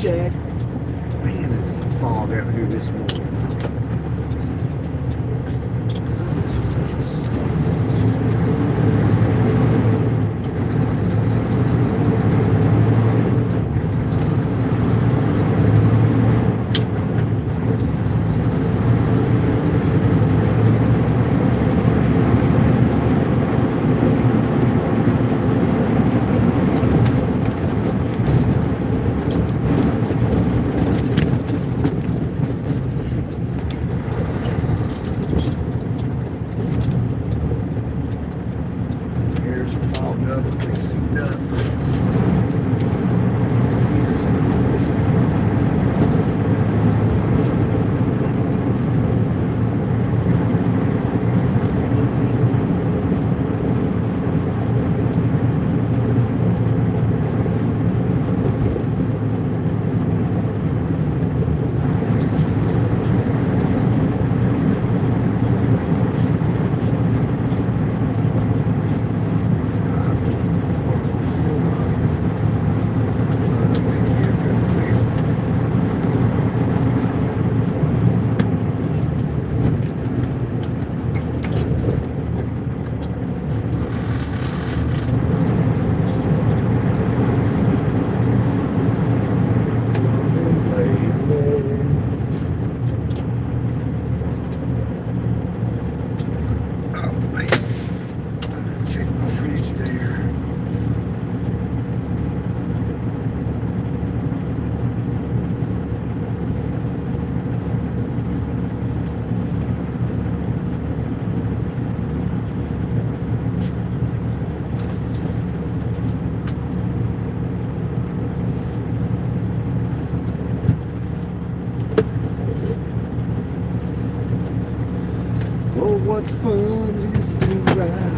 Dad. Man, it's fog out here this morning. Oh, what fun it is to ride.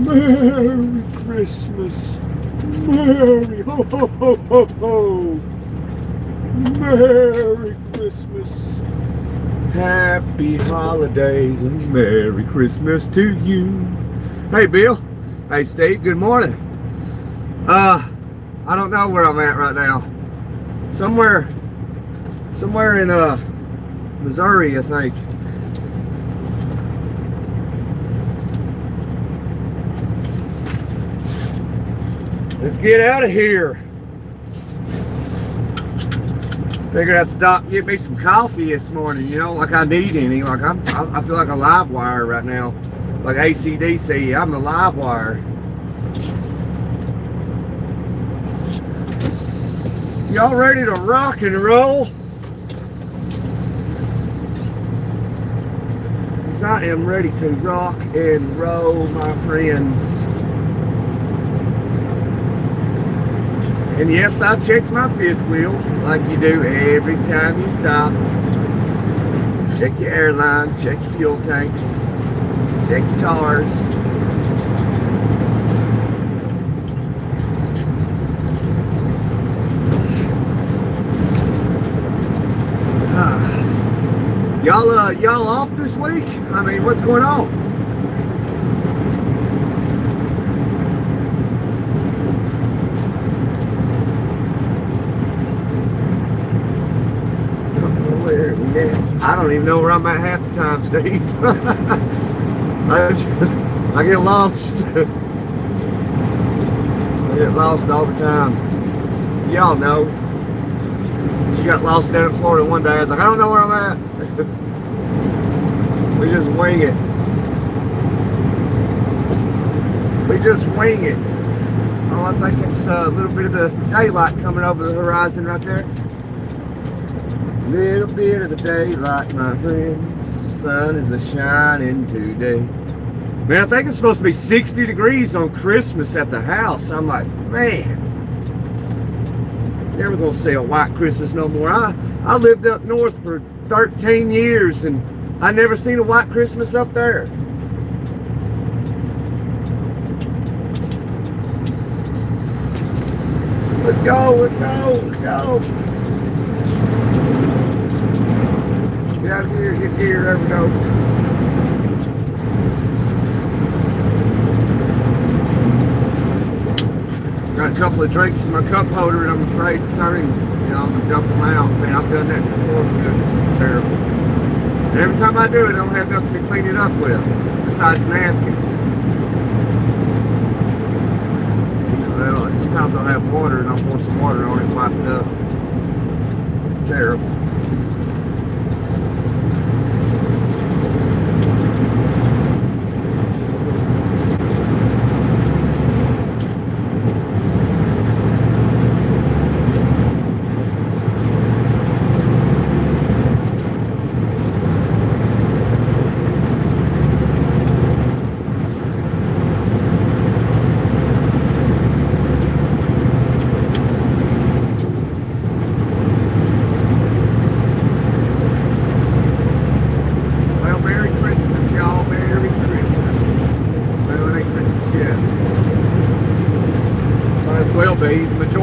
Merry Christmas. Merry ho ho ho ho ho. Merry Christmas. Happy holidays and Merry Christmas to you. Hey Bill. Hey Steve, good morning. I don't know where I'm at right now. Somewhere in Missouri, I think. Let's get out of here. Figured I'd stop and get me some coffee this morning, you know, like I need any. Like I feel like a live wire right now. Like AC/DC, I'm a live wire. Y'all ready to rock and roll? Because I am ready to rock and roll, my friends. And yes, I checked my fifth wheel like you do every time you stop. Check your airline, check your fuel tanks, check your tires. Y'all off this week? I mean, what's going on? I don't even know where I'm at half the time, Steve. I get lost. I get lost all the time. Y'all know. You got lost down in Florida one day. I was like, I don't know where I'm at. We just wing it. We just wing it. Oh, I think it's a little bit of the daylight coming over the horizon right there. Little bit of the daylight, my friends. Sun is a shining today. Man, I think it's supposed to be 60 degrees on Christmas at the house. I'm like, man, never gonna see a white Christmas no more. I lived up north for 13 years and I never seen a white Christmas up there. Let's go, let's go, let's go. Get out of here, get gear, there we go. Got a couple of drinks in my cup holder and I'm afraid to turn, you know, I'm gonna dump them out. Man, I've done that before, goodness, it's terrible. And every time I do it, I don't have nothing to clean it up with, besides napkins. Well, sometimes I'll have water and I'll pour some water on it and wipe it up. It's terrible.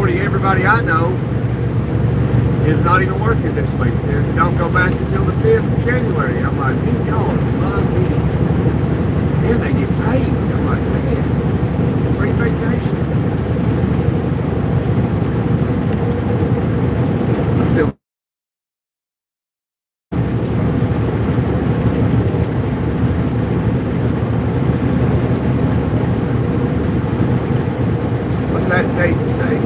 Everybody I know is not even working this week. They don't go back until the 5th of January. I'm like, man, y'all are lucky. And they get paid. I'm like, man, free vacation. I still. What's that statement say?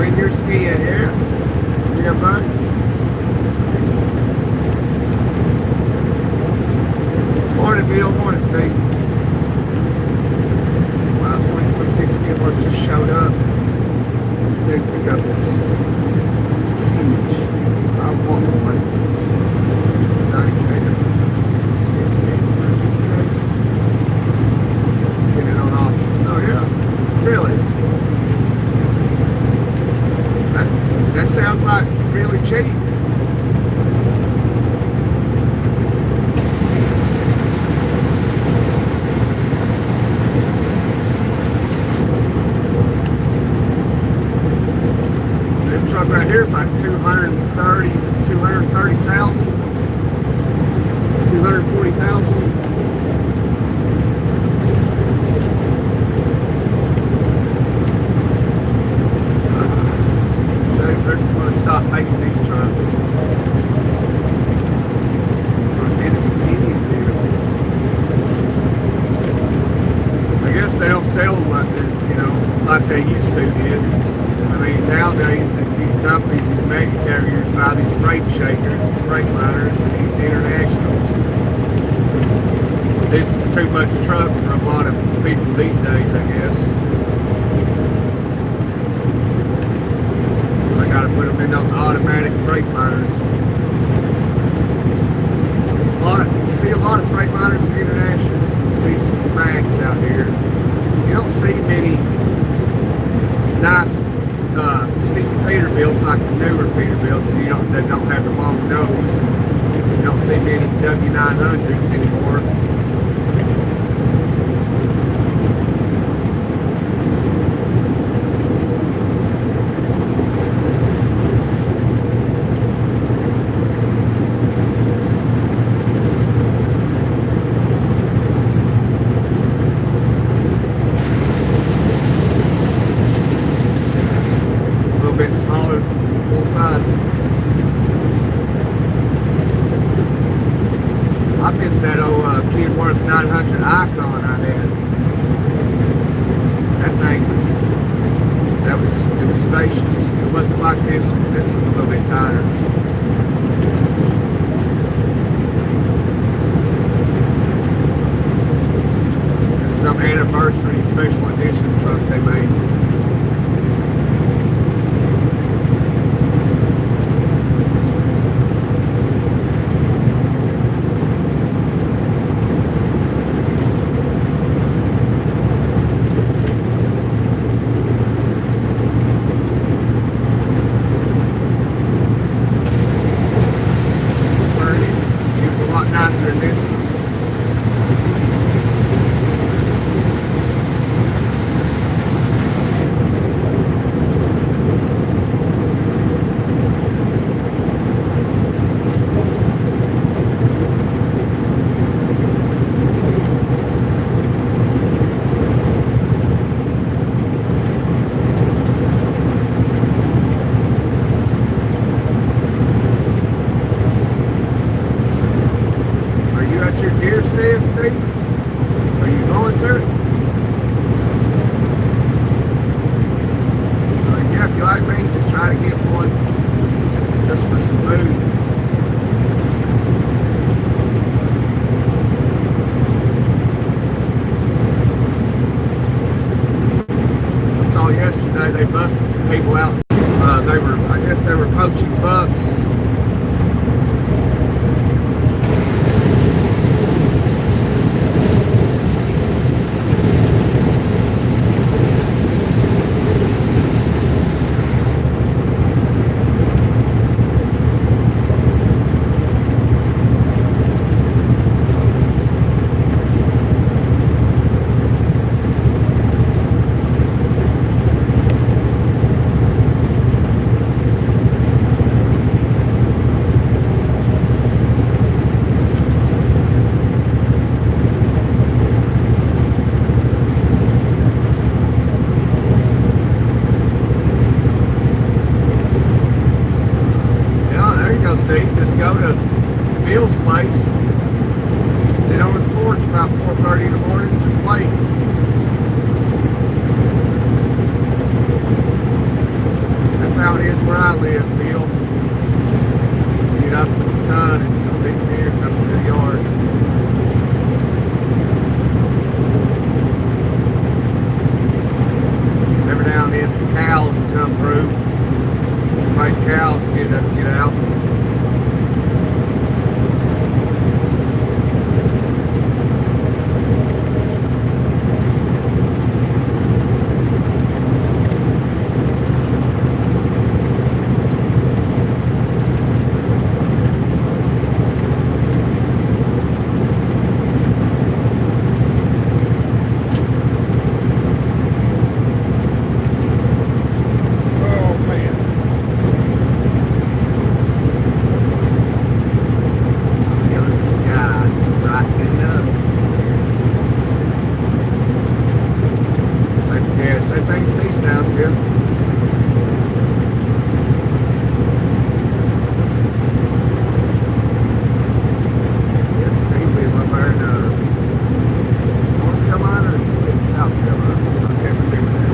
In your skin, yeah? Yeah, bud? Morning, Bill. Morning, Steve. Wow, 2026 Kenworth just showed up. This new pickup is huge. I want one. 90K. Get it on option. So, yeah. Really. That sounds like really cheap. truck right here is like 230,000, 240,000. They're going to stop making these trucks. Or discontinue them. I guess they don't sell them like like they used to did. I mean, nowadays these companies, these mega carriers buy these freight shakers, freight liners, and these internationals. This is too much truck for a lot of people these days, I guess. Got to put them in those automatic freight liners. It's a lot. You see a lot of freight liners and internationals. You see some Max out here. You don't see many nice. You see some Peterbilts, like the newer Peterbilts. They don't have the long nose. You don't see many W900s anymore. I miss that old Kenworth 900 Icon I had. That thing was spacious. It wasn't like this one. This one's a little bit tighter. There's some anniversary special edition truck they made. Nicer than this one. Your deer stand, Steve? Are you going to it? Yeah, if you like me, just try to get one just for some food. I saw yesterday they busted some people out. I guess they were poaching bucks. Just go to Bill's place, sit on his porch about 4:30 in the morning, just wait. That's how it is where I live, Bill. Just get up in the sun and go sit there and come to the yard. Every now and then some cows will come through. Somebody's cows get out. everything at Steve's house here. Yes, Steve live up there in North Carolina or South Carolina. I can't remember that.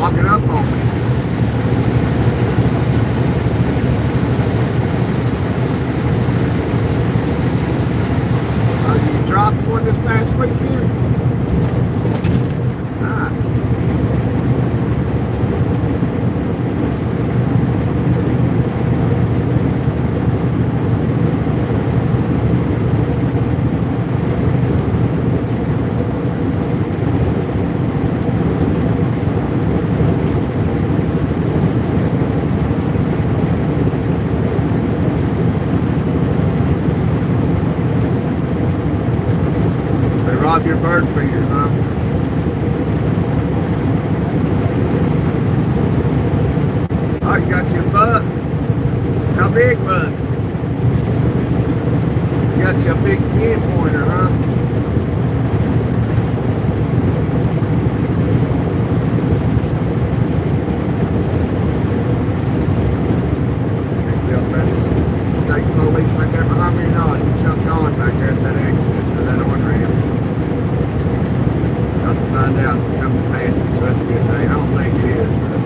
It up on me. You dropped one this past weekend? Nice. Rob your bird feeder, huh? Oh, you got your buck. How big was it? You got your big 10-pointer, huh? Can't tell if that's state police back there behind me or not. He jumped on back there at that accident or that on-ramp. To find out coming past me, so that's a good thing. I don't think it is, but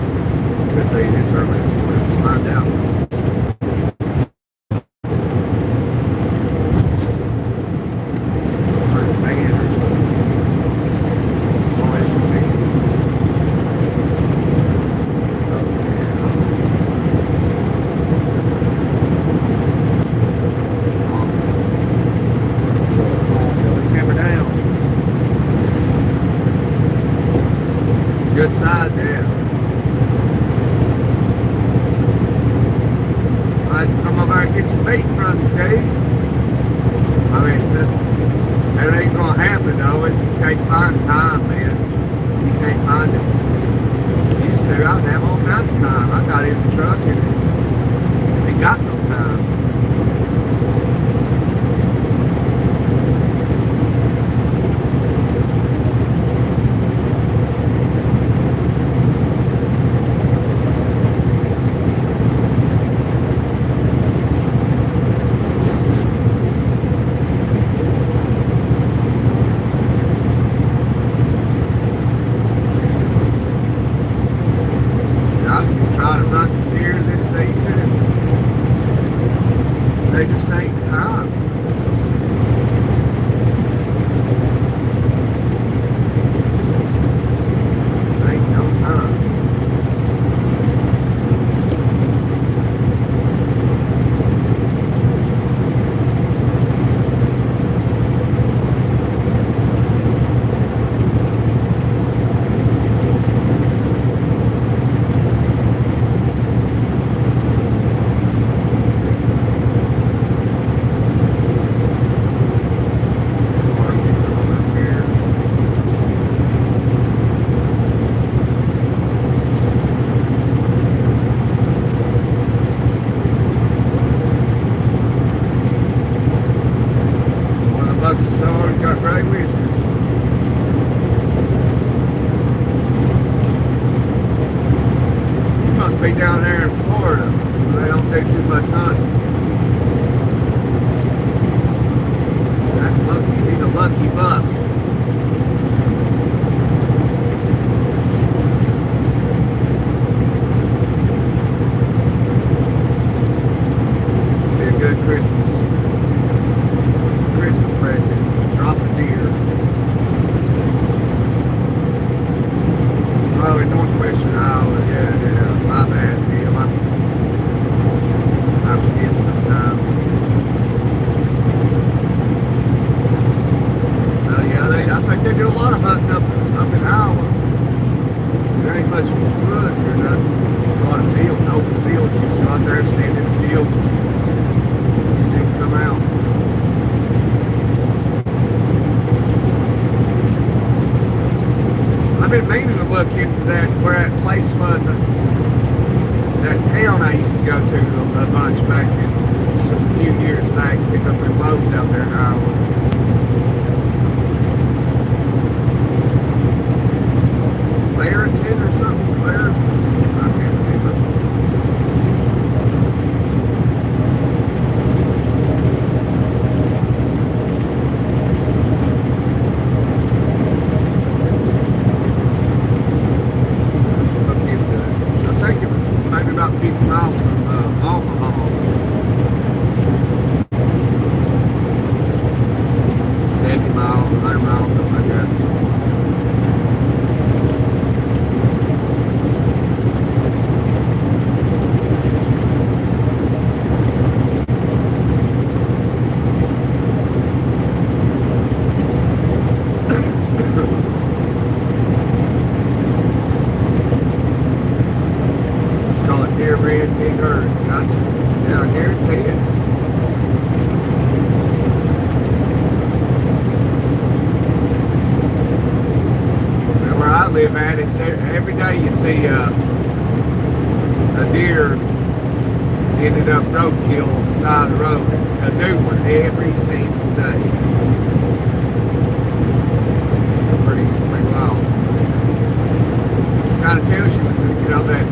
good thing this early. Let's find out. Good size, yeah. I'll have to come over and get some meat from you, Steve. I mean, that ain't gonna happen though. You can't find time, man. You can't find it. Used to, I'd have all kinds of time. I got in the truck and ain't got no time. Try to run some deer this season, and they just ain't time. Just ain't no time. He's got gray whiskers. He must be down there in Florida. They don't do too much hunting. That's lucky. He's a lucky buck. Be a good Christmas present. Drop a deer. Oh, in northwestern Iowa, yeah, my bad, Bill. I forget sometimes. Yeah, I think they do a lot of hunting up in Iowa. There ain't much woods or nothing. There's a lot of fields, open fields. You just go out there and stand in the field and see them come out. I've been meaning to look into that, where that place was, that town I used to go to a bunch back in a few years back, pick up their loads out there in Iowa. Claritin or something? I can't remember. Look into it. I think it was maybe about 50 miles from Omaha. 70 miles, 100 miles, something like that. Call it deer red, big herds. Gotcha. Yeah, I guarantee it. Where I live at, it's every day you see a deer ended up roadkill on the side of the road. A new one every single day. Pretty wild. Just kind of tells you, you know, that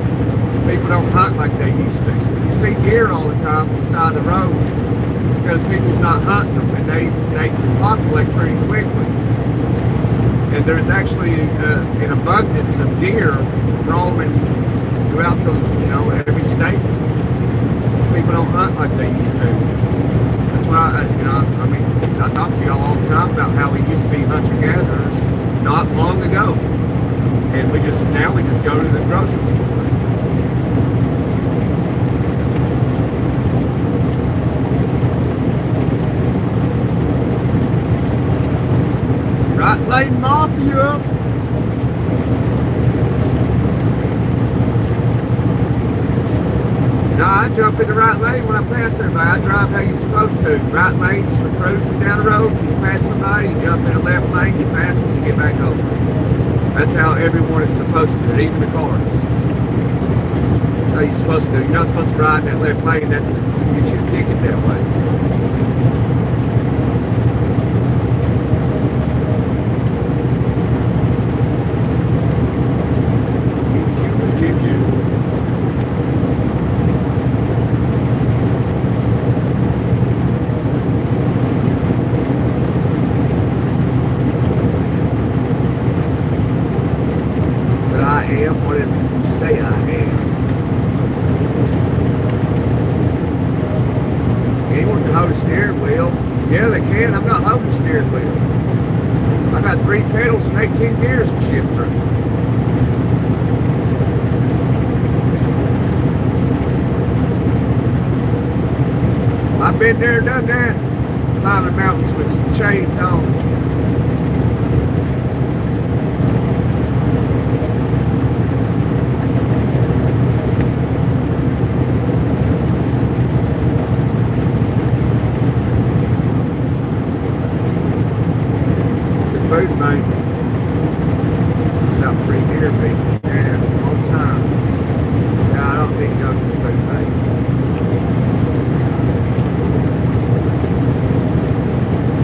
people don't hunt like they used to. So you see deer all the time on the side of the road because people's not hunting them, and they populate pretty quickly. And there's actually an abundance of deer roaming throughout the, you know, every state. People don't hunt like they used to. That's why I mean, I talk to y'all all the time about how we used to be hunter-gatherers not long ago, and now we just go to the grocery store. Right lane mafia. No, I jump in the right lane when I pass everybody. I drive how you're supposed to. Right lane's for cruising down the road. You pass somebody, you jump in the left lane, you pass them, you get back over. That's how everyone is supposed to do, even the cars. That's how you're supposed to do. You're not supposed to ride in that left lane. That's get you a ticket that way. What did you say I am? Anyone can hold a steering wheel. Yeah, they can. I'm not holding a steering wheel. I got 3 pedals and 18 gears to shift through. I've been there, done that. Climbing mountains with some chains on. Food bank. There's out free deer meat there all the time. Yeah, I don't need to go to the food bank.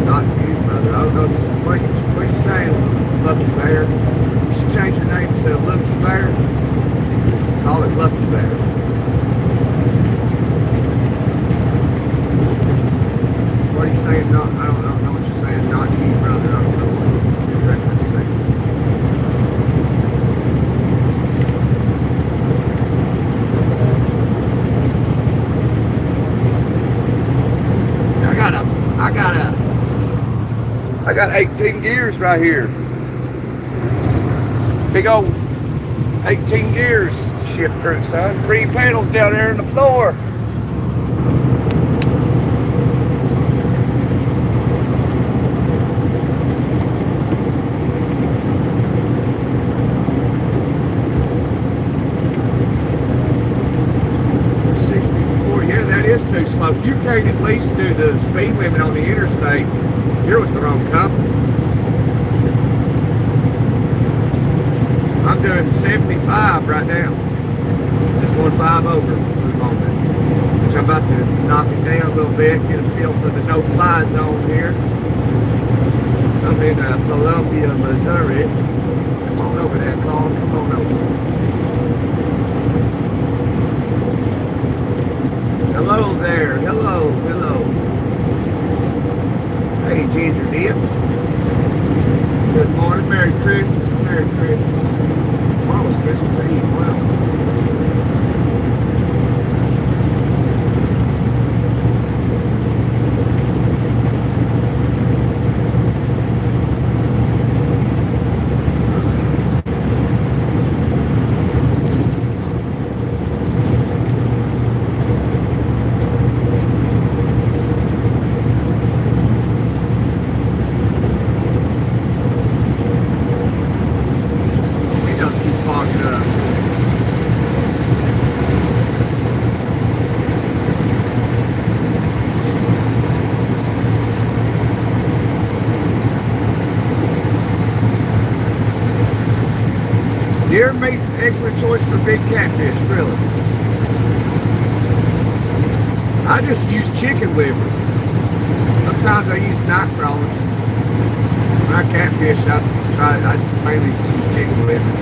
Not you, brother. I'll go to, what are you saying, Lucky Bear? You should change your name instead of Lucky Bear. Call it Lucky Bear. What are you saying? No, I don't know what you're saying. Not you, brother. I don't know what you're reference to. I got 18 gears right here. Big old 18 gears to shift through, son. 3 pedals down there on the floor. Too slow. If you can't at least do the speed limit on the interstate, you're with the wrong company. doing 75 right now. Just going 5 over for the moment. Which I'm about to knock it down a little bit, get a feel for the no-fly zone here. I'm in Columbia, Missouri. Come on over there, Carl. Come on over. Hello there. Hello. Hello. Hey, Ginger Dip. Good morning. Merry Christmas. Merry Christmas. Tomorrow's Christmas Eve. Wow. Deer meat's an excellent choice for big catfish, really. I just use chicken liver. Sometimes I use night crawlers. When I catfish, I mainly just use chicken livers.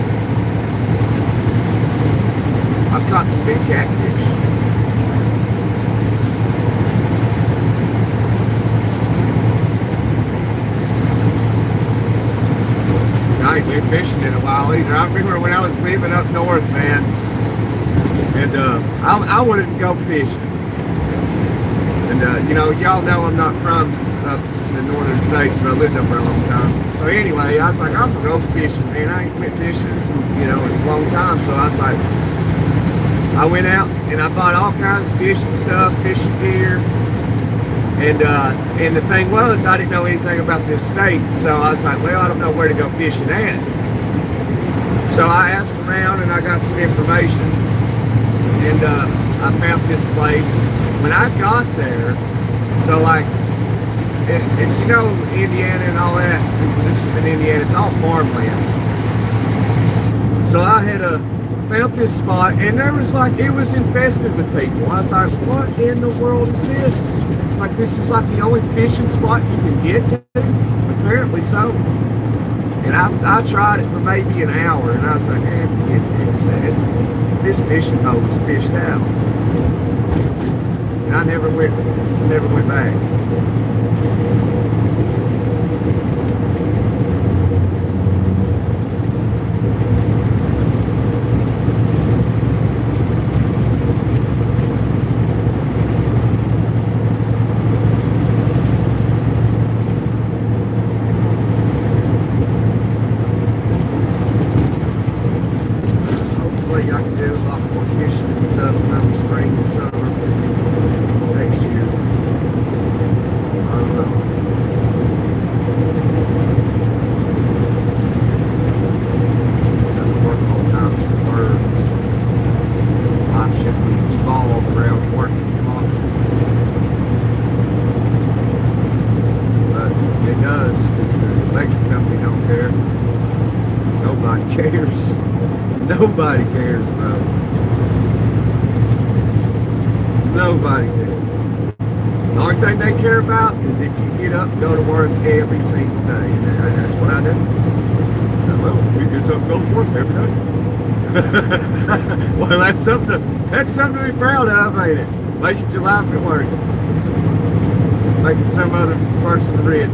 I've caught some big catfish. I ain't been fishing in a while either. I remember when I was living up north, man, and I wanted to go fishing. And you know, y'all know I'm not from up in the northern states, but I lived up there a long time. So anyway, I was like, I'm gonna go fishing, man. I ain't been fishing in a long time. So I was like, I went out and I bought all kinds of fishing stuff, fishing gear. And the thing was, I didn't know anything about this state, so I was like, well, I don't know where to go fishing at. So I asked around and I got some information, and I found this place. When I got there, so like, if you know Indiana and all that, this was in Indiana, it's all farmland. So I had found this spot, and there was like, it was infested with people. I was like, what in the world is this? It's like, this is like the only fishing spot you can get to? Apparently so. And I tried it for maybe an hour, and I was like, forget this. This fishing hole was fished out. And I never went back. Nobody cares, bro. Nobody cares. The only thing they care about is if you get up and go to work every single day. And that's what I do. Well, you get up and go to work every day. Well, that's something to be proud of, ain't it? Waste your life at work. Making some other person rich.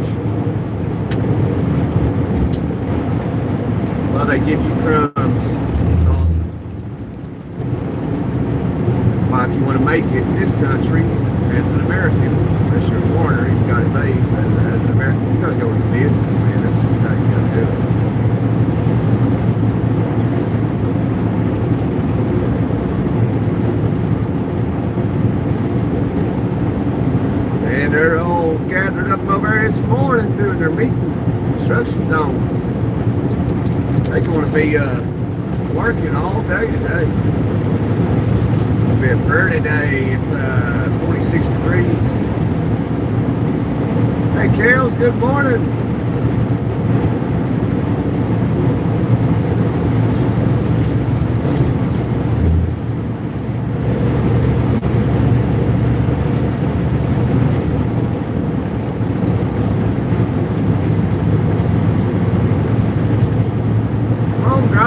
Well, they give you crumbs. It's awesome. That's why if you want to make it in this country, as an American, unless you're a foreigner, you got it made. But as an American, you got to go into business, man. That's just how you got to do it. And they're all gathered up over there this morning doing their meeting, construction zone. They're going to be working all day today. It'll be a pretty day. It's 46 degrees. Hey, Carol's, good morning.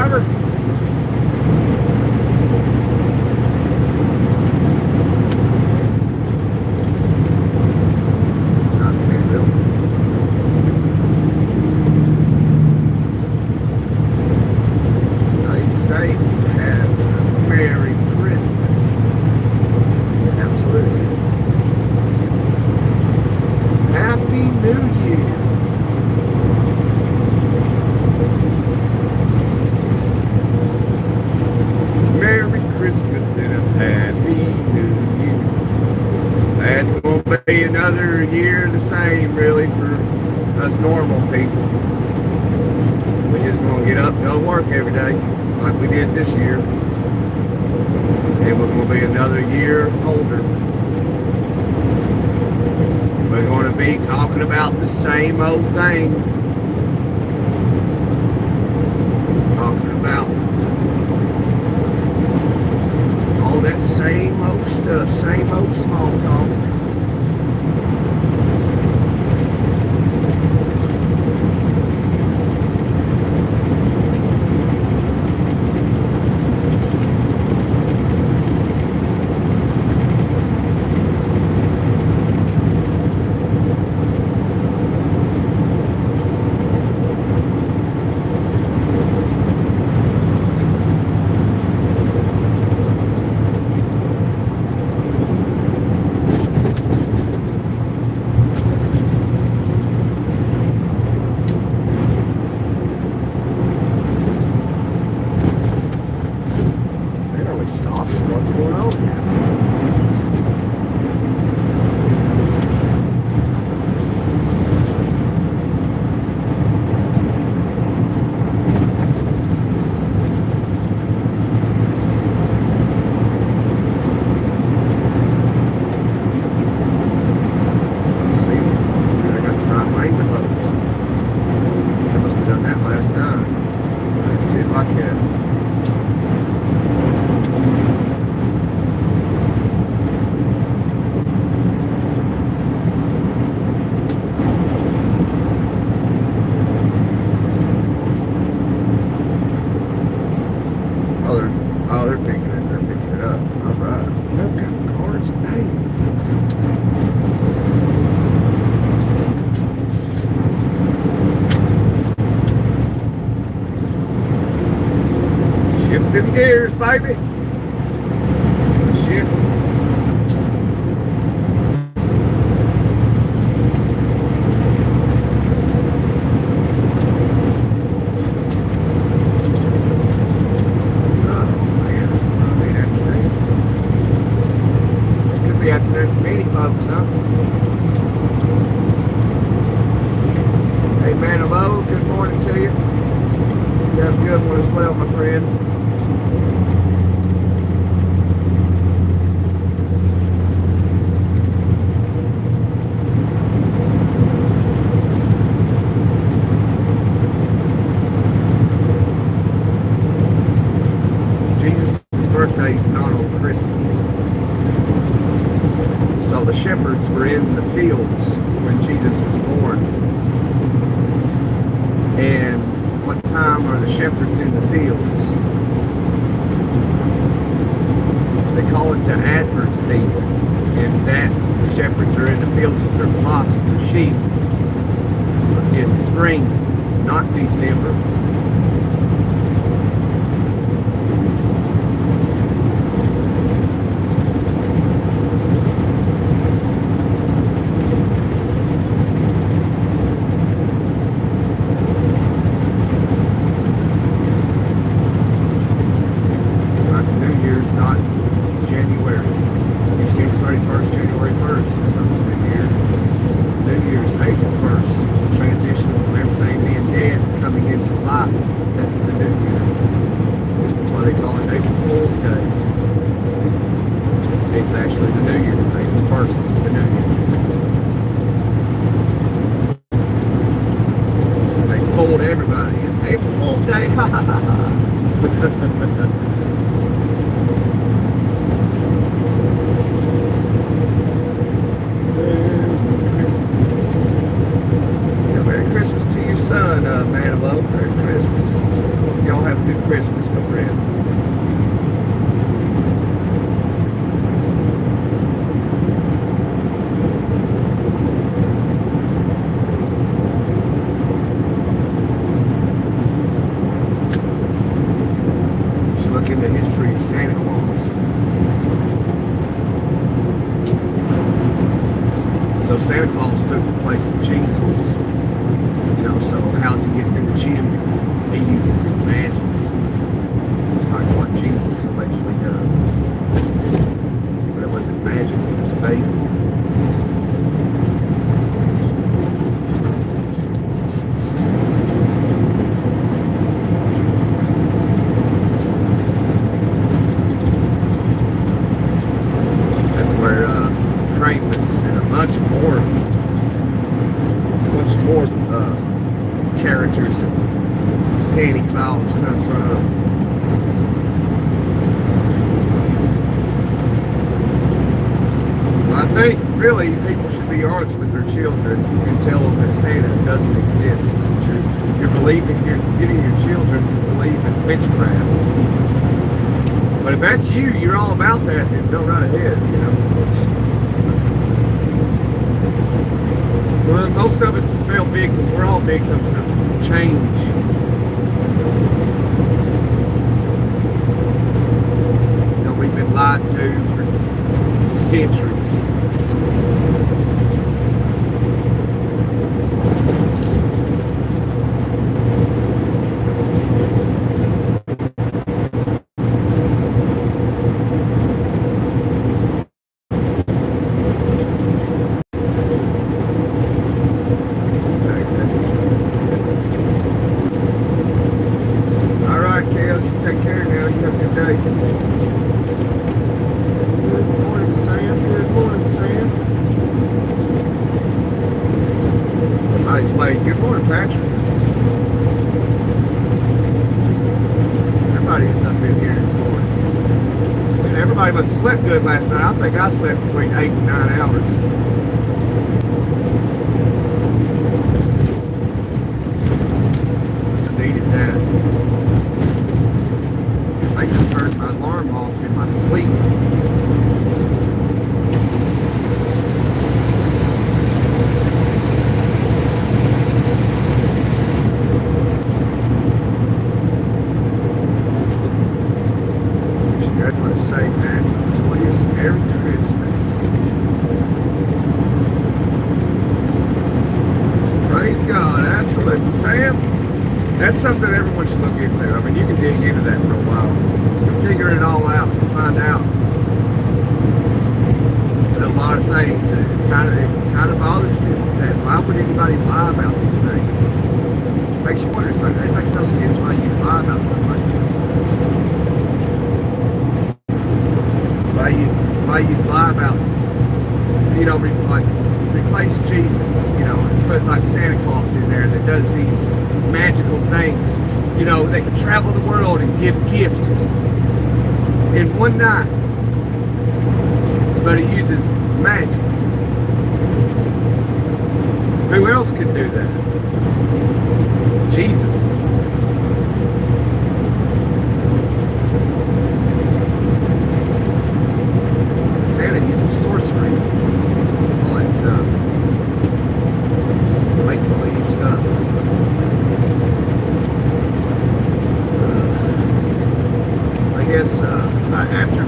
driver. Nice big bill. Stay safe and have a Merry Christmas. Absolutely. Happy New Year. Merry Christmas and a Happy New Year. That's going to be another year the same, really, for us normal people. We're just going to get up and go to work every day, like we did this year. And we're going to be another year older. We're going to be talking about the same old thing. Talking about all that same old stuff, same old small talk. What's going on here? Oh, they're picking it up. All right. Look at cars, man. Shifting gears, baby. Shift. Afternoon for many folks, huh? Hey, man of O, good morning to you. You have a good one as well, my friend. Jesus' birthday is not on Christmas. So the shepherds were in the fields when Jesus was born. And what time are the shepherds in the fields? They call it the advent season. And that the shepherds are in the fields with their flocks and their sheep in spring, not December. Not January, December 31st, January 1st, or something. New Year's April 1st. Transition from everything being dead and coming into life. That's the New Year. That's why they call it April Fool's Day. It's actually the New Year. April 1st is the New Year. They fooled everybody. April Fool's Day, ha ha ha ha. Merry Christmas to your son, man of love. Merry Christmas. Y'all have a good Christmas, my friend. Just look into the history of Santa Claus. So Santa Claus took the place of Jesus. You know, so how's he get through the chimney? He uses magic. Just like what Jesus allegedly does. But it wasn't magic, it was faith. That's where Krampus and a bunch more characters of Santa Claus come from. Well, I think really people should be honest with their children and tell them that Santa doesn't exist. You're getting your children to believe in witchcraft. But if that's you, you're all about that, then go right ahead, you know. Well, most of us fell victims. We're all victims of change. You know, we've been lied to for centuries. Take care now. You have a good day. Good morning, Sam. Good morning, Sam. I explained. Good morning, Patrick. Everybody's up in here this morning. And everybody must have slept good last night. I think I slept between 8 and 9 hours. I needed that. I just turned my alarm off in my sleep. I want to say that joyous Merry Christmas. Praise God, absolutely. Sam, that's something everyone should look into. I mean, you can dig into that for a while and figure it all out and find out a lot of things. And it kind of bothers you that why would anybody lie about these things? It makes you wonder. It's like, it makes no sense why you lie about something like this. Why you lie about, you know, like replace Jesus, you know, and put like Santa Claus in there that does these magical things, you know, they can travel the world and give gifts in one night, but it uses magic. Who else can do that? Jesus. Santa uses sorcery, all that stuff, make-believe stuff. I guess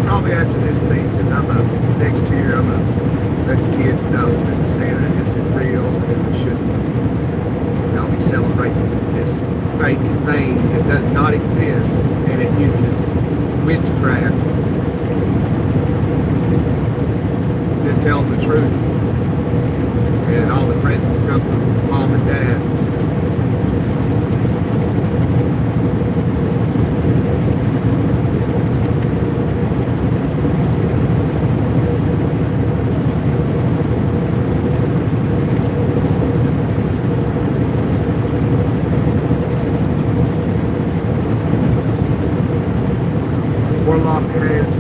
probably after this season, next year, I'm gonna let the kids know that Santa isn't real and we shouldn't be celebrating this fake thing that does not exist, and it uses witchcraft to tell the truth, and all the presents come from mom and dad. Warlock has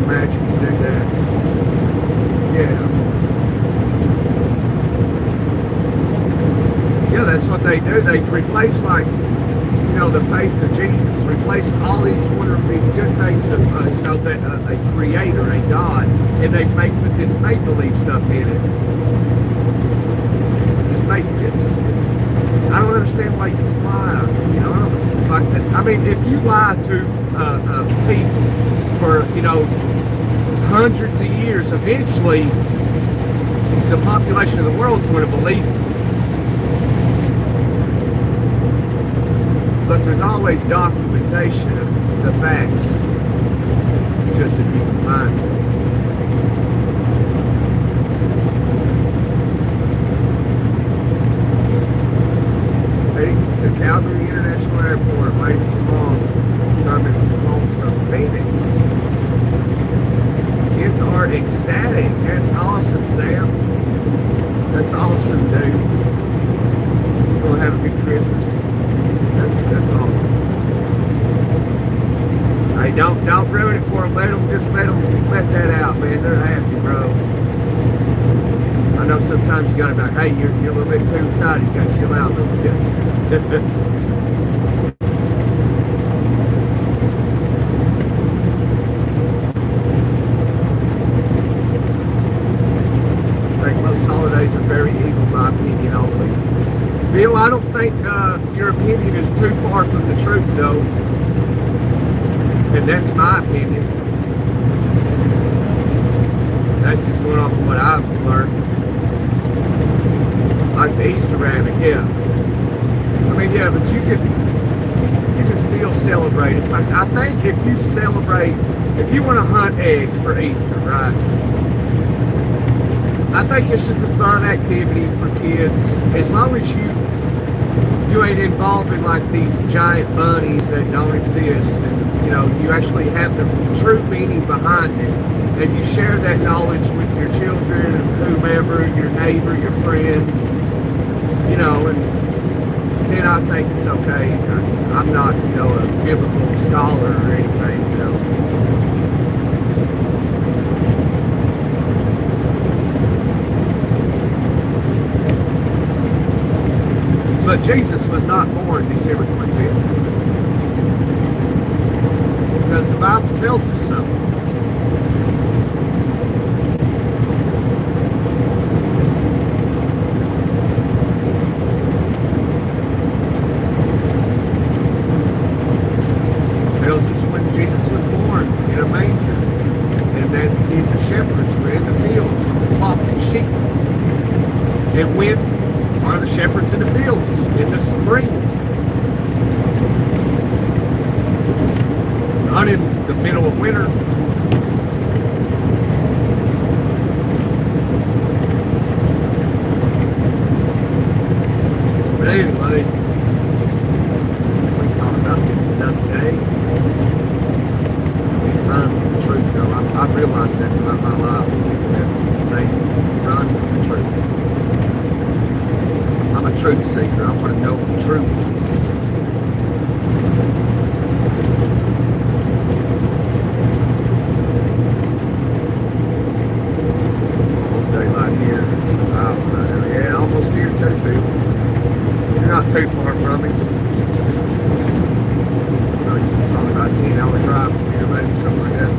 magic to do that. Yeah, that's what they do. They replace, like, you the faith of Jesus, replaced all these these good things of that a creator, a God, and they put this make-believe stuff in it. Just make it's. I don't understand why you lie. Like that. I mean, if you lie to people for hundreds of years, eventually the population of the world's going to believe it. But there's always documentation of the facts, just if you can find it. Heading to Calgary International Airport, waiting for mom coming home from Phoenix. Kids are ecstatic. That's awesome, Sam. That's awesome, dude. We're gonna have a good Christmas. That's awesome. Hey, don't ruin it for them. Let that out, man. They're happy, bro. I know sometimes you gotta be like, hey, you're a little bit too excited. You gotta chill out a little bit. I think most holidays are very evil, my opinion only. Bill, I don't think your opinion is too far from the truth, though. And that's my opinion. That's just going off of what I've learned. Like the Easter rabbit, yeah. I mean, yeah, but you can still celebrate. It's like, I think if you celebrate, if you want to hunt eggs for Easter, right? I think it's just a fun activity for kids, as long as you ain't involved in like these giant bunnies that don't exist, and you actually have the true meaning behind it, and you share that knowledge with your children, whomever, your neighbor, your friends, and then I think it's okay. I'm not, a biblical scholar or anything, But Jesus was not born December 25th. Because the Bible tells us so. It tells us when Jesus was born in a manger. And that the shepherds were in the fields with the flocks of sheep. And when are the shepherds in the fields in the spring? Not in the middle of winter. But anyway, we can talk about this another day. We run from the truth, though. I realized that throughout my life. They run from the truth. I'm a truth seeker. I want to know the truth. Almost daylight here. Yeah, almost here too, people. You're not too far from me. Probably about a 10-hour drive from here, maybe something like that.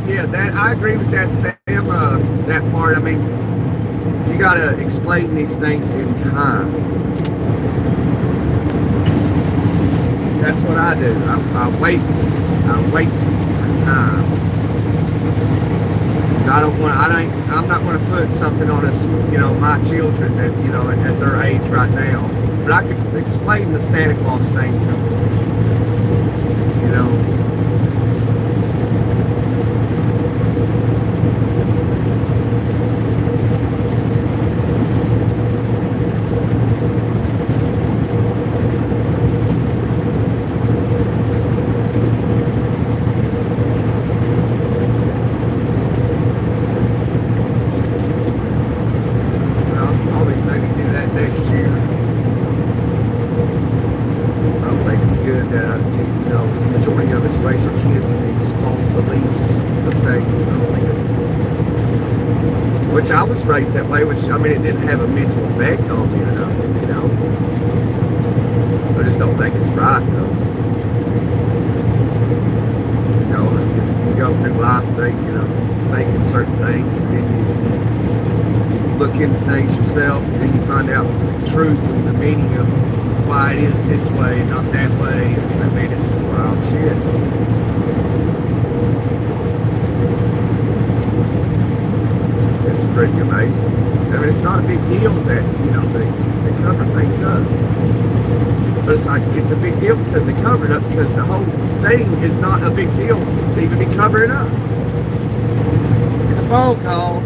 Yeah, that I agree with that, Sam. That part. I mean, you got to explain these things in time. That's what I do. I wait for time. Because I'm not going to put something on us, my children that, at their age right now. But I could explain the Santa Claus thing to them. good that the majority of us raise our kids in these false beliefs of things. I don't think which I was raised that way, which I mean it didn't have a mental effect on me or nothing. I just don't think it's right though. You go through life thinking certain things, and then you look into things yourself, and then you find out the truth and the meaning of why it is this way and not that way. It's like, man, this is wild shit. It's pretty amazing. I mean, it's not a big deal that, they cover things up. But it's like, it's a big deal because they cover it up, because the whole thing is not a big deal to even be covering up. Get a phone call.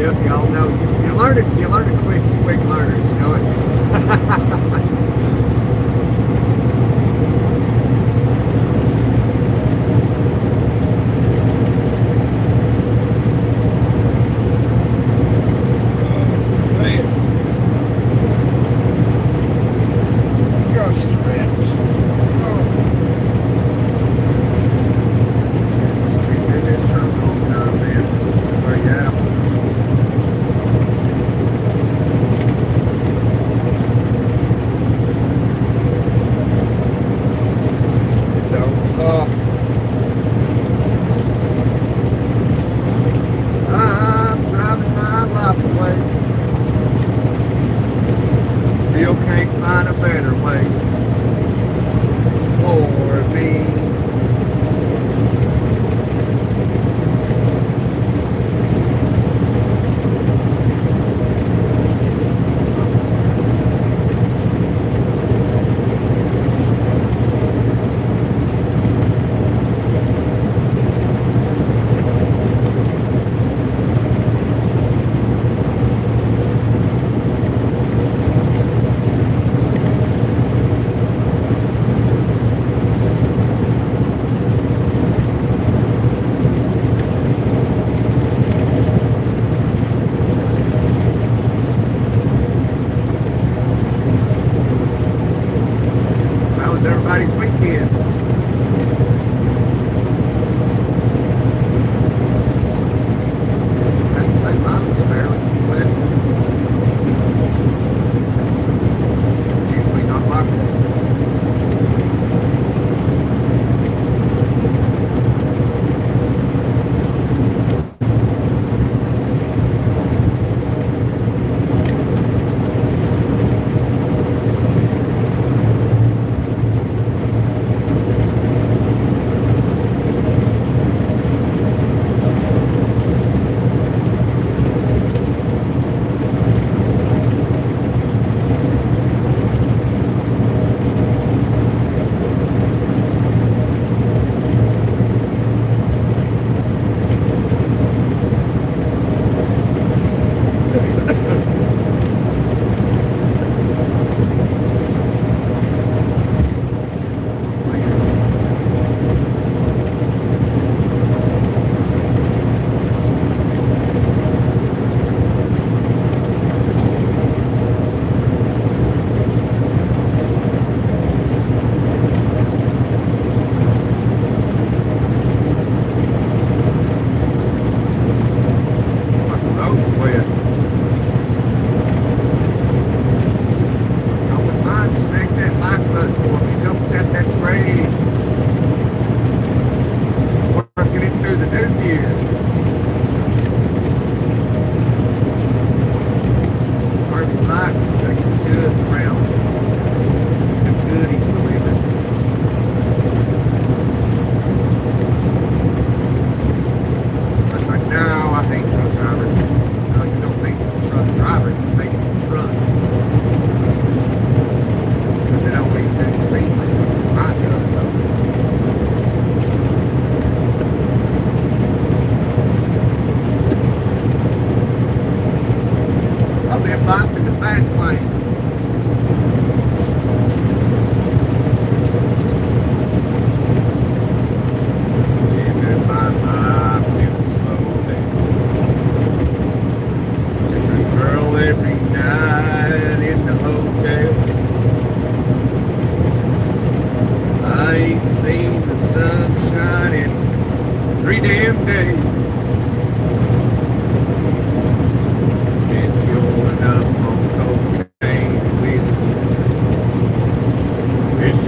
Yep, y'all know. You learn it. You learn it quick. Quick learners. You know it. Still can't find a better way for me. Everybody's weekend. I'd say mine was fairly pleasant. It's usually not like that.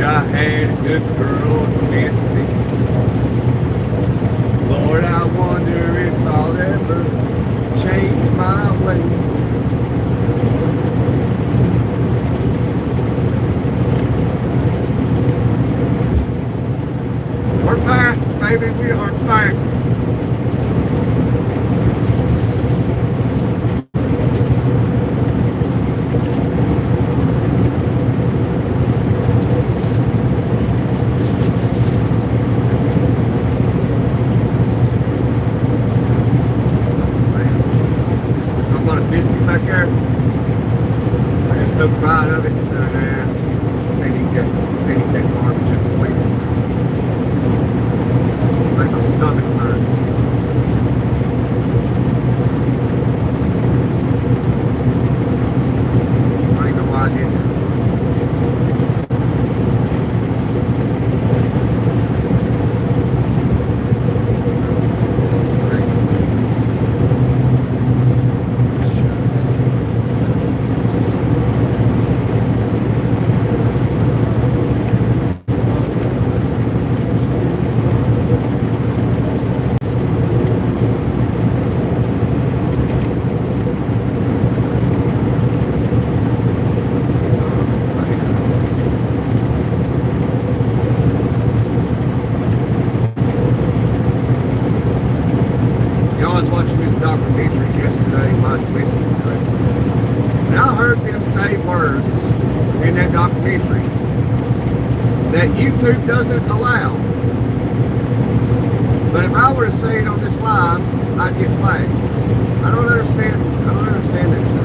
I had a good girl to miss me. Lord, I wonder if I'll ever change my ways. We're back, baby, we are back. want a biscuit back there? I just took a bite of it. Can't eat that garbage. It's poison. Make my stomach hurt. I don't know why I did that. That YouTube doesn't allow. But if I were to say it on this live, I'd get flagged. I don't understand that stuff.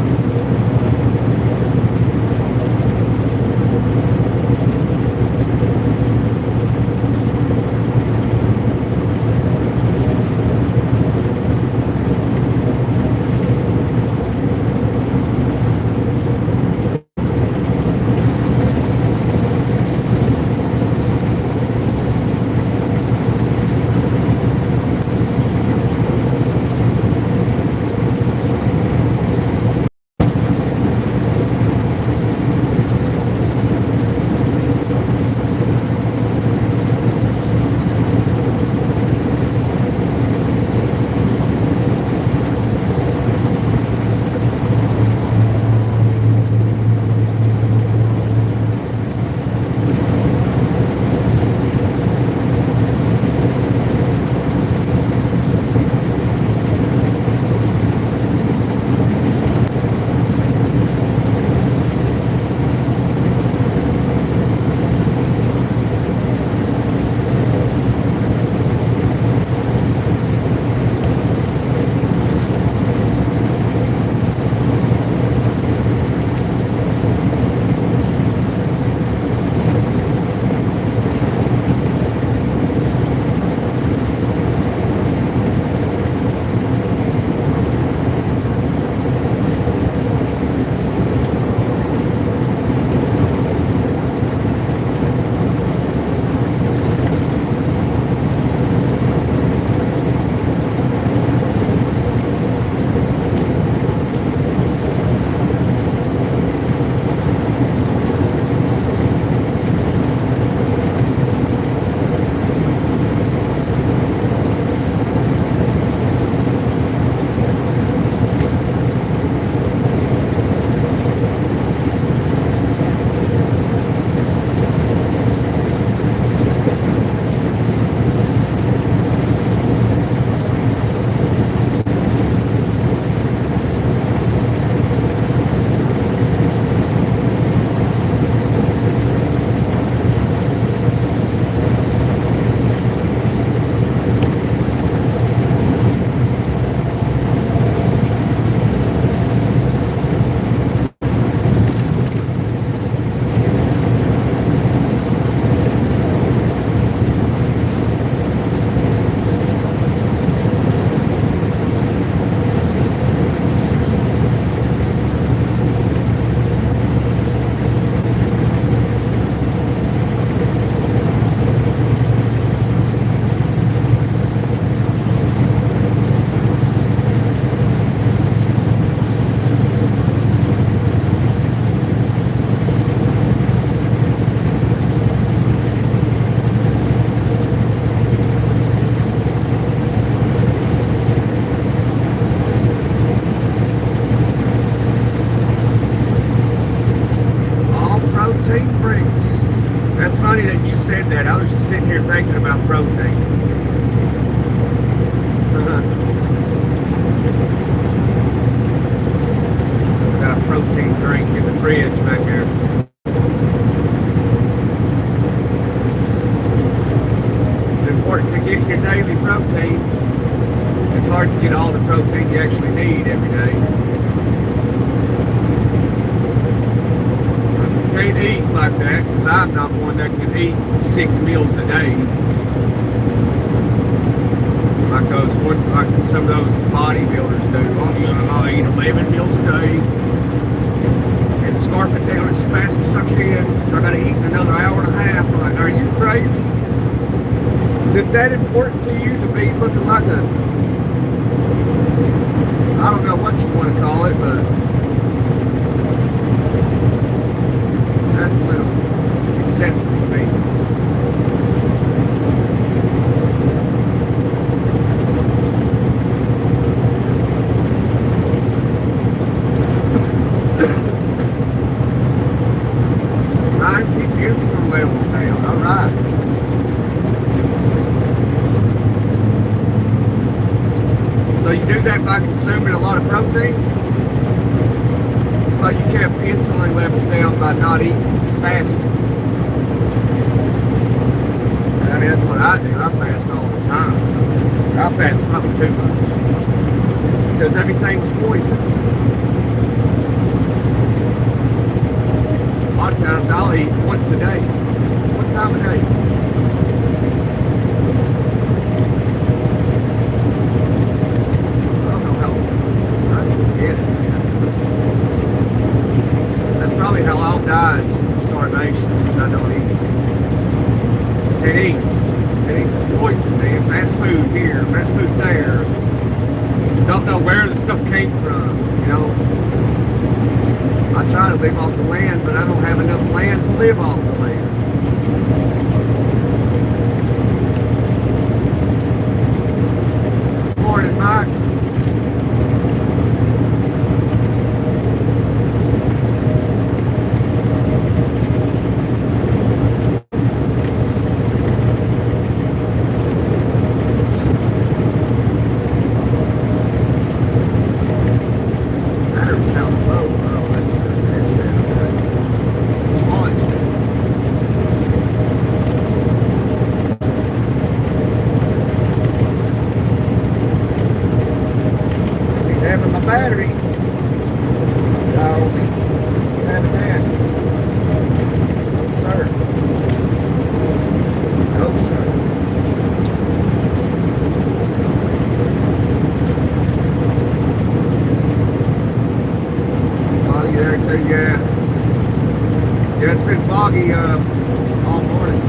said that, I was just sitting here thinking about protein. Got a protein drink in the fridge back there. It's important to get your daily protein. It's hard to get all the protein you actually need every day. like that because I'm not one that can eat 6 meals a day. Like some of those bodybuilders do. I'll eat 11 meals a day and scarf it down as fast as I can because I got to eat in another hour and a half. I'm like, are you crazy? Is it that important to you to be looking like a, I don't know what you want to call it, but that's a little excessive to me. Trying to keep your insulin levels down, all right. So you do that by consuming a lot of protein? But you kept insulin levels down by not eating fasting. I mean, that's what I do. I fast all the time. I fast probably too much. Because everything's poison. A lot of times I'll eat once a day. One time a day. Probably how I'll die is from starvation because I don't eat. Can't eat. It's poison, man. Fast food here, fast food there. Don't know where the stuff came from, you know. I try to live off the land, but I don't have enough land to live off the land. Morning, Mike. Battery. No, having that. No, sir. No, sir. Foggy there too, yeah. Yeah, it's been foggy all morning.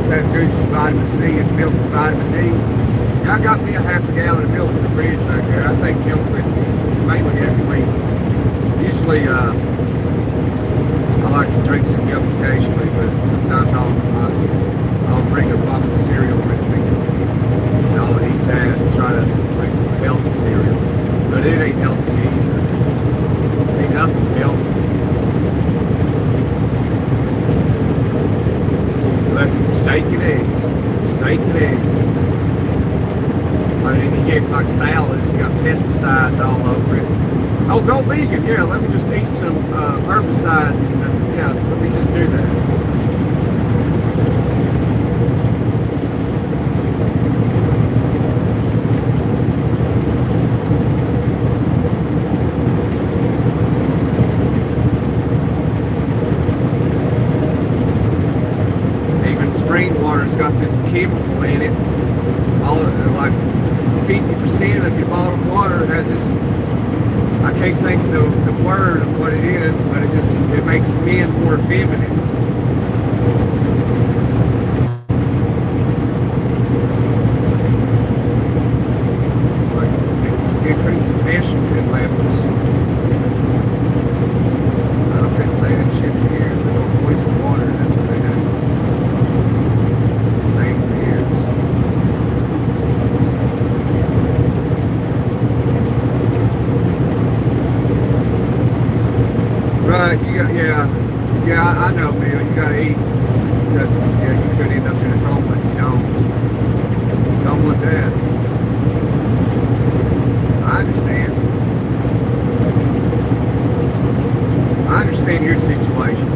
That juice for vitamin C and milk for vitamin D. Yeah, I got me a half a gallon of milk in the fridge back there. I take milk with me mainly every week. Usually, I like to drink some milk occasionally, but sometimes I'll bring a box of cereal with me. And I'll eat that and try to drink some healthy cereal. But it ain't healthy either. Ain't nothing healthy. Unless it's steak and eggs. Steak and eggs. I mean, you get like salads, you got pesticides all over it. Oh, go vegan. Yeah, let me just eat some herbicides. And yeah, let me just do that. Rainwater's got this chemical in it. All of it, like 50% of your bottled water has this. I can't think of the word of what it is, but it makes men more feminine. Like it increases estrogen levels. I've been saying that shit for years. They don't poison water. That's what they do. Right, yeah, I know, Bill. You gotta eat because you could end up in a coma if you don't want that. I understand your situation.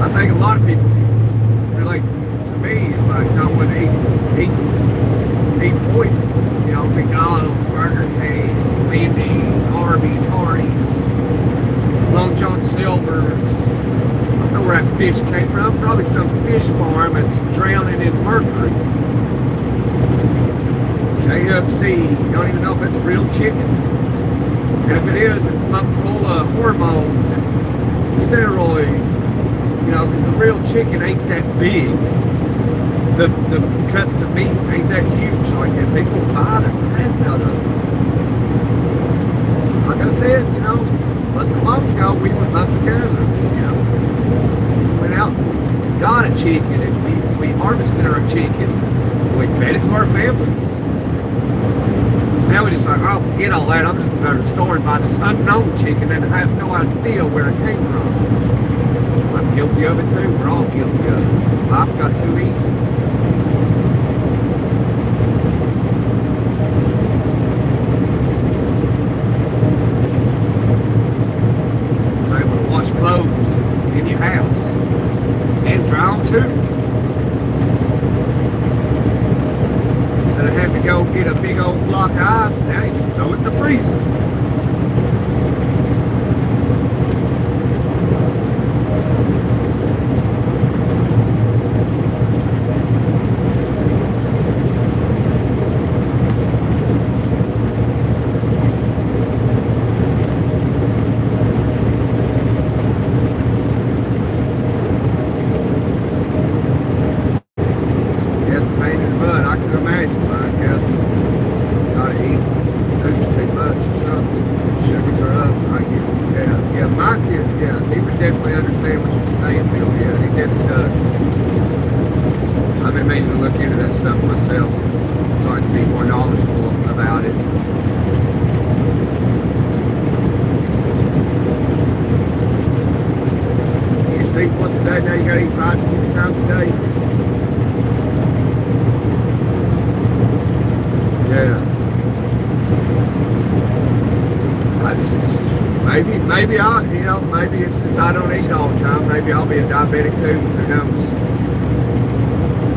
I think a lot of people relate to me. It's like, I want to eat be poison. You know, McDonald's, Burger King, Wendy's, Arby's, Hardee's, Long John Silver's. I don't know where that fish came from. Probably some fish farm that's drowning in mercury. KFC, you don't even know if it's real chicken. And if it is, it's full of hormones and steroids. You know, because the real chicken ain't that big. The cuts of meat ain't that huge. Like, and people buy the crap out of it. Like I said, you know, wasn't long ago, we were hunter-gatherers, you know. Went out and got a chicken, and we harvested our chicken. We fed it to our families. Now we just like, oh, forget all that. I'm just going to go to the store and buy this unknown chicken and I have no idea where it came from. I'm guilty of it too. We're all guilty of it. Life got too easy. So able to wash clothes in your house and dry them too. Instead of having to go get a big old block of ice, now you just throw it in the freezer. Once a day, now you gotta eat 5 to 6 times a day. Yeah. I just, maybe I, you know, maybe since I don't eat all the time, maybe I'll be a diabetic too, who knows. I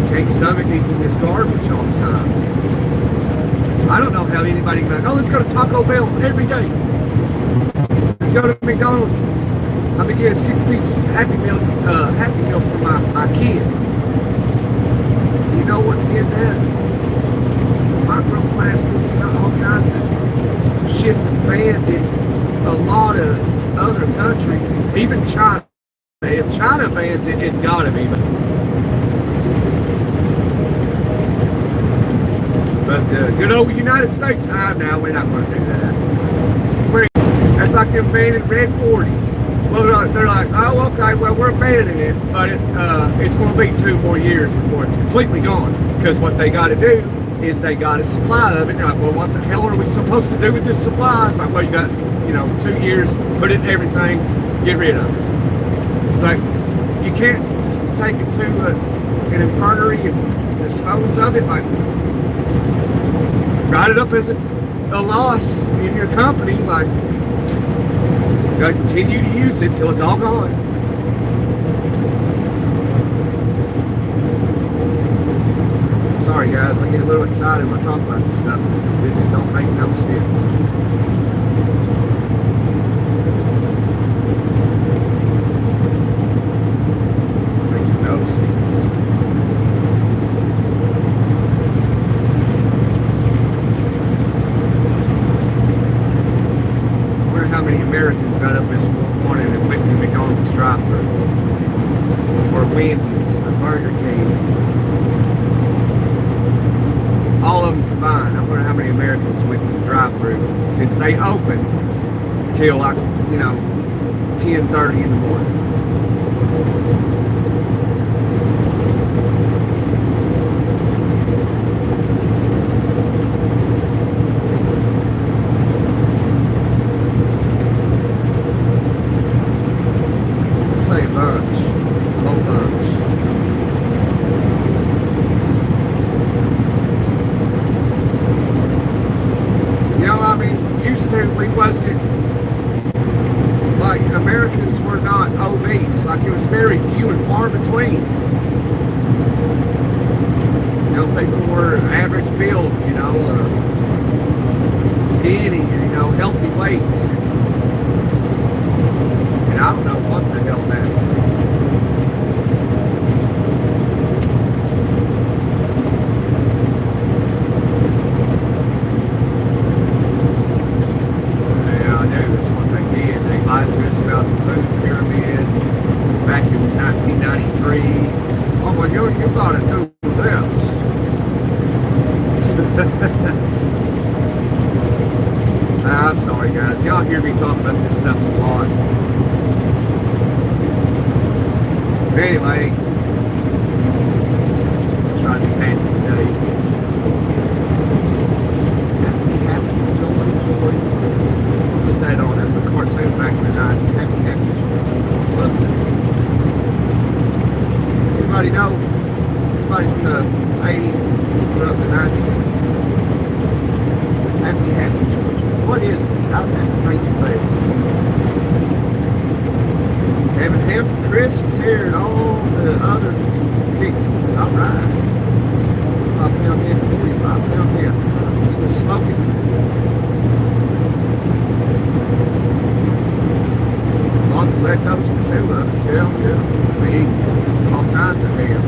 can't stomach eating this garbage all the time. I don't know how anybody can be like, oh, let's go to Taco Bell every day. Let's go to McDonald's. I'm gonna get a 6-piece Happy Meal for my kid. You know what's in that? Microplastics and all kinds of shit that's banned in a lot of other countries, even China. If China bans it, it's gotta be. But good old United States, now we're not gonna do that. That's like them banning Red 40. Well, they're like, oh, okay, well, we're banning it, but it's going to be 2 more years before it's completely gone. Because what they got to do is they got a supply of it. They're like, well, what the hell are we supposed to do with this supply? It's like, well, you got, 2 years, put it in everything, get rid of it. Like, you can't take it to an infirmary and dispose of it. Like, write it up as a loss in your company, like, you gotta continue to use it till it's all gone. Sorry guys, I get a little excited when I talk about this stuff. It just don't make no sense. It makes no sense. How many Americans got up this morning and went to the McDonald's drive-thru, or Wendy's, or Burger King, all of them combined. I wonder how many Americans went to the drive-thru since they opened till like 10:30 in the morning. We wasn't, like, Americans were not obese. Like, it was very few and far between. know, people were average build, you know, skinny, you know, healthy weights. And I don't know what the hell that is. Yeah, I know that's what they did. They lied to us about the food pyramid back in 1993. Oh, well, you got to do this. I'm sorry, guys. Y'all hear me talk about this stuff a lot. But anyway, I'm trying to be happy today. Happy, joy. What was that on? That was a cartoon back in the 90s. Happy, joy. Loved it. Anybody know? Anybody from the 80s, grew up in the 90s? Happy, George. What is it? How that brings it back? Having ham for Christmas here and all the other fixings. All right. 45 pound in, 45 pound in. She was smoking. Lots of leftovers for two of us. Yeah. We eat all kinds of ham.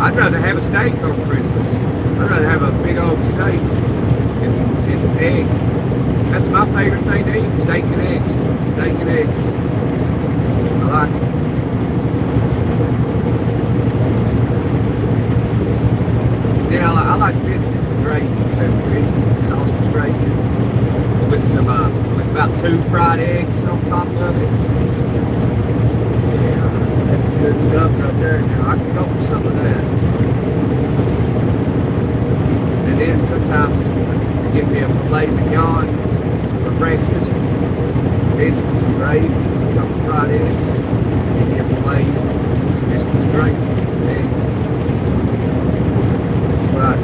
I'd rather have a steak on Christmas. I'd rather have a big old steak and some eggs. That's my favorite thing to eat, steak and eggs. Steak and eggs. I like it. Yeah, I like biscuits and gravy too. Biscuits and sausage gravy. With some, with about 2 fried eggs on top of it. Yeah, that's good stuff right there. Now I can go for some of that. And then sometimes give me a filet mignon for breakfast. Some biscuits and gravy, a couple fried eggs. Give me a filet, biscuits and gravy, eggs. That's what I do.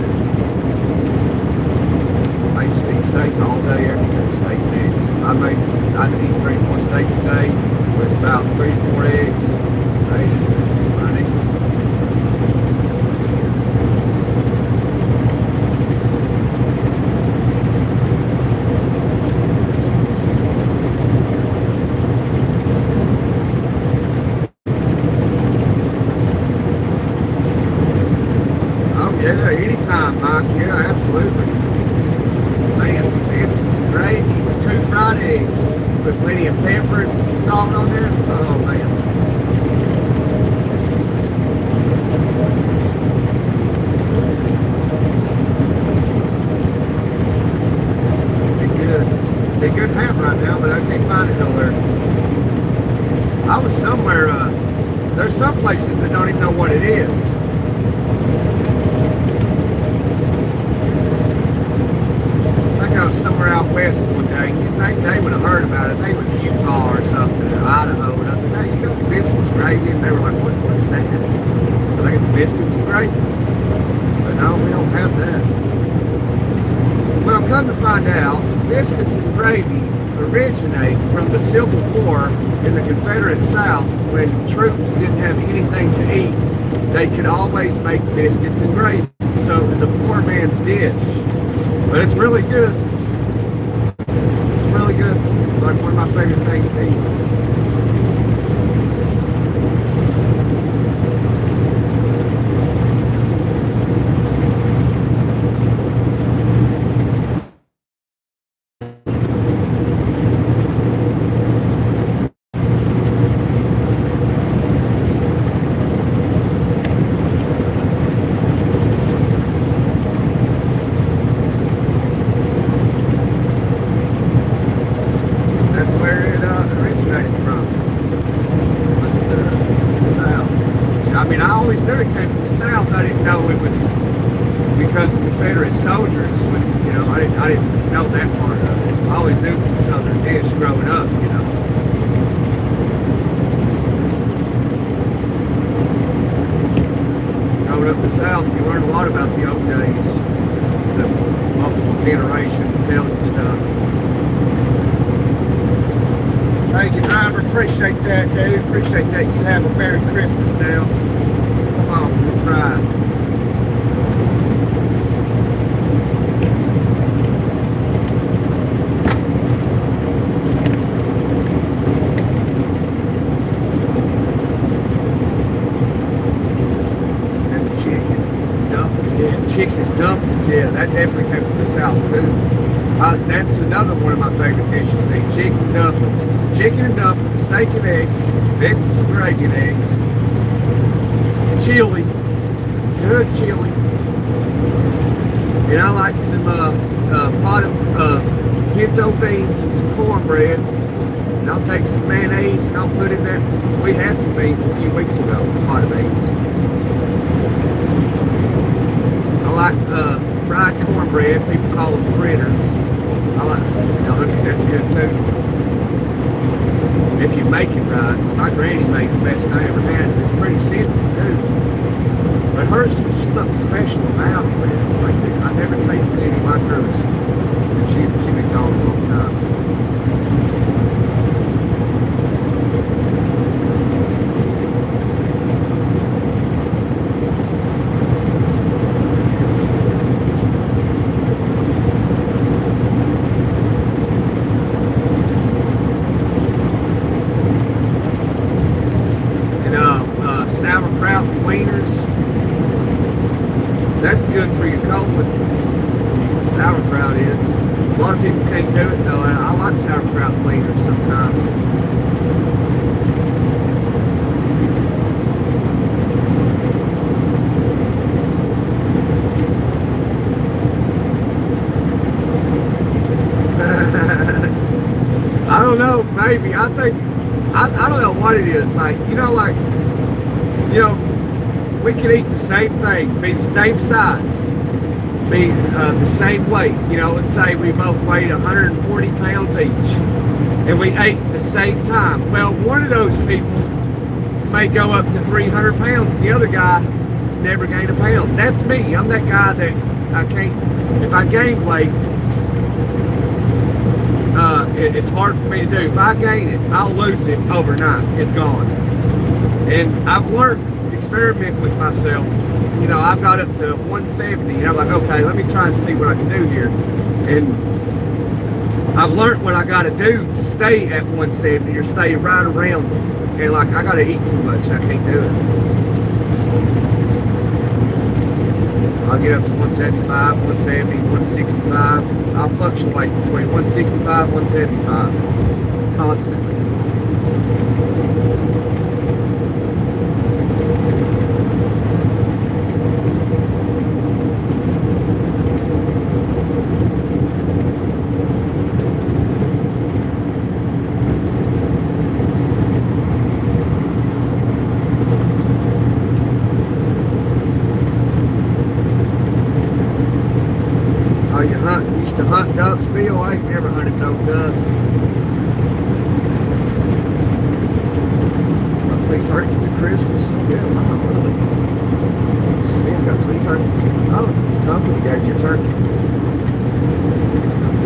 I used to eat steak all day, every day, steak and eggs. I'd eat 3 or 4 steaks a day with about 3 or 4 eggs. Oh yeah, anytime, Mike. Yeah, absolutely. Man, some biscuits and gravy with 2 fried eggs with plenty of pepper and some salt on there. Oh man. Be good to have right now, but I can't find it nowhere. I was somewhere, there's some places that don't even know what it is. know, somewhere out west one day. You'd think they would have heard about it. They was Utah or something, or Idaho. And I said, hey, you got biscuits and gravy? And they were like, what's that? I think it's biscuits and gravy. But no, we don't have that. Well, come to find out, biscuits and gravy originate from the Civil War in the Confederate South when troops didn't have anything to eat. They could always make biscuits and gravy. So it was a poor man's dish. But it's really good. It's really good. It's like one of my favorite things to eat. Because the Confederate soldiers, when, you know, I didn't know that part of it. I always knew it was a southern dish growing up, you know. Growing up in the South, you learn a lot about the old days. The multiple generations telling you stuff. Thank you, driver. Appreciate that, dude. Appreciate that. You have a Merry Christmas now. Come on, let's ride. Chicken dumplings, yeah, that definitely came from the South too. That's another one of my favorite dishes, the chicken dumplings. Chicken and dumplings, steak and eggs, biscuits and gravy and eggs, chili, good chili. And I like some pot of pinto beans and some cornbread. And I'll take some mayonnaise and I'll put in that. We had some beans a few weeks ago, a pot of beans. I like fried cornbread. People call them fritters. I like, you know, that's good too. If you make it right. My granny made the best I ever had. It's pretty simple too. But hers was just something special about it. It's like I never tasted any like hers. And she'd been gone a long time. Sauerkraut and wieners. That's good for your colon. Sauerkraut is. A lot of people can't do it though. I like sauerkraut and wieners sometimes. I don't know, maybe. I think I don't know what it is. Like, you know, we could eat the same thing, be the same size, be the same weight. You know, let's say we both weighed 140 pounds each, and we ate at the same time. Well, one of those people may go up to 300 pounds, and the other guy never gain a pound. That's me. I'm that guy that I can't, if I gain weight, it's hard for me to do. If I gain it, I'll lose it overnight. It's gone. And I've learned, experiment with myself. You know, I've got up to 170, and I'm like, okay, let me try and see what I can do here. And I've learned what I got to do to stay at 170 or stay right around it. And like, I got to eat too much. I can't do it. I'll get up to 175, 170, 165. I'll fluctuate between 165, 175 constantly. to hunt ducks, Bill? I ain't never hunted no duck. Got 3 turkeys at Christmas. Yeah, wow, really? Still got 3 turkeys. Oh, the company gave you a turkey.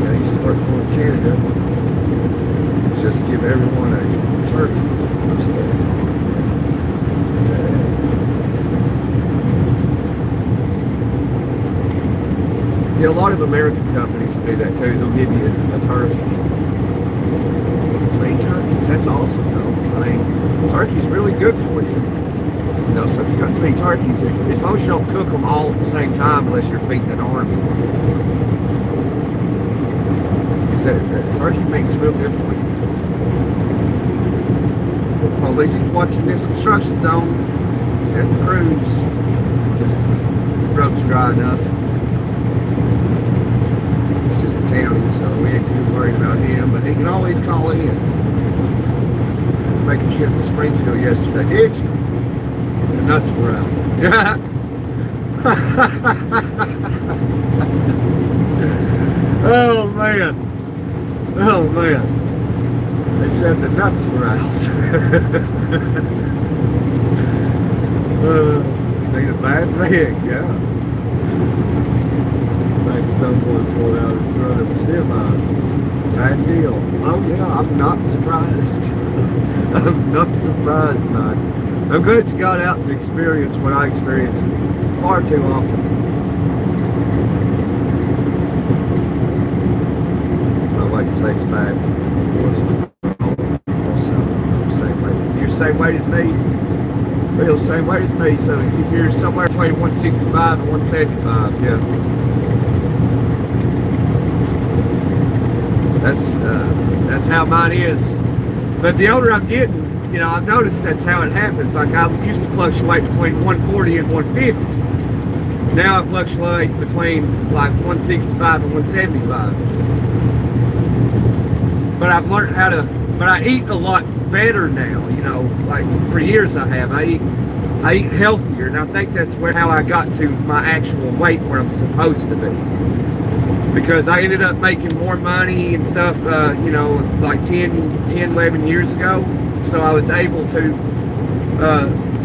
I used to work for in Canada. Just give everyone a turkey. Yeah, a lot of American companies do that too. They'll give you a turkey. 3 turkeys. That's awesome, though. I mean, turkey's really good for you. You know, so if you got 3 turkeys, as long as you don't cook them all at the same time, unless you're feeding an army. That turkey meat's real good for you. Police is watching this construction zone. Set the crews. The road's dry enough. It's just the county, so we ain't too worried about him. But he can always call in. Make a trip to Springfield yesterday, did you? The nuts were out. Oh man. Oh man. They said the nuts were out. Seen a bad leg, yeah. Like someone pulled out in front of a semi. Bad deal. Oh yeah, I'm not surprised. I'm not surprised, man. I'm glad you got out to experience what I experienced far too often. My wife flex back also same weight. You're the same weight as me. Bill's the same weight as me, so you're somewhere between 165 and 175, yeah. That's how mine is. But the older I'm getting, you know, I've noticed that's how it happens. Like I used to fluctuate between 140 and 150. Now I fluctuate between like 165 and 175. But I've learned how to, but I eat a lot better now, you know, like for years I have. I eat healthier, and I think that's how I got to my actual weight where I'm supposed to be. Because I ended up making more money and stuff, you know, like 10, 11 years ago. So I was able to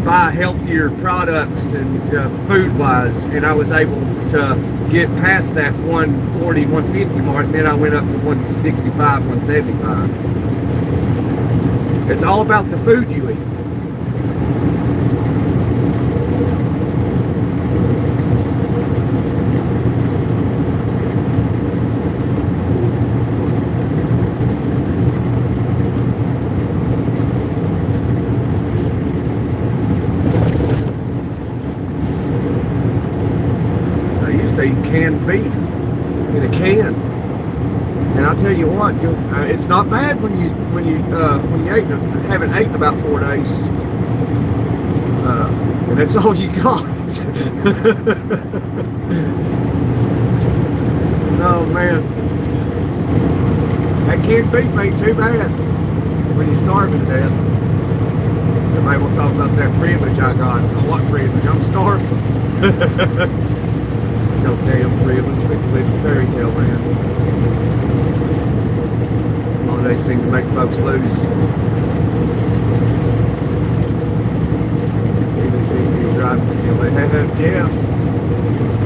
buy healthier products and food-wise, and I was able to get past that 140, 150 mark, and then I went up to 165, 175. It's all about the food you eat. Canned beef in a can, and I'll tell you what, it's not bad when you haven't eaten about 4 days, and that's all you got. Oh man, that canned beef ain't too bad when you're starving to death. Maybe we'll talk about that privilege I got. What privilege? I'm starving. No damn privilege, we can live a fairy tale land. Holidays seem to make folks lose. Even driving skill they have, yeah.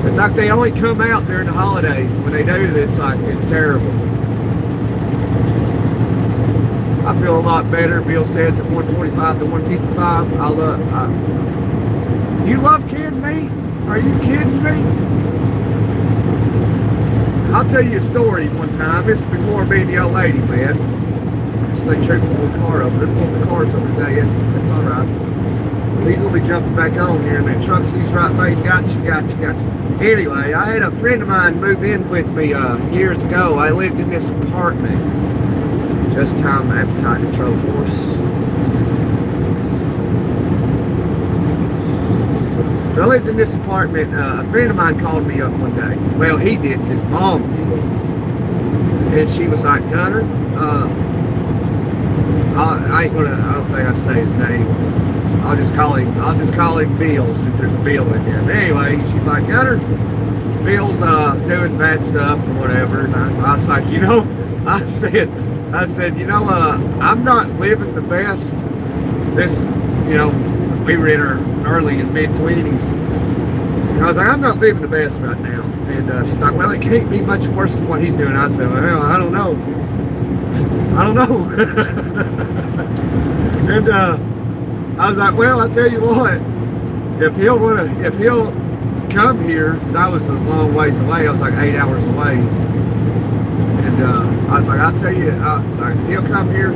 It's like they only come out during the holidays. When they do, it's like, it's terrible. I feel a lot better, Bill says, at 145 to 155. You love kidding me? Are you kidding me? I'll tell you a story one time. This is before me and the old lady met. Just they tripped the whole car over. They're pulling the cars over today. It's all right. He's going to be jumping back on here, and that truck's he's right late. Gotcha. Anyway, I had a friend of mine move in with me years ago. I lived in this apartment. Just time appetite control force. I lived in this apartment. A friend of mine called me up one day. Well, he did. His mom did. And she was like, Gunner, I don't think I say his name. I'll just call him Bill since there's a Bill in here. But anyway, she's like, Gunner, Bill's doing bad stuff or whatever, and I was like, I said, I'm not living the best. This, we were in our early and mid 20s. And I was like, I'm not living the best right now. And she's like, well, it can't be much worse than what he's doing. I said, well, I don't know. And I was like, well, I'll tell you what, if he'll come here, because I was a long ways away, I was like 8 hours away. And I was like, I'll tell you, if he'll come here,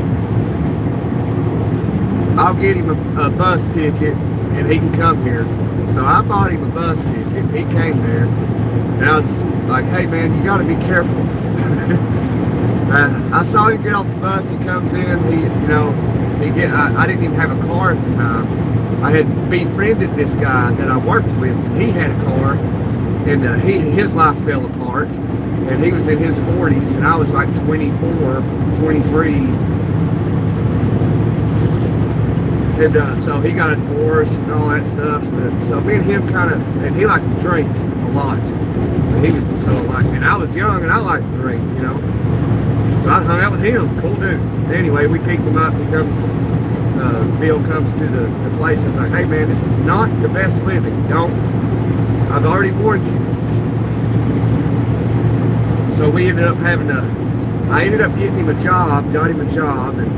I'll get him a bus ticket and he can come here. So I bought him a bus ticket. He came there, and I was like, hey man, you got to be careful. I saw him get off the bus. He comes in. I didn't even have a car at the time. I had befriended this guy that I worked with, and he had a car, and his life fell apart, and he was in his 40s, and I was like 24, 23. And so he got a divorce and all that stuff. So me and him and he liked to drink a lot. And I was young and I liked to drink, So I hung out with him, cool dude. Anyway, we picked him up. Bill comes to the place and was like, hey man, this is not the best living. I've already warned you. So we ended up I ended up getting him a job, got him a job, and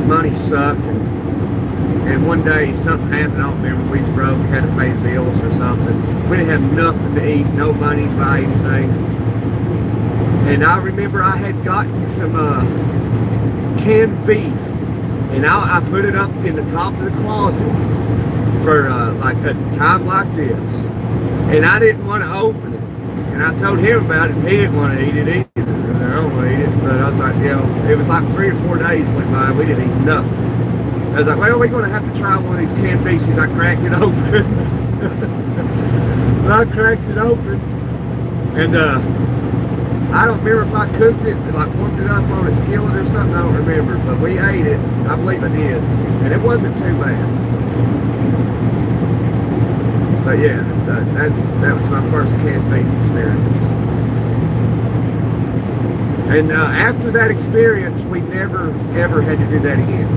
money sucked, and one day something happened. I don't remember, we was broke, had to pay the bills or something. We didn't have nothing to eat, no money to buy anything. And I remember I had gotten some canned beef, and I put it up in the top of the closet for like a time like this, and I didn't want to open it, and I told him about it, and he didn't want to eat it either. I don't want to eat it, but I was like, it was like 3 or 4 days went by and we didn't eat nothing. I was like, well, we're going to have to try one of these canned beefs. He's like, crack it open. So I cracked it open, and I don't remember if I cooked it, like warmed it up on a skillet or something, I don't remember, but we ate it. I believe I did, and it wasn't too bad. But yeah, that was my first canned beef experience. And after that experience, we never, ever had to do that again.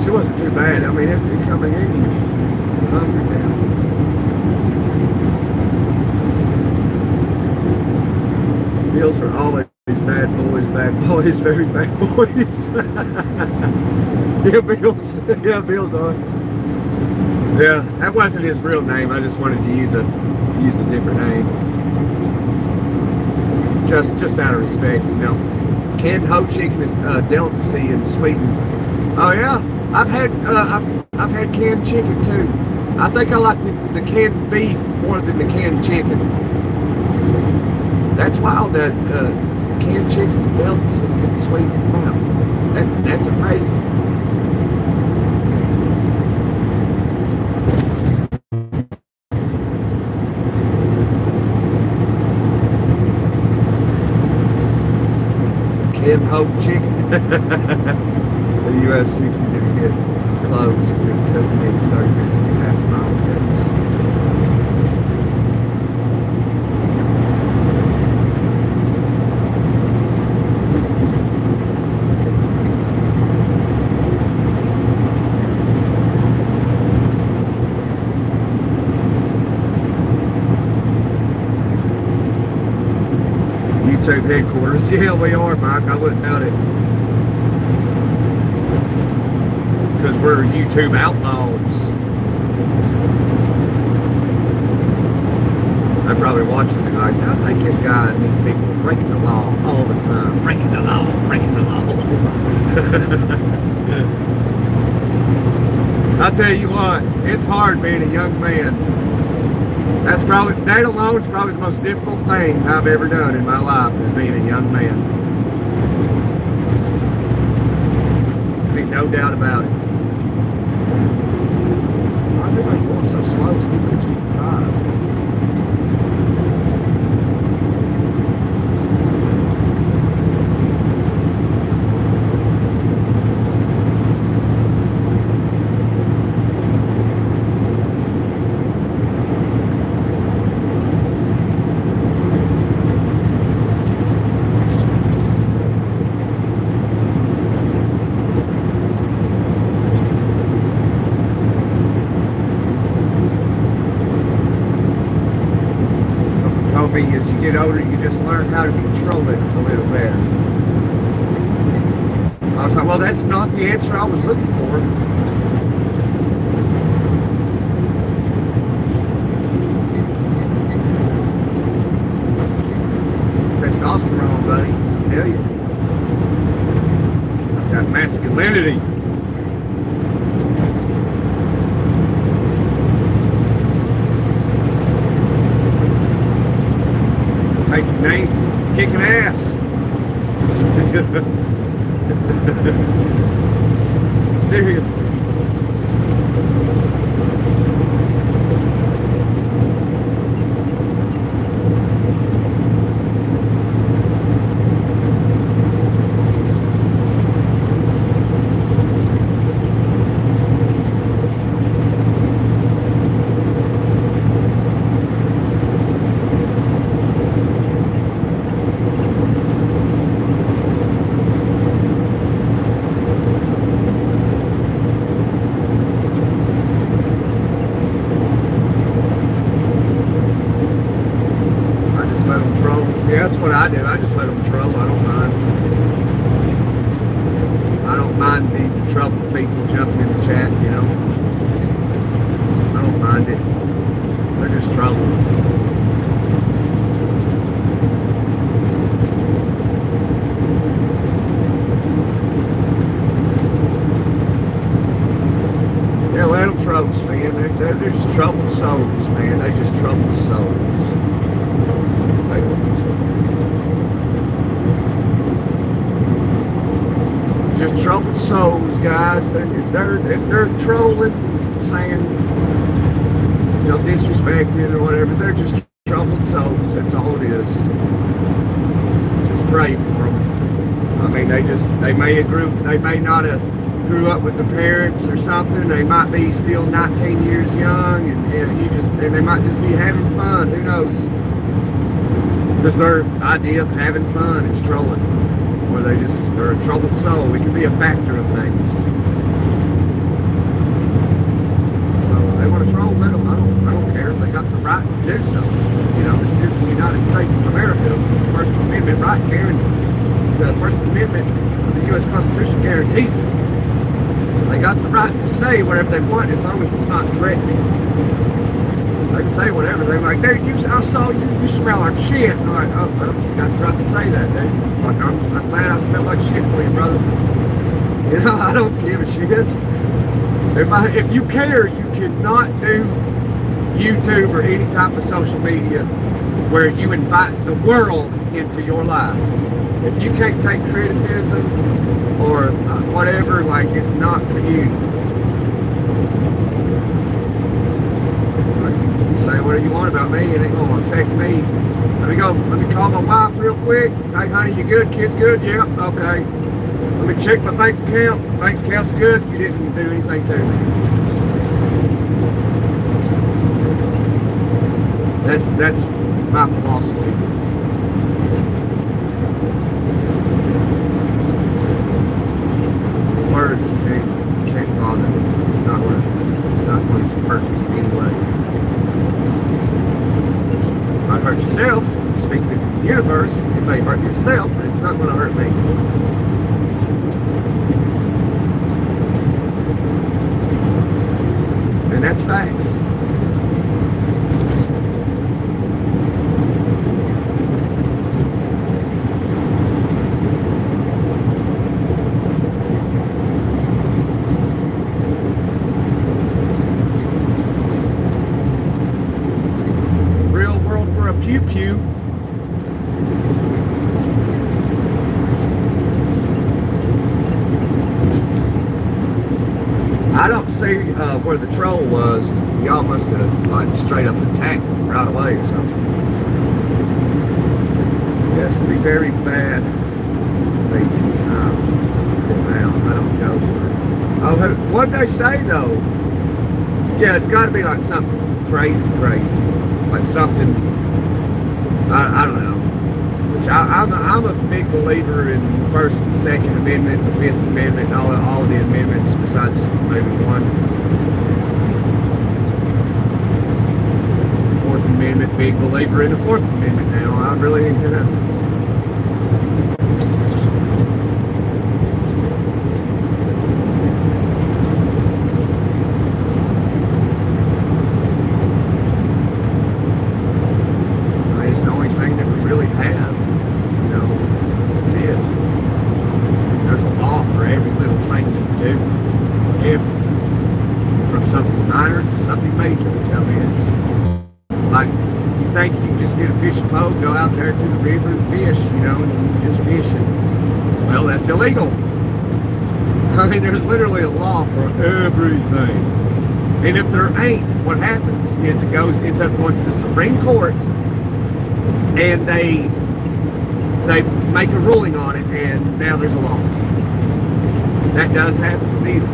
It wasn't too bad. I mean, after you come in here, you're hungry now. Bills are always bad boys, very bad boys. Yeah, Bill's on. Yeah, that wasn't his real name. I just wanted to use a different name, just out of respect, Canned whole chicken is a delicacy in Sweden. Oh yeah, I've had canned chicken too. I think I like the canned beef more than the canned chicken. That's wild that canned chicken's a delicacy in Sweden. Wow, that's amazing. Canned whole chicken. The US 60 didn't get closed. It took me 30 minutes to get half a mile. Goodness. YouTube headquarters. Yeah, we are, Mike. I wouldn't doubt it. Because we're YouTube outlaws. I'm probably watching me like, I think this guy and these people are breaking the law all the time. Breaking the law, breaking the law. I'll tell you what, it's hard being a young man. That alone is probably the most difficult thing I've ever done in my life, is being a young man. Ain't no doubt about it. Why is everybody going so slow? It's 55. get older, you just learn how to control it a little better. I was like, well, that's not the answer I was looking for. Testosterone, buddy, I tell you. I've got masculinity. Taking names, kicking ass. Seriously. That's what I do. I just let them troll. I don't mind. I don't mind the trouble people jumping in the chat, you know. I don't mind it. They're just trolling. Yeah, let them troll, man. They're just troubled souls, man. They just troubled souls. Take it. Just troubled souls, guys. If they're trolling, saying, you know, disrespecting or whatever, they're just troubled souls. That's all it is. Just pray for them. I mean, they may not have grew up with the parents or something. They might be still 19 years young, and they might just be having fun. Who knows? Just their idea of having fun is trolling. Or they're a troubled soul. It can be a factor of things. So if they want to troll, let them. I don't care. They got the right to do so. You know, this is the United States of America. The First Amendment right guarantees. The First Amendment of the U.S. Constitution guarantees it. So they got the right to say whatever they want as long as it's not threatening. They can say whatever. They're like, I saw you smell like shit. And I'm like, oh, well, you got the right to say that, dude. Like, I'm glad I smell like shit for you, brother. You know, I don't give a shit. If you care, you cannot do YouTube or any type of social media where you invite the world into your life. If you can't take criticism or whatever, like, it's not for you. Say whatever you want about me, it ain't gonna affect me. Let me call my wife real quick. Hey honey, you good? Kids good? Yeah, okay. Let me check my bank account. Bank account's good. You didn't do anything to me. That's my philosophy. Words can't bother me. It's not going to hurt me anyway. Might hurt yourself. Speaking into the universe, it may hurt yourself, but it's not going to hurt me. And that's facts. Real world for a pew pew. I don't see where the troll was. Y'all must have like straight up attacked him right away or something. It has to be very bad. Waiting time. I don't go for it. Oh, what'd they say though? Yeah, it's got to be like something crazy, like something. I don't know. Which I'm a big believer in the First and Second Amendment, the Fifth Amendment, and all the amendments besides maybe one. Fourth Amendment. big believer in the Fourth Amendment now. I really, it's the only thing that we really have. You know, that's it. There's a law for every little thing you do. Everything. From something minor to something major. I mean, it's like you think you can just get a fishing boat, go out there to the river and fish, you know, and you just fish. And, well, that's illegal. I mean, there's literally a law for everything. And if there ain't, what happens is it ends up going to the Supreme Court, and they make a ruling on it, and now there's a law. That does happen still.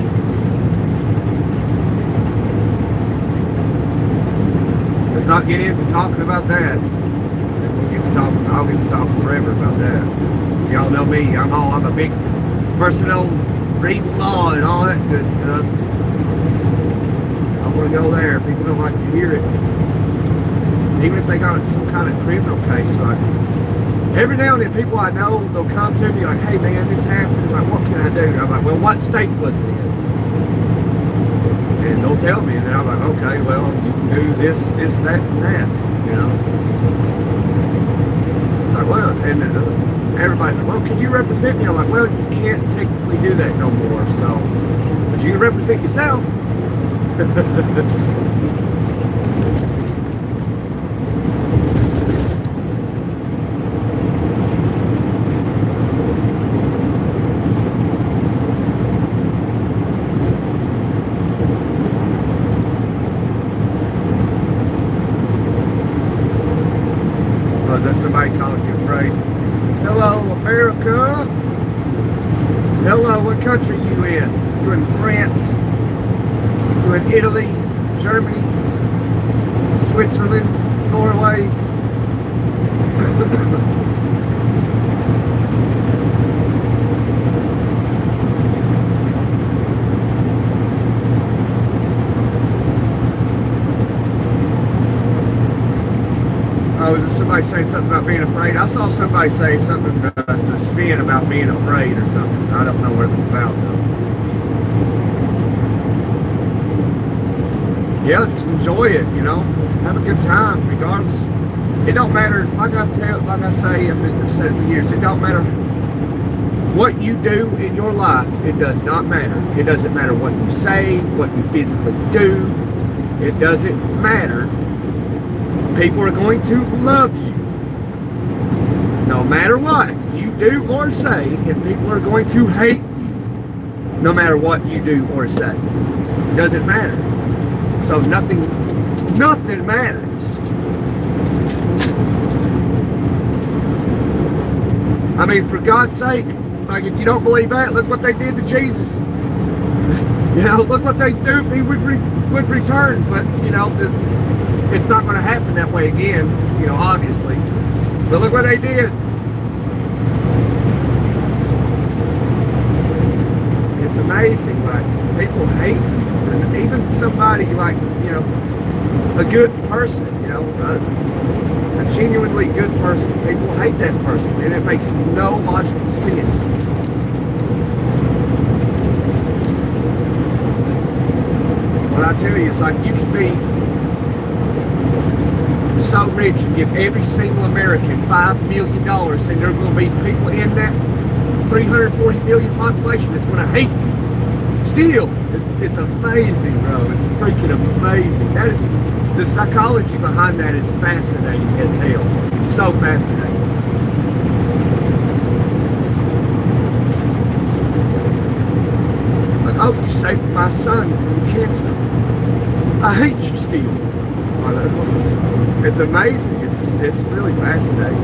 Let's not get into talking about that. I'll get to talking forever about that. Y'all know me. I'm a big person on reading law and all that good stuff. I want to go there. People don't like to hear it. Even if they got some kind of criminal case, like every now and then people I know, they'll come to me like, hey man, this happened. It's like, what can I do? And I'm like, well, what state was it in? And they'll tell me, and then I'm like, okay, well, you can do this, that, and that, you know. It's like, well, and everybody's like, well, can you represent me? I'm like, well, you can't technically do that no more, so, but you can represent yourself. Is that somebody calling you afraid? Hello, America. Hello, what country you in? You in France? You in Italy? Germany? Switzerland? Norway? Oh, is it somebody saying something about being afraid? I saw somebody say something to Sven about being afraid or something. I don't know what it was about though. Yeah, just enjoy it, you know. Have a good time, regardless. It don't matter, like I say, I've said it for years, it don't matter what you do in your life. It does not matter. It doesn't matter what you say, what you physically do. It doesn't matter. People are going to love you no matter what you do or say, and people are going to hate you no matter what you do or say. It doesn't matter. So nothing matters. I mean, for God's sake, like if you don't believe that, look what they did to Jesus. You know, look what they do if he would return. But you know, it's not going to happen that way again, you know, obviously. But look what they did. It's amazing, like, people hate you. And even somebody like, you know, a good person, you know, a genuinely good person. People hate that person, and it makes no logical sense. What I tell you is like, you can be so rich and give every single American $5 million, and there are going to be people in that 340 million population that's going to hate you. Still, it's amazing, bro. It's freaking amazing. That is, the psychology behind that is fascinating as hell. It's so fascinating. Like, oh, you saved my son from cancer. I hate you still. It's amazing. It's really fascinating.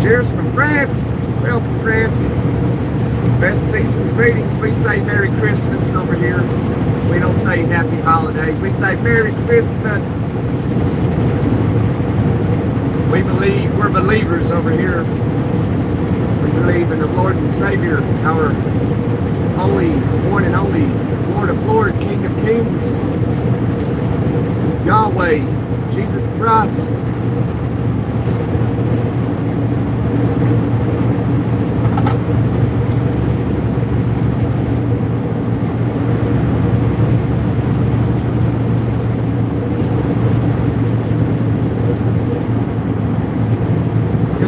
Cheers from France. Welcome, France. Best season's greetings. We say Merry Christmas over here. We don't say Happy Holidays. We say Merry Christmas. We're believers over here. believe in the Lord and Savior, our only, one and only Lord of Lords, King of Kings, Yahweh, Jesus Christ.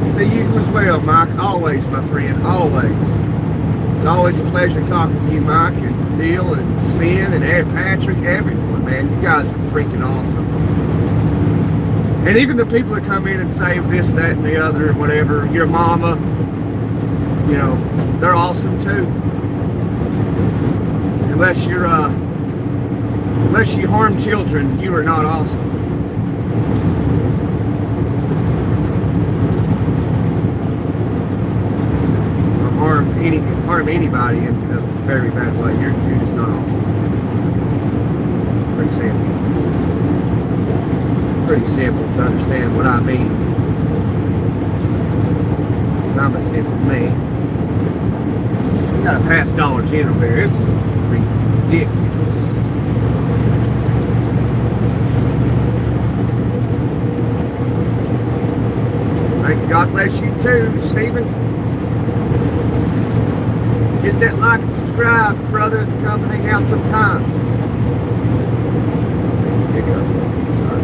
See you as well, Mike. Always, my friend. Always. It's always a pleasure talking to you, Mike, and Neil, and Sven, and Ed Patrick, everyone, man. You guys are freaking awesome. And even the people that come in and say this, that, and the other, and whatever, your mama, you know, they're awesome too. Unless you're, unless you harm children, you are not awesome. Harm anybody in a very bad way. You're just not awesome. Pretty simple to understand what I mean. Because I'm a simple man. We got a pass Dollar General here. It's ridiculous. Thanks. God bless you too, Stephen. Hit that like and subscribe, brother. Come hang out sometime. Let's pick up. Sorry.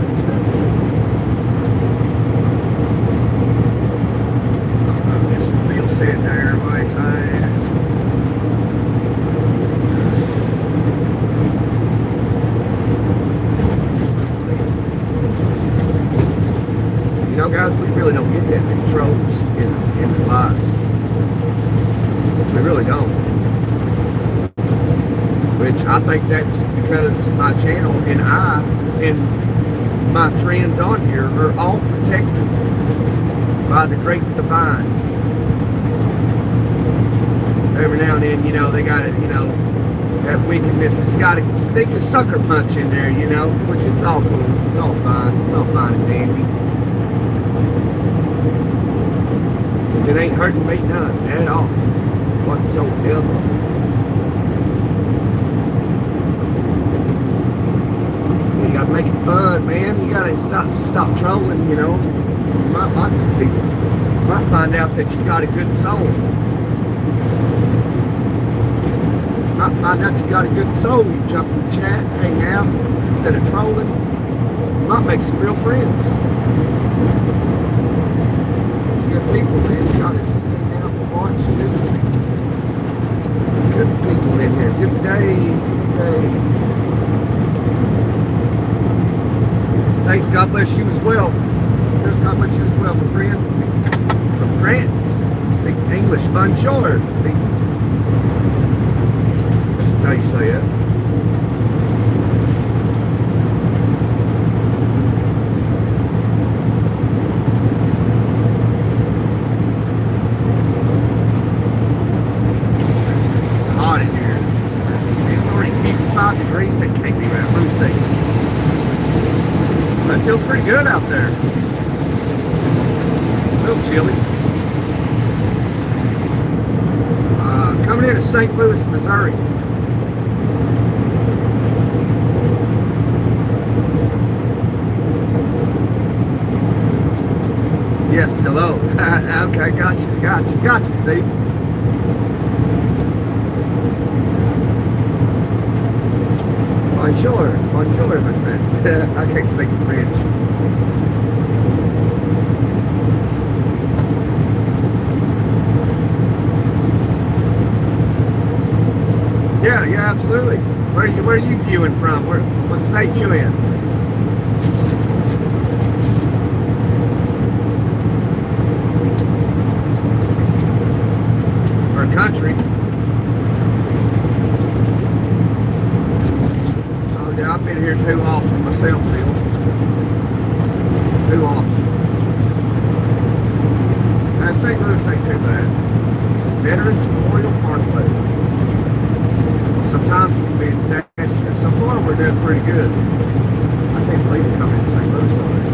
This wheel sitting there, my time. You know, guys, we really don't get that many trolls in the lives. We really don't. Which I think that's because my channel and I and my friends on here are all protected by the great divine. Every now and then, you know, they got it, you know, that wickedness has got to sneak a sucker punch in there, you know, which it's all cool. It's all fine. It's all fine and dandy. Because it ain't hurting me none at all. Whatsoever. You gotta make it fun, man. You gotta stop trolling, you know. You might like some people. You might find out that you got a good soul. You might find out you got a good soul. You jump in the chat, hang out, instead of trolling. You might make some real friends. It's good people, man. You gotta just hang out and watch and listen. Good people in here. Good day. Good day. Thanks. God bless you as well. God bless you as well, my friend. From France. Speak English. Bonjour. This is how you say it. Degrees. It can't be right. Let me see. That feels pretty good out there. A little chilly. Coming into St. Louis, Missouri. Yes, hello. Okay, got you, Steve. Bonjour, my friend. I can't speak French. Yeah, absolutely. Where are you viewing from? What state you in? Or country? I've been here too often myself, Bill. Too often. St. Louis ain't too bad. Veterans Memorial Parkway. Sometimes it can be a disaster. So far, we're doing pretty good. I can't believe it coming to St. Louis already.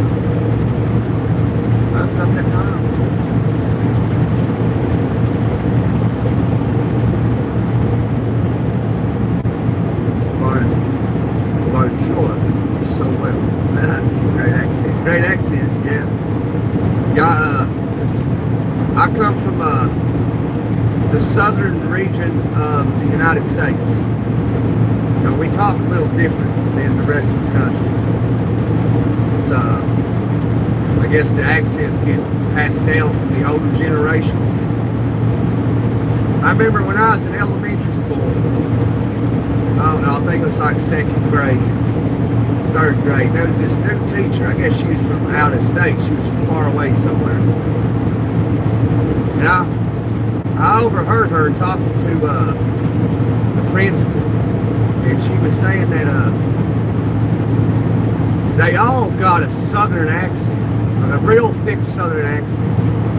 That's about that time. southern region of the United States. You know, we talk a little different than the rest of the country. It's I guess the accents get passed down from the older generations. I remember when I was in elementary school, I don't know, I think it was like second grade, third grade, there was this new teacher. I guess she was from out of state. She was from far away somewhere. And I overheard her talking to the principal, and she was saying that they all got a southern accent, a real thick southern accent.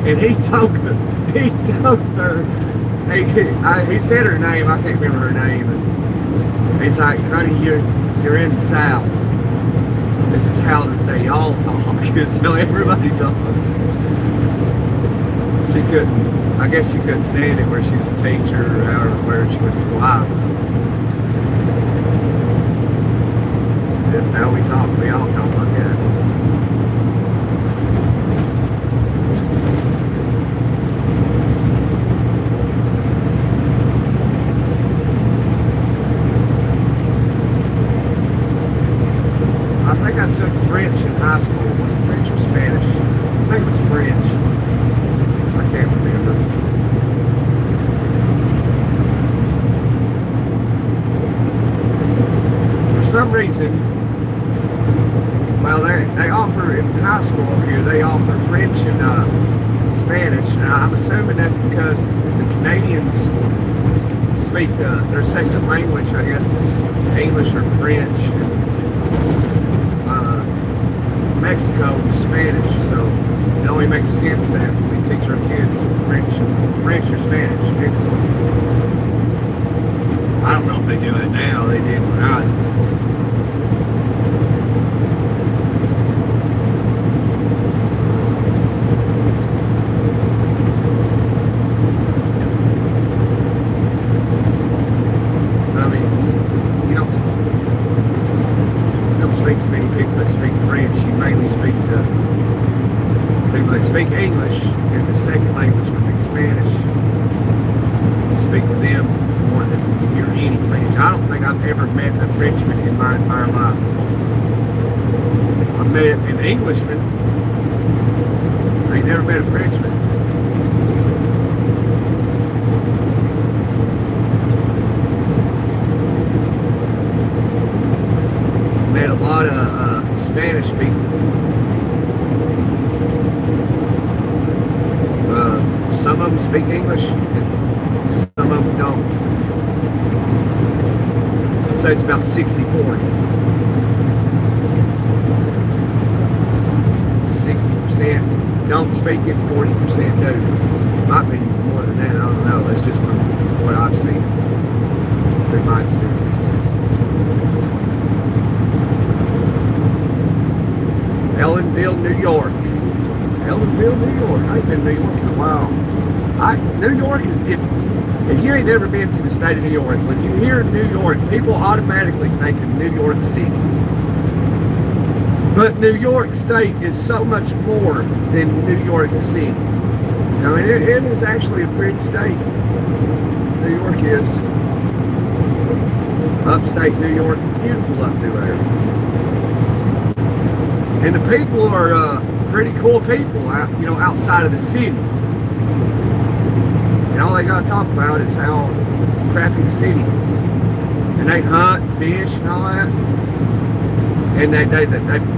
And he told her, he said her name, I can't remember her name, and he's like, honey, you're in the South. This is how they all talk. So everybody talks. She couldn't, I guess she couldn't stand it where she was a teacher or where she went to school. That's how we talk. We all talk like that. I think I took French in high school. Was it French or Spanish? I think it was French. I can't remember. For some reason, well, they offer in high school over here, they offer French and Spanish. And I'm assuming that's because the Canadians speak their second language, I guess, is English or French. Mexico Spanish, so it only makes sense that we teach our kids French or Spanish. I don't know if they do it now. They did when I was in school. I mean, you don't speak to many people that speak French. You mainly speak to people that speak English, and the second language would be Spanish. You speak to them more than you hear any French. I don't think I've ever met a Frenchman in my entire life. I've met an Englishman. I ain't never met a Frenchman. Met a lot of Spanish people. Some of them speak English, and some of them don't. So it's about 60-40. 60% don't speak it, 40% do. Might be more than that, I don't know. That's just from what I've seen through my experiences. Ellenville, New York. Ellenville, New York. I've been to New York in a while. New York is, if you ain't never been to the state of New York, when you hear New York, people automatically think of New York City. But New York State is so much more than New York City. I mean, it is actually a pretty state. New York is. Upstate New York is beautiful up through there. And the people are pretty cool people, outside of the city. And all they got to talk about is how crappy the city is. And they hunt and fish and all that. And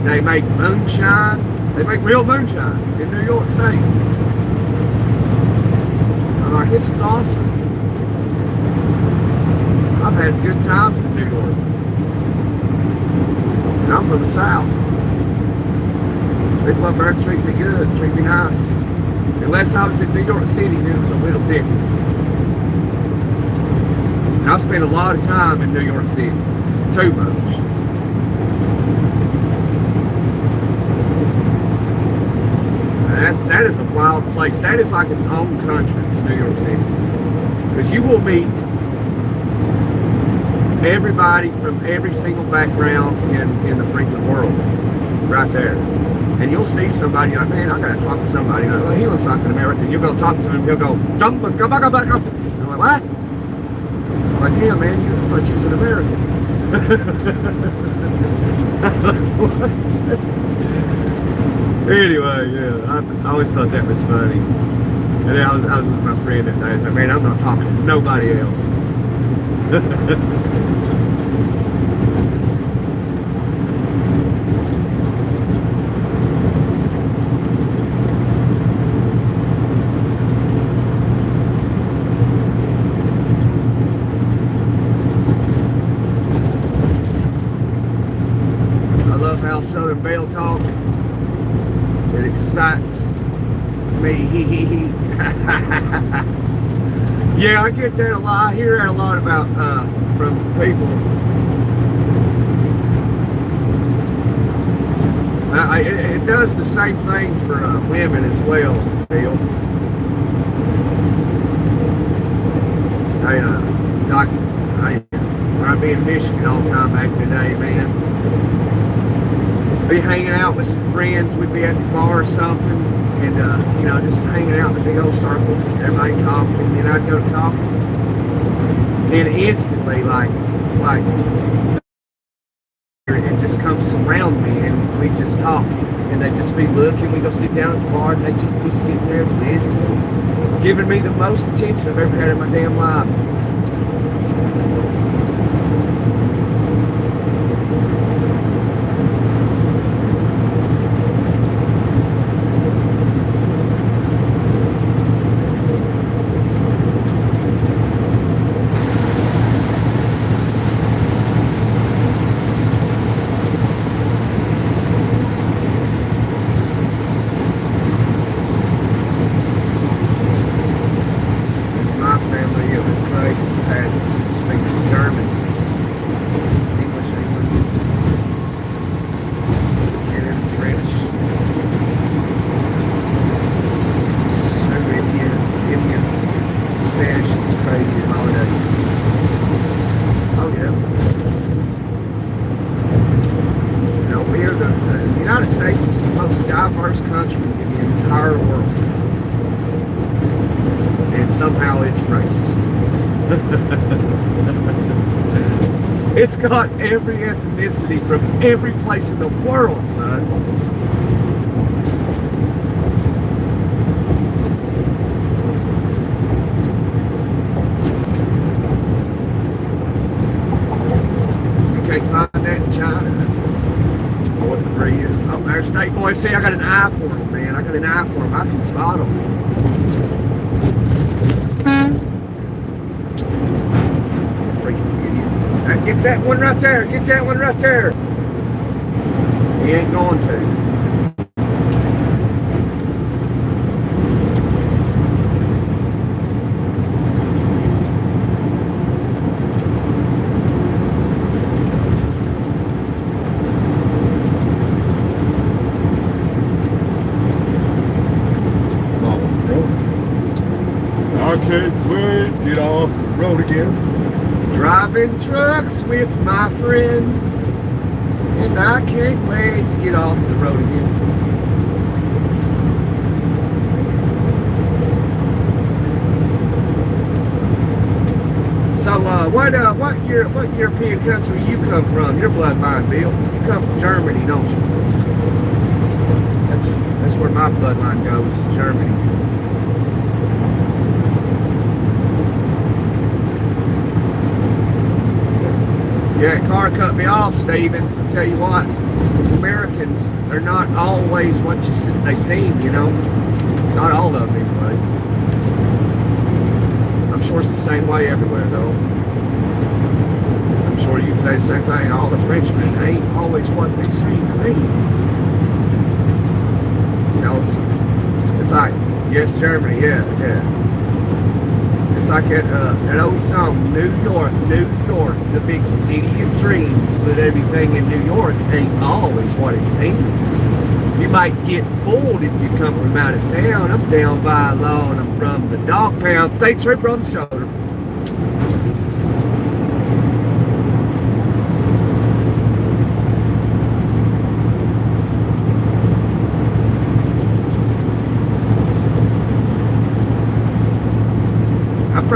they make moonshine. They make real moonshine in New York State. I'm like, this is awesome. I've had good times in New York. And I'm from the South. People up there treat me good, treat me nice. Unless I was in New York City, then it was a little different. And I've spent a lot of time in New York City. Too much. That is a wild place. That is like its own country, is New York City. Because you will meet everybody from every single background in the freaking world. Right there. And you'll see somebody, you're like, man, I gotta talk to somebody. Like, well, he looks like an American. You'll go talk to him, he'll go, jump, let's go back up. I'm like, what? I'm like, damn, man, I thought you was an American. What? Anyway, yeah, I always thought that was funny. And then I was with my friend that day. I was like, man, I'm not talking to nobody else. How Southern Belle talk. It excites me. Yeah, I get that a lot. I hear that a lot about from people. It does the same thing for women as well, Bill. When I'd be in Michigan all the time back in the day, man. Be hanging out with some friends. We'd be at the bar or something, and you know, just hanging out in the big old circle, just everybody talking. And then I'd go talking, and instantly, like, it just come surround me, and we just talk, and they'd just be looking. We go sit down at the bar, and they'd just be sitting there listening, giving me the most attention I've ever had in my damn life. Diverse country in the entire world, and somehow it's racist. It's got every ethnicity from every place in the world, son. You can't find that in China. I wasn't reading. Oh, there's State Boy. See, I got an eye for him, man. I got an eye for him. I can spot him. Freaking idiot. Get that one right there. Get that one right there. He ain't going to. I can't wait to get off the road again. Driving trucks with my friends, and I can't wait to get off the road again. So, what European country you come from? Your bloodline, Bill. You come from Germany, don't you? That's where my bloodline goes, Germany. Yeah, car cut me off, Steven. I'll tell you what, Americans, they're not always what they seem, you know? Not all of them, anyway. I'm sure it's the same way everywhere, though. I'm sure you'd say the same thing. All the Frenchmen ain't always what they seem to be. You know, it's like, yes, Germany, yeah. It's like that old song, New York, the big city of dreams. But everything in New York ain't always what it seems. You might get fooled if you come from out of town. I'm down by law and I'm from the dog pound. State trooper on the shoulder.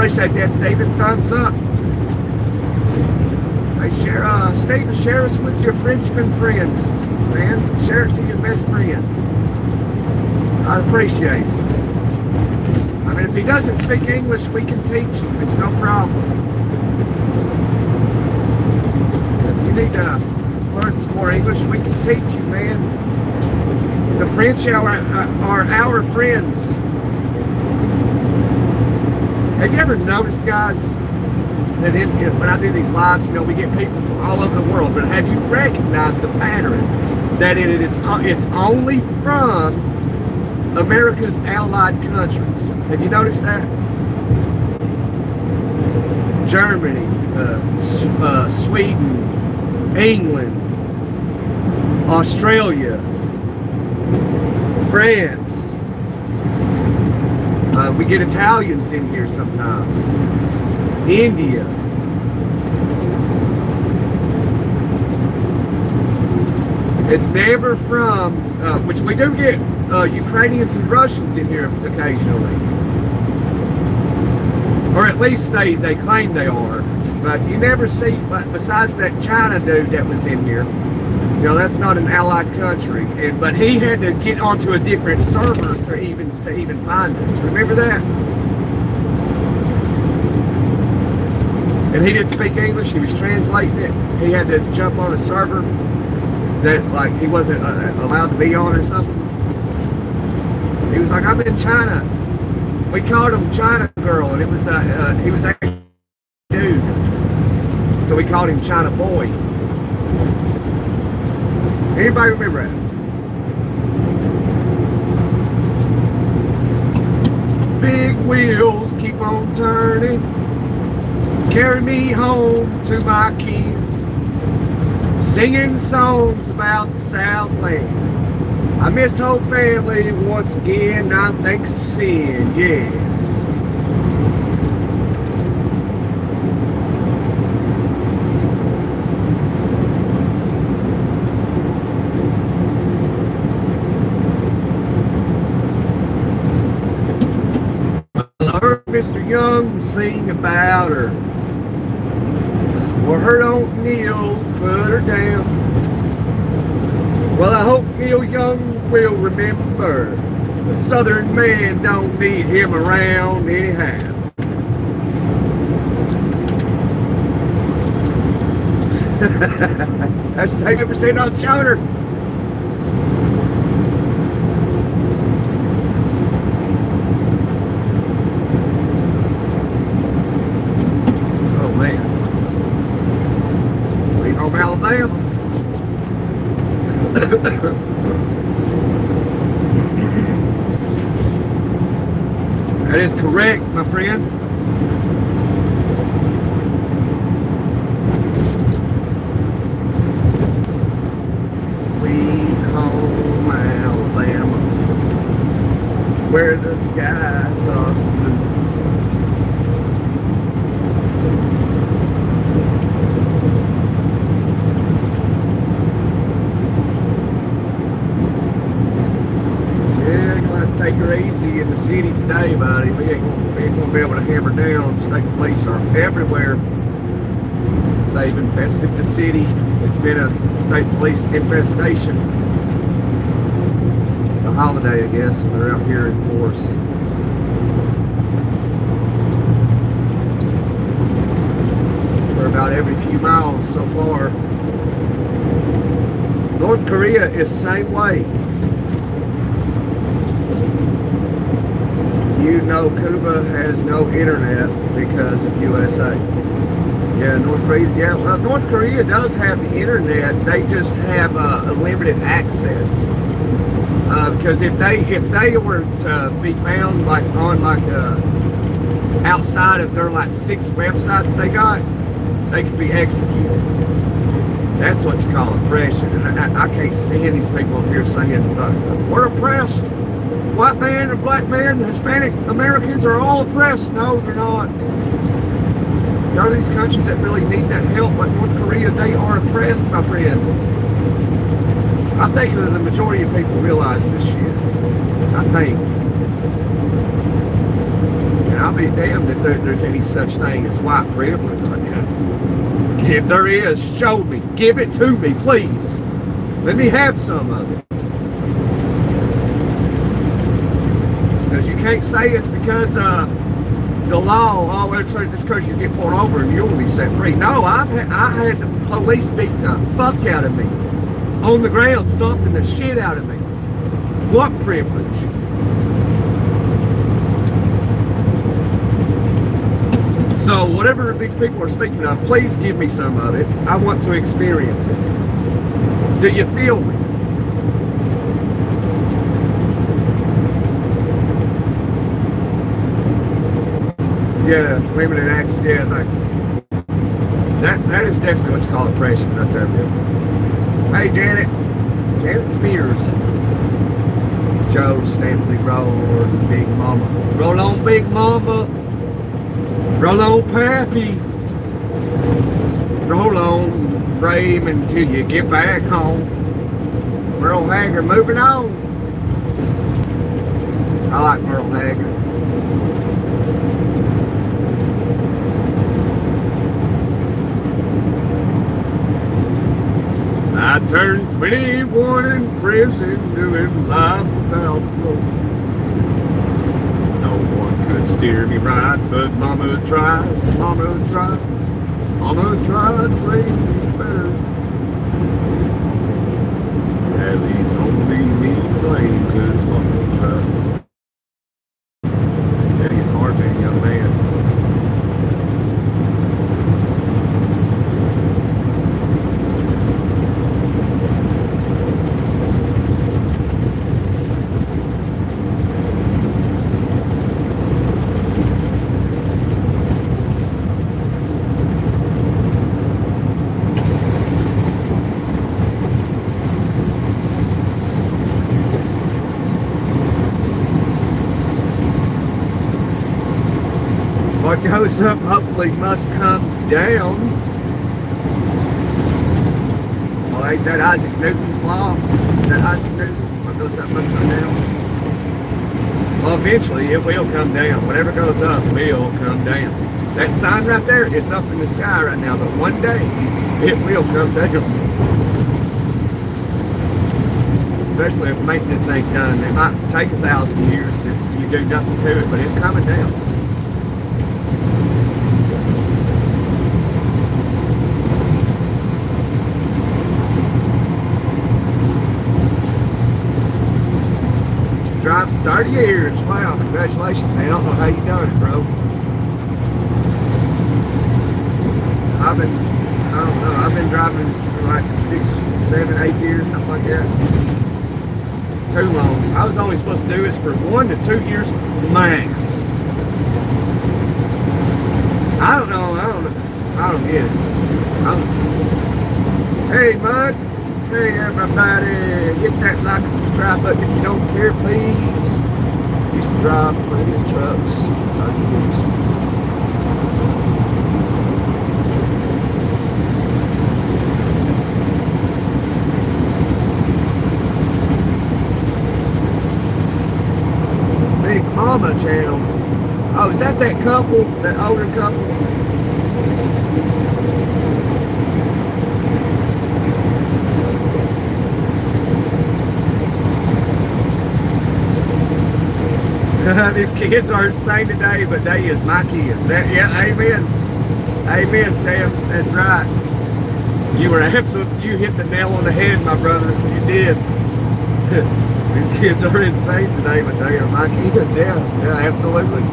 appreciate that, Stephen. Thumbs up. Hey, Stephen, share us with your Frenchman friends, man. Share it to your best friend. I'd appreciate it. I mean, if he doesn't speak English, we can teach him. It's no problem. If you need to learn some more English, we can teach you, man. The French are our friends. Have you ever noticed, guys, that when I do these lives, you know, we get people from all over the world, but have you recognized the pattern that it's only from America's allied countries? Have you noticed that? Germany, Sweden, England, Australia, France. We get Italians in here sometimes. India. It's never from, which we do get Ukrainians and Russians in here occasionally. Or at least they claim they are. But you never see, besides that China dude that was in here, you know, that's not an allied country. But he had to get onto a different server to even find us. Remember that? And he didn't speak English. He was translating it. He had to jump on a server that like he wasn't allowed to be on or something. He was like, I'm in China. We called him China Girl, and it was he was actually a dude. So we called him China Boy. Anybody remember that? Big wheels keep on turning, carry me home to my kin, singing songs about the Southland. I miss whole family once again, I think sin, yes. Mr. Young sing about her, or her Aunt Neil put her down. Well, I hope Neil Young will remember the Southern man don't need him around anyhow. That's 80% on shoulder. Alabama. That is correct, my friend. Sweet home Alabama, where the skies are so blue. Take her easy in the city today, buddy. We ain't gonna be able to hammer down. State police are everywhere. They've infested the city. It's been a state police infestation. It's a holiday, I guess, and they're out here in force. We're about every few miles so far. North Korea is the same way. You know, Cuba has no internet because of USA. Yeah, North Korea. Yeah, well, North Korea does have the internet. They just have a limited access. Because if they were to be found like on outside of their like 6 websites they got, they could be executed. That's what you call oppression. And I can't stand these people up here saying we're oppressed. White man and black man, Hispanic Americans are all oppressed. No, they're not. There are these countries that really need that help, like North Korea, they are oppressed, my friend. I think that the majority of people realize this shit. I think. And I'll be damned if there's any such thing as white privilege. If there is, show me. Give it to me, please. Let me have some of it. Because you can't say it's because the law, it's because you get pulled over and you'll be set free. No, I had the police beat the fuck out of me. On the ground, stomping the shit out of me. What privilege? So whatever these people are speaking of, please give me some of it. I want to experience it. Do you feel me? Yeah, limited access. Yeah, that is definitely what you call oppression right there, Bill. Hey, Janet Spears. Joe Stampley roll, Big Mama. Roll on, Big Mama. Roll on, Pappy. Roll on, Raymond, until you get back home. Merle Haggard, moving on. I like Merle Haggard. I turned 21 in prison, doing life without parole. No one could steer me right, but Mama tried, Mama tried, Mama tried to raise me better. That leaves only me to blame, 'cause Mama tried. Yeah, it's hard being a young man. What goes up hopefully must come down. Well, ain't that Isaac Newton's law? That Isaac Newton, what goes up must come down. Well, eventually it will come down. Whatever goes up will come down. That sign right there, it's up in the sky right now, but one day it will come down. Especially if maintenance ain't done. It might take 1,000 years if you do nothing to it, but it's coming down. Drive for 30 years. Wow, congratulations, man. I don't know how you done it, bro. I don't know, I've been driving for like 6, 7, 8 years, something like that. Too long. I was only supposed to do this for 1 to 2 years max. I don't know, I don't get it. Hey, Mud. Hey everybody, hit that like and subscribe button if you don't care, please. Used to drive previous trucks. Big Mama channel. Oh, is that couple, that older couple? These kids are insane today, but they is my kids. Yeah, amen. Amen, Sam. That's right. You hit the nail on the head, my brother. You did. These kids are insane today, but they are my kids. Yeah, absolutely.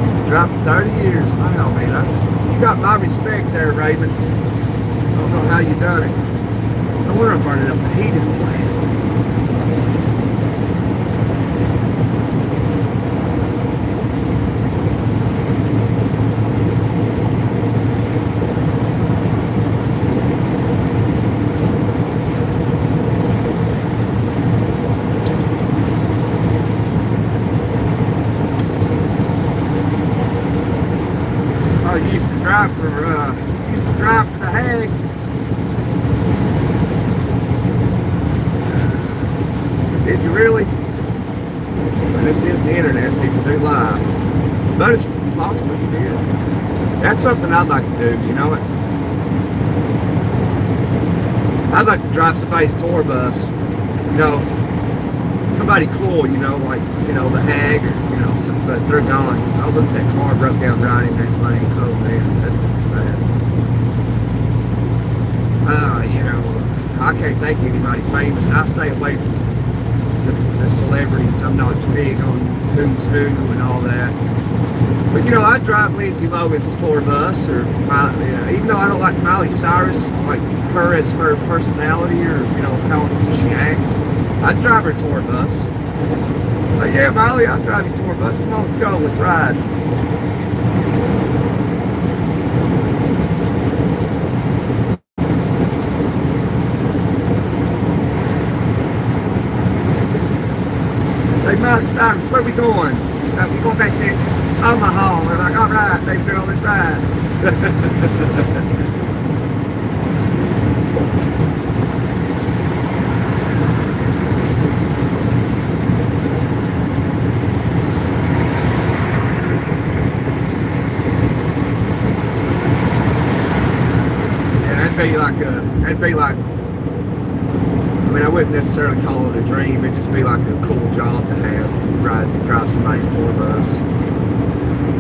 Used to drive for 30 years. Wow, man. You got my respect there, Raymond. I don't know how you done it. No wonder I'm burning up. The heat is blasting. Used to drive for the Hag. Did you really? But this is the internet, people do lie. But it's possible you did. That's something I'd like to do, you know what? I'd like to drive somebody's tour bus, you know, somebody cool, you know, like, you know, the Hag, or, you know, but they're gone. I looked at that car broke down right in that lane. Oh man, that's bad. You know, I can't think of anybody famous. I stay away from the celebrities. I'm not big on who's who and all that. But you know, I drive Lindsay Logan's tour bus, or even though I don't like Miley Cyrus, like her as her personality, or you know how she acts, I'd drive her tour bus. Like, yeah, Miley, I'll drive your tour bus. Come on, let's go, let's ride. Say, Miley Cyrus, where we going? We going back to Omaha. We're like, all right, baby girl, let's ride. That'd be like, I mean, I wouldn't necessarily call it a dream. It'd just be like a cool job to have, drive somebody's tour bus.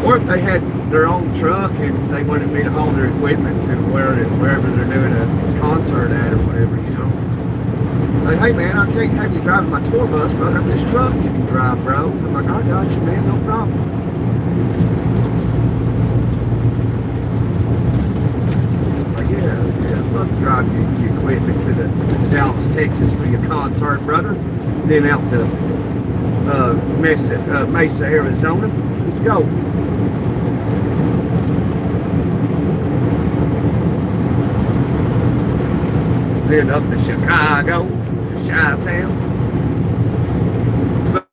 Or if they had their own truck and they wanted me to haul their equipment to wherever they're doing a concert at or whatever, you know. Like, hey man, I can't have you driving my tour bus, but I got this truck you can drive, bro. I'm like, I got you, man, no problem. I'd love to drive your equipment to Dallas, Texas for your concert, brother. Then out to Mesa, Arizona. Let's go. Then up to Chicago, to Chi-Town.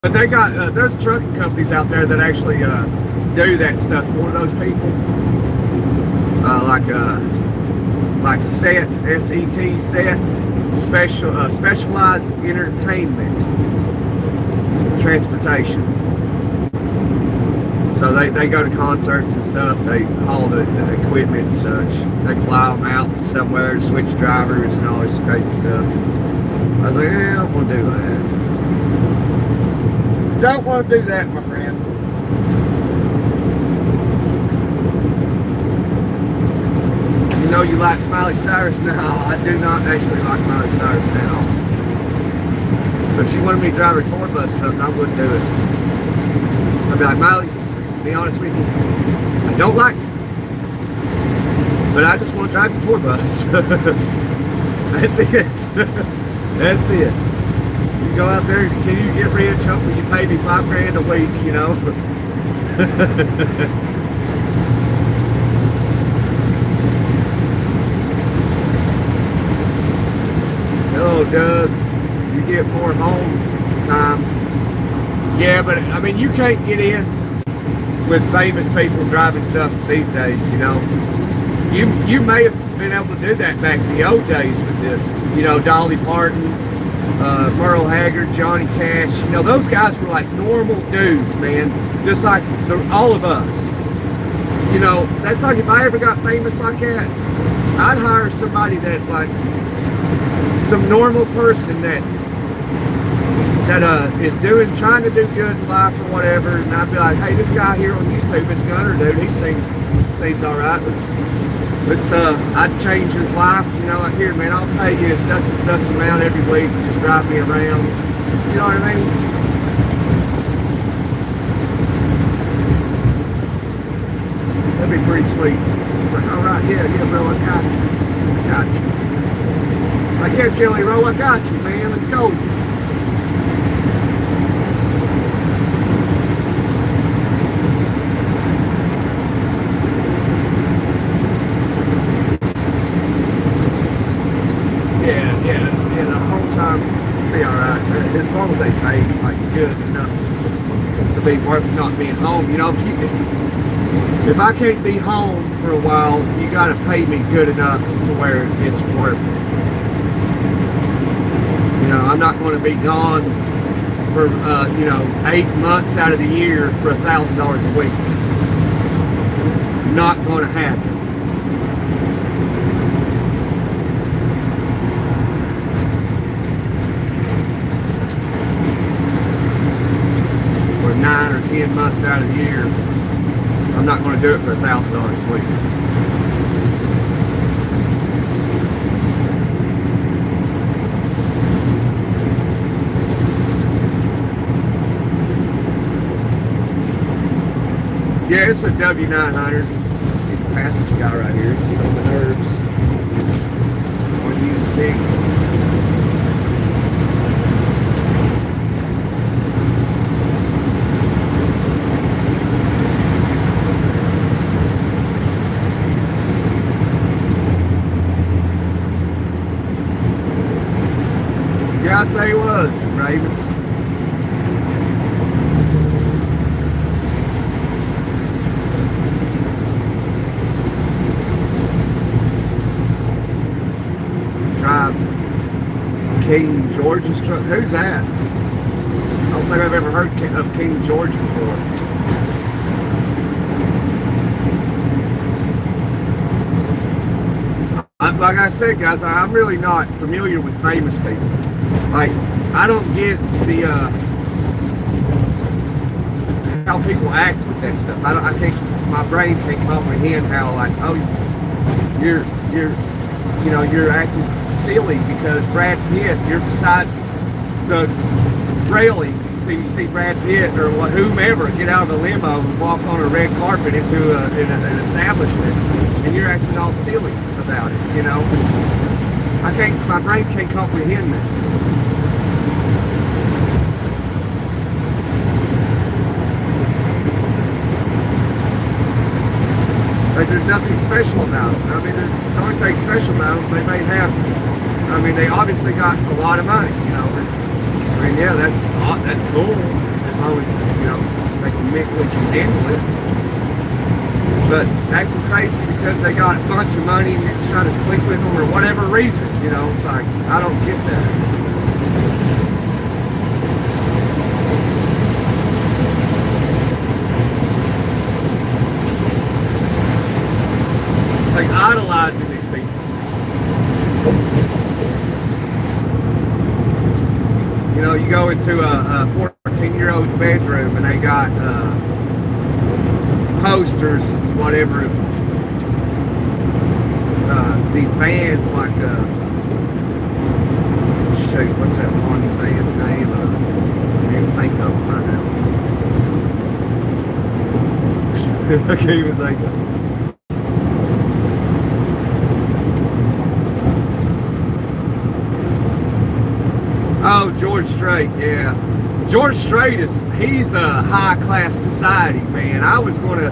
But they got, there's trucking companies out there that actually do that stuff for those people. Like SET, S-E-T, SET, Specialized Entertainment Transportation. So they go to concerts and stuff, they haul the equipment and such. They fly them out to somewhere to switch drivers and all this crazy stuff. I was like, I don't want to do that. Don't want to do that, my friend. You know you like Miley Cyrus? No, I do not actually like Miley Cyrus now. But if she wanted me to drive her tour bus or something, I wouldn't do it. I'd be like, Miley, to be honest with you, I don't like you, but I just want to drive the tour bus. That's it. That's it. You go out there and continue to get rich. Hopefully you pay me $5 grand a week, you know. Hello, Doug. You get more home time. Yeah, but I mean, you can't get in with famous people driving stuff these days, you know. You may have been able to do that back in the old days with the, you know, Dolly Parton, Merle Haggard, Johnny Cash. You know, those guys were like normal dudes, man. Just like all of us. You know, that's like if I ever got famous like that, I'd hire somebody that like, some normal person that is trying to do good in life or whatever, and I'd be like, hey, this guy here on YouTube, this Gunner dude, he seems all right. I'd change his life, you know, like, here, man, I'll pay you such and such amount every week, just drive me around, you know what I mean? That'd be pretty sweet. Like, all right, yeah, bro, I got you. Like, yeah, Jelly Roll, I got you, man. Let's go. Yeah, the whole time, be all right. As long as they pay, like, good enough to be worth not being home. You know, if I can't be home for a while, you got to pay me good enough to where it's worth it. You know, I'm not going to be gone for 8 months out of the year for $1,000 a week. Not going to happen. For 9 or 10 months out of the year, I'm not going to do it for $1,000 a week. Yeah, it's a W900. Pass this guy right here. It's getting on my nerves. I want to use a signal. Yeah, I'd say he was, Raven. King George's truck. Who's that? I don't think I've ever heard of King George before. Like I said, guys, I'm really not familiar with famous people. Like, I don't get the how people act with that stuff. I can't. My brain can't comprehend how, like, oh, you're acting silly because Brad Pitt, you're beside the railing and you see Brad Pitt or whomever get out of a limo and walk on a red carpet into an establishment, and you're acting all silly about it, my brain can't comprehend that. Like, there's nothing special about them. I mean, the only thing special about them, they may have, they obviously got a lot of money, yeah, that's cool, as long as, they can mentally handle it. But acting crazy because they got a bunch of money and you're just trying to sleep with them or whatever reason, it's like, I don't get that. Like idolizing these people. You go into a 14-year-old's bedroom and they got posters, whatever, these bands like shoot, what's that one band's name? I can't even think of it right now. I can't even think of it. Oh, George Strait, yeah. George Strait he's a high-class society, man. I was going to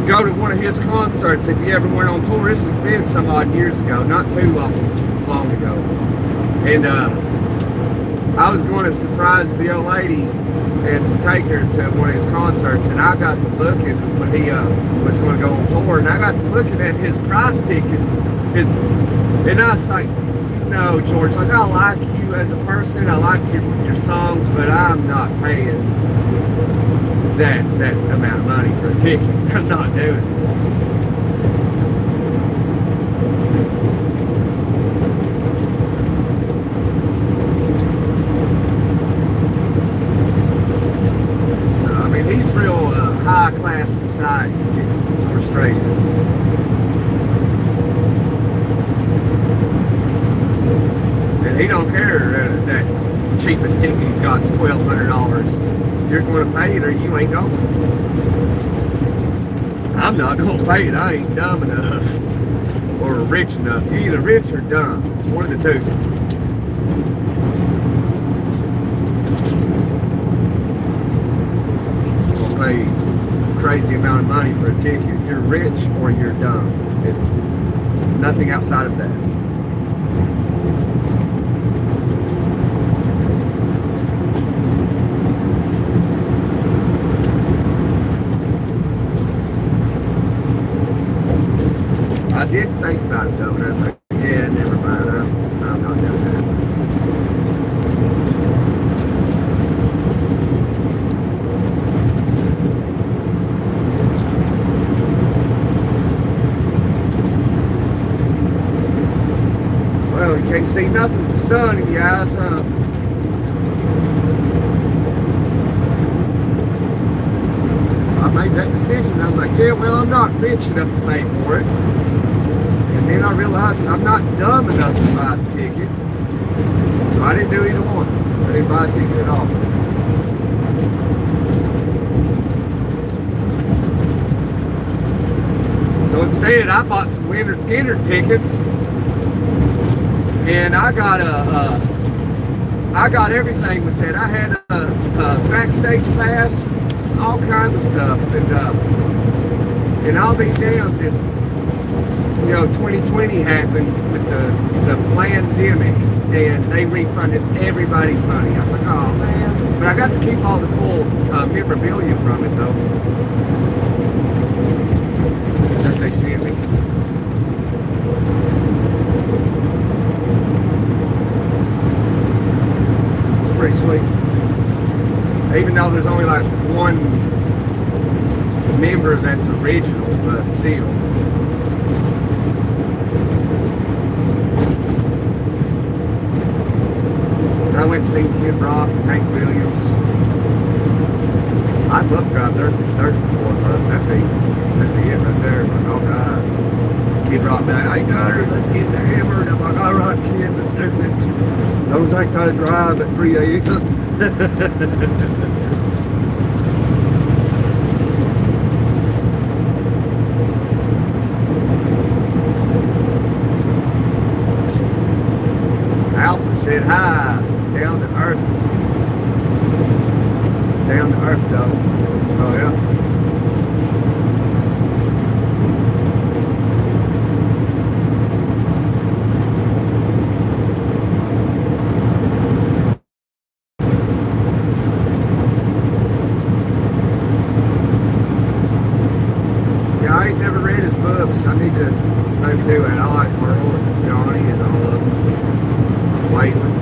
go to one of his concerts if he ever went on tour. This has been some odd years ago, not too long ago. And I was going to surprise the old lady and take her to one of his concerts, and I got to looking when he was going to go on tour, and I got to looking at his price tickets, and I was like, no, George, like, I like you as a person, I like your songs, but I'm not paying that amount of money for a ticket. I'm not doing it. So, he's real high-class society, George Strait is. He don't care that cheapest ticket he's got is $1,200. You're going to pay it or you ain't going. I'm not going to pay it. I ain't dumb enough or rich enough. You're either rich or dumb. It's one of the two. You're going to pay a crazy amount of money for a ticket. You're rich or you're dumb. Nothing outside of that. I did think about it though, and I was like, yeah, never mind, I'm not doing that. you can't see nothing with the sun in your eyes, huh? So I made that decision. I was like, yeah, well, I'm not rich enough to pay for it. And then I realized I'm not dumb enough to buy the ticket. So I didn't do either one. I didn't buy a ticket at all. So instead, I bought some Leonard Skinner tickets, and I got everything with that. I had a backstage pass, all kinds of stuff, and I'll be damned if 2020 happened with the pandemic, and they refunded everybody's money. I was like, oh man, but I got to keep all the cool memorabilia from it though. That they sent me. It's pretty sweet. Even though there's only like one member that's original, but still. I went and seen Kid Rock and Hank Williams. I'd love to drive their tour bus. That'd be it right there. Like, all right. Kid Rock back, hey Cutter, let's get the hammer. And I'm like, all right, kid, let's do this. Those ain't gotta drive at 3 a.m. Alpha said hi. Down to earth. Down to earth though. Oh yeah. Yeah, I ain't never read his books. I need to maybe do it. I like Merle and Johnny and all of them. Waylon.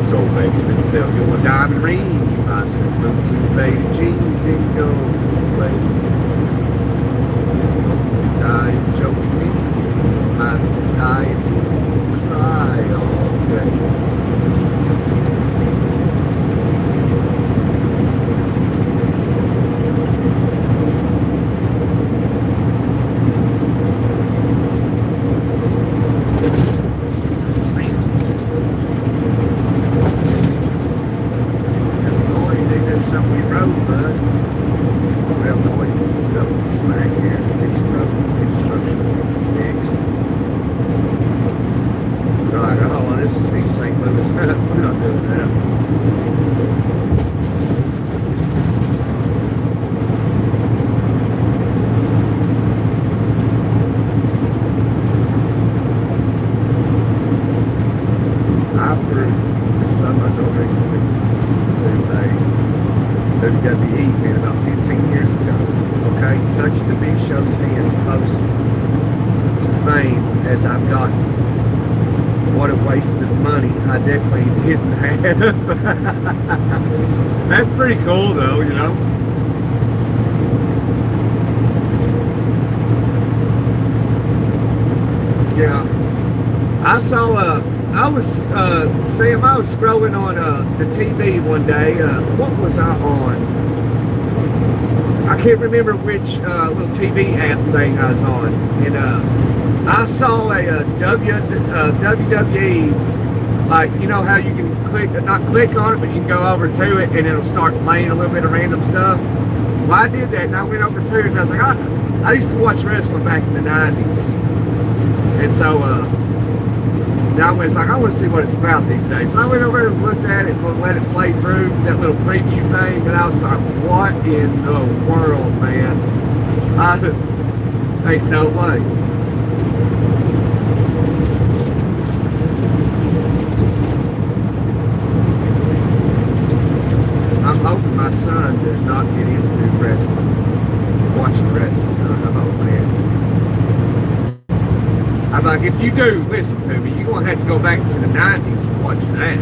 So maybe let's sell you a diamond ring. You buy some boots and faded jeans and go away. This company tie is choking me. My society cry all day. Something road, bud. Well, boy, go smack here. These roads, infrastructure fixed. They're like, oh, well, this is East St. Louis. We're not doing that. I threw some of those recently to WWE man about 15 years ago. Okay, touched the Big Show's hands close to fame as I've gotten. What a waste of money I definitely didn't have. That's pretty cool though, you know. Yeah, I saw Sam, I was scrolling on the TV one day. What was I on? I can't remember which little TV app thing I was on. And I saw a WWE, like, you know how you can not click on it, but you can go over to it and it'll start playing a little bit of random stuff. Well, I did that and I went over to it and I was like, I used to watch wrestling back in the 90s. And so, now I was like, I want to see what it's about these days. So I went over and looked at it and let it play through that little preview thing, and I was like, what in the world, man? Ain't no way. I'm hoping my son does not get into wrestling, watching wrestling. I'm hoping that. like if you do listen to me, you're gonna have to go back to the 90s and watch that.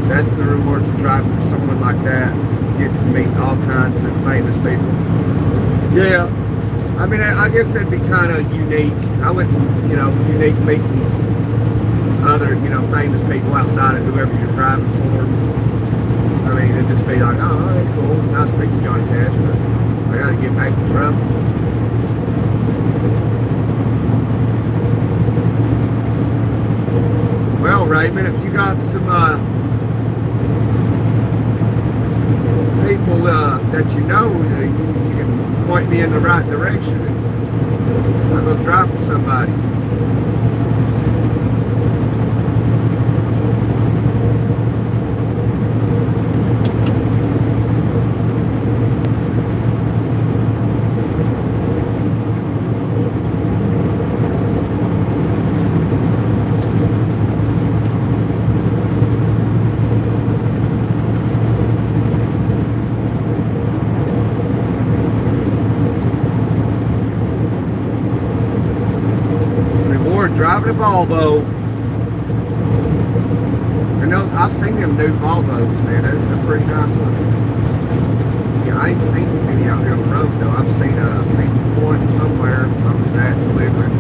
That's the reward for driving for someone like that. You get to meet all kinds of famous people. Yeah, I mean, I guess that'd be kind of unique. I wouldn't, unique meeting other, famous people outside of whoever you're driving for. I mean, it'd just be like, oh, hey, cool. It's nice to meet you, Johnny Cash, but I gotta get back to truck. Well, Raymond, if you got some people that you know, you can point me in the right direction. I'm gonna drive for somebody. Driving a Volvo, and those, I've seen them new Volvos, man. They're pretty nice looking. Yeah, I ain't seen any out here on the road though. I've seen one somewhere. I was at delivering,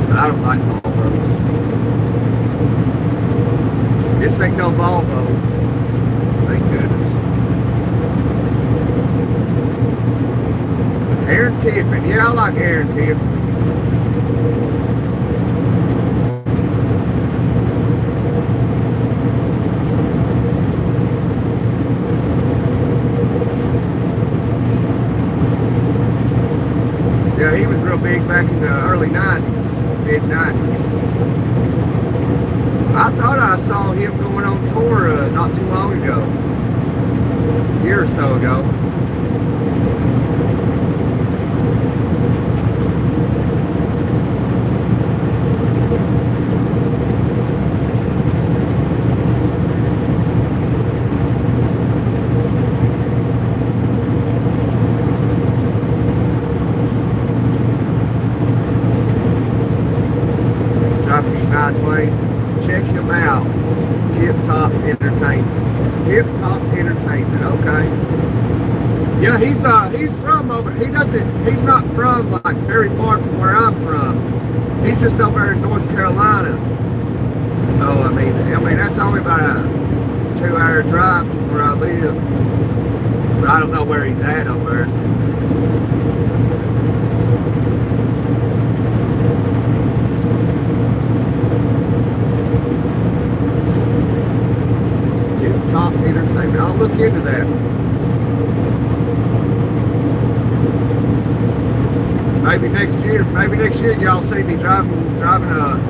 but I don't like Volvos. This ain't no Volvo. Thank goodness. Aaron Tippin, yeah, I like Aaron Tippin. Yeah, he was real big back in the early 90s, mid 90s. I thought I saw him going on tour not too long ago, a year or so ago. Check him out. Tip Top Entertainment. Tip Top Entertainment. Okay. Yeah, he's from over. He's not from like very far from where I'm from. He's just over in North Carolina. So I mean that's only about a 2-hour drive from where I live. But I don't know where he's at over there. Top Entertainment. I'll look into that. Maybe next year y'all see me driving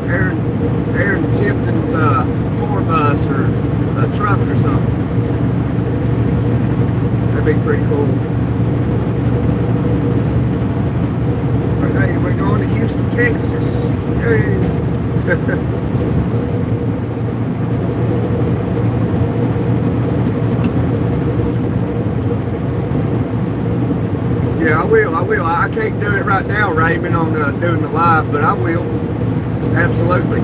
Aaron Tipton's tour bus or a truck or something. That'd be pretty cool. But hey, we're going to Houston, Texas. Yay. Yeah, I will. I can't do it right now, Raymond, on doing the live, but I will. Absolutely.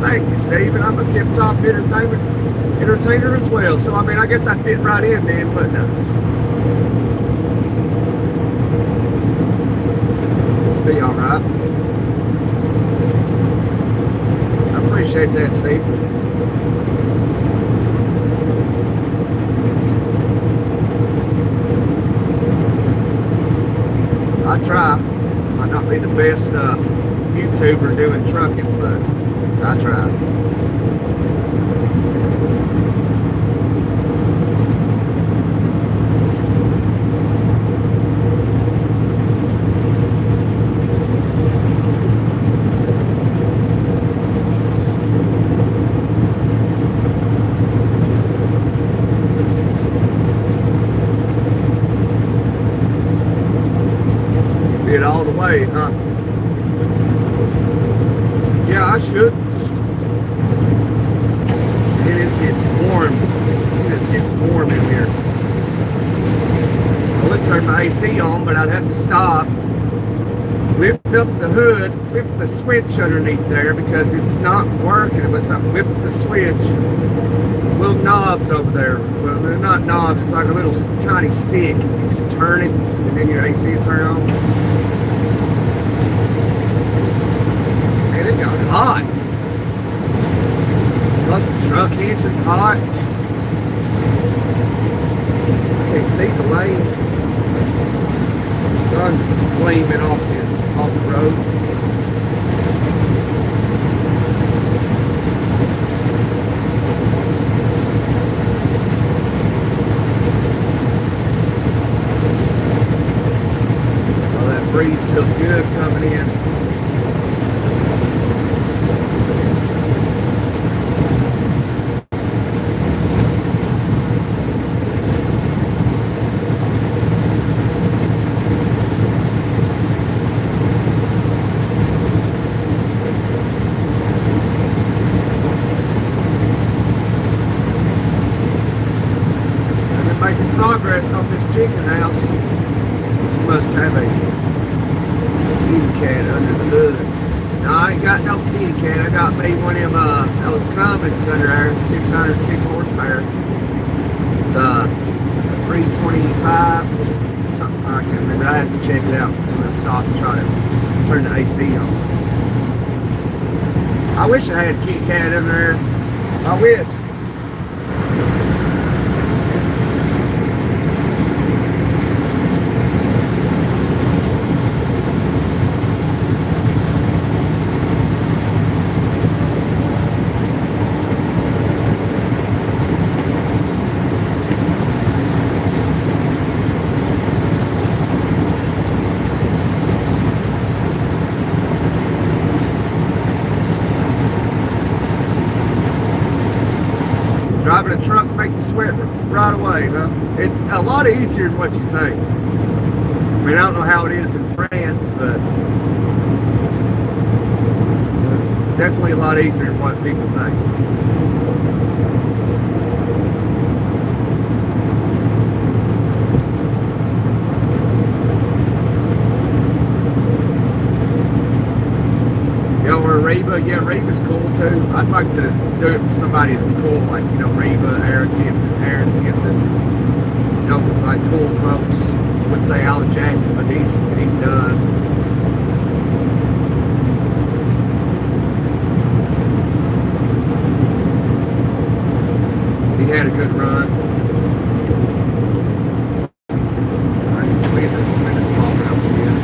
Thank you, Stephen. I'm a Tip Top entertainer as well. So, I mean, I guess I'd fit right in then, wouldn't I? Be all right. I appreciate that, Steve. I try. Might not be the best YouTuber doing trucking, but I try. it all the way, huh? Yeah, I should. It is getting warm. It is getting warm in here. I would turn my AC on, but I'd have to stop, lift up the hood, flip the switch underneath there because it's not working unless I flip the switch. There's little knobs over there. Well, they're not knobs, it's like a little tiny stick. You just turn it and then your AC will turn on. Man, it got hot. Plus the truck engine's hot. I can't see the lane. Sun gleaming off the road. Well, that breeze feels good coming in. Progress on this chicken house. You must have a kitty cat under the hood. No, I ain't got no kitty cat. I got me one of them, those Cummins under there, 606 horsepower. It's a 325, something I can't remember. I have to check it out. I'm gonna stop and try to turn the AC on. I wish I had a kitty cat under there. I wish. Driving a truck make you sweat right away, huh? It's a lot easier than what you think. I mean, I don't know how it is in France, but definitely a lot easier than what people think. Reba, yeah, Reba's cool too. I'd like to do it for somebody that's cool, like, you know, Reba, Aaron Tipton, you know, like cool folks. I would say Alan Jackson, but he's done. He had a good run. I can just leave this minutes longer up here.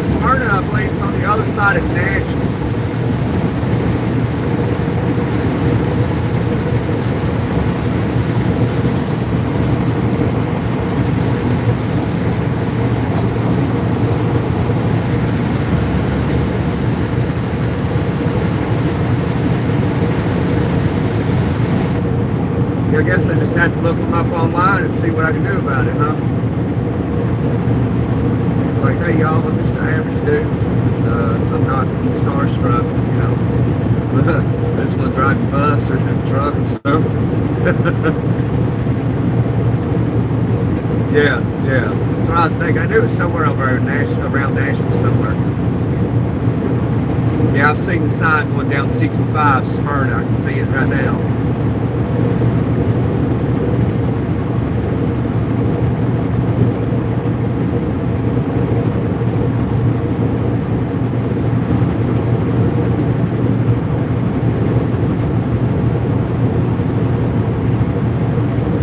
Smyrna, I believe, is on the other side of Nashville. Yeah, I guess I just have to look them up online and see what I can do about it, huh? Like, hey y'all, I'm just an average dude. I'm not starstruck, you know. I just want to drive a bus or a truck or something. yeah. That's what I was thinking. I knew it was somewhere over in Nashville, around Nashville somewhere. Yeah, I've seen the sign going down 65 Smyrna. I can see it right now.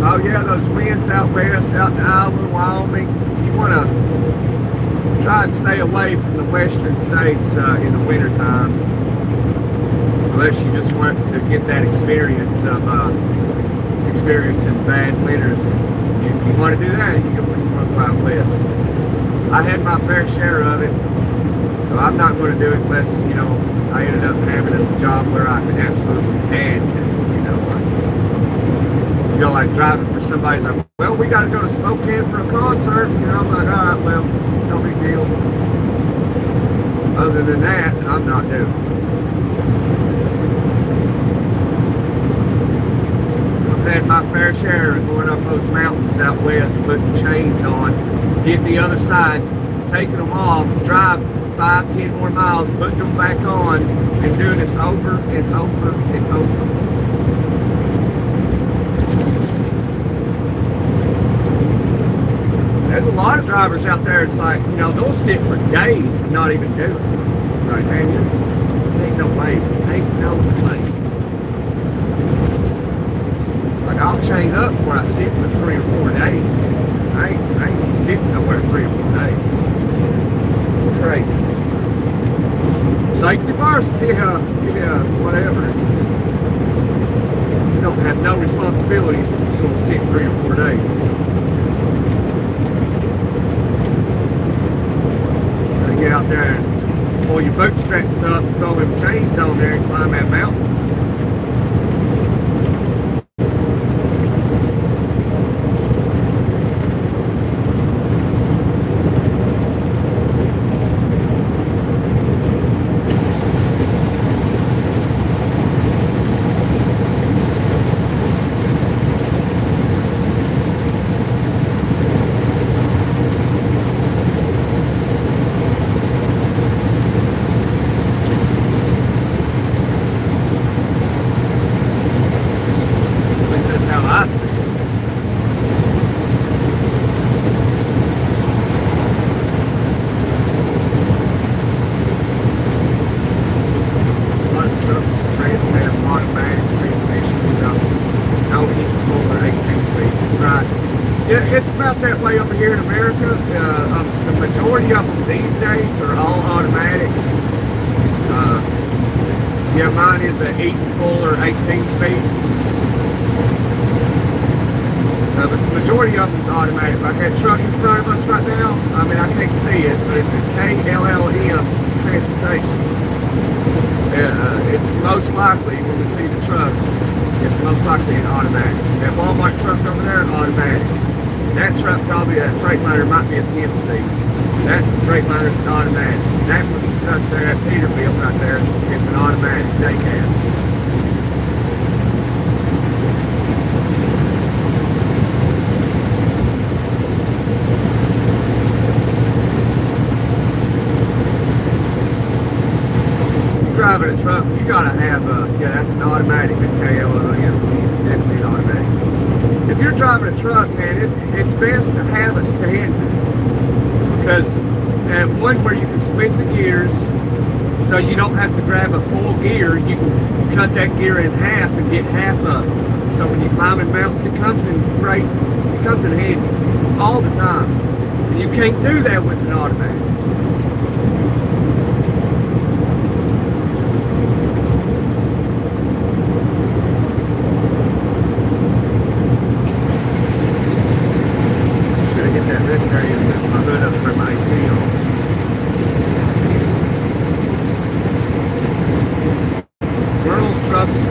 Oh yeah, those winds out west, out in Iowa, Wyoming. You want to try and stay away from the western states in the wintertime. Unless you just want to get that experience of, experiencing bad winters. If you want to do that, you can go out west. I had my fair share of it, so I'm not going to do it unless, you know, I ended up having a job where I absolutely had to, like driving for somebody's like, well, we got to go to Spokane for a concert. I'm like, all right, well, no big deal. Other than that, I'm not doing it. I've had my fair share of going up those mountains out west, putting chains on, hitting the other side, taking them off, drive 5-10 more miles, putting them back on, and doing this over and over and over. There's a lot of drivers out there, it's like, they'll sit for days and not even do it. Like, man, ain't no way. Ain't no way. Like, I'll chain up before I sit for 3 or 4 days. I ain't gonna sit somewhere 3 or 4 days. Crazy. Safety first, whatever. You don't have no responsibilities if you're gonna sit 3 or 4 days. Get out there and pull your bootstraps up, throw them chains on there and climb that mountain. It's about that way over here in America. The majority of them these days are all automatics. Yeah, mine is an 8 full or 18 speed. But the majority of them is automatic. Like that truck in front of us right now, I mean, I can't see it, but it's a KLLM transportation. It's most likely, when we see the truck, it's most likely an automatic. That Walmart truck over there, automatic. That truck, probably that Freightliner, might be a 10 speed. That Freightliner's an automatic. That one right there, that Peterbilt right there, it's an automatic day cab. Driving a truck, you gotta have yeah, that's an automatic at KLLM. It's definitely an automatic. If you're driving a truck, man, it's best to have a standard, because one where you can split the gears, so you don't have to grab a full gear. You can cut that gear in half and get half up. So when you climb in mountains, it comes in great. It comes in handy all the time. And you can't do that with an automatic.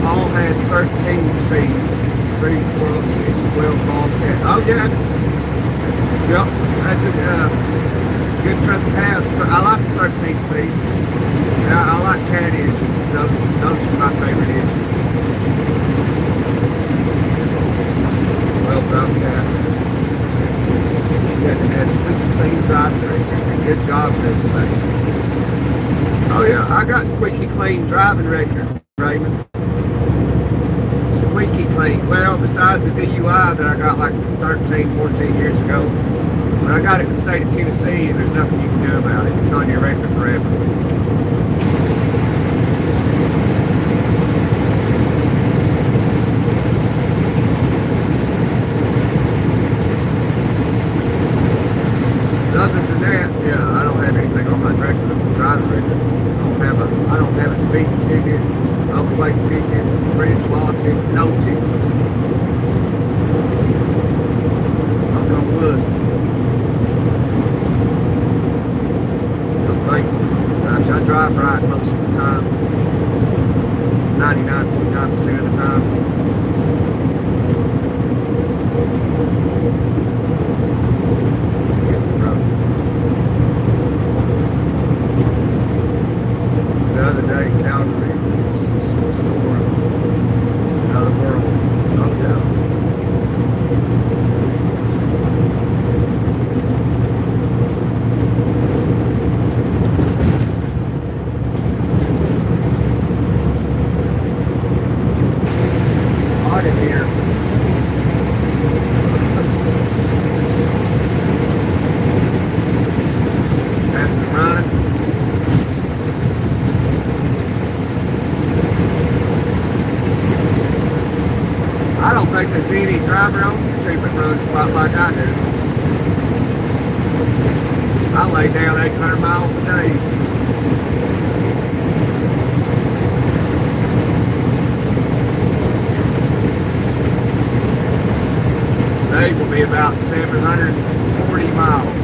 All had 13 speed, 3, 4, 6, 12, 12, 10. Oh yeah, yep, that's a good truck to have. I like the 13 speed. Yeah, I like cat engines. Those are my favorite engines. Well done, cat. You had squeaky clean driving record. Good job, Pennsylvania. Oh yeah, I got squeaky clean driving record, Raymond. Squeaky clean. Well, besides the DUI that I got like 13, 14 years ago, but I got it in the state of Tennessee, and there's nothing you can do about it. It's on your record forever. Other than that, yeah, I don't have anything on my record, driving record. I don't have a speeding ticket, overweight ticket, bridge law ticket, no tickets. driver on YouTube that runs a lot like I do. I lay down 800 miles a day. Today will be about 740 miles.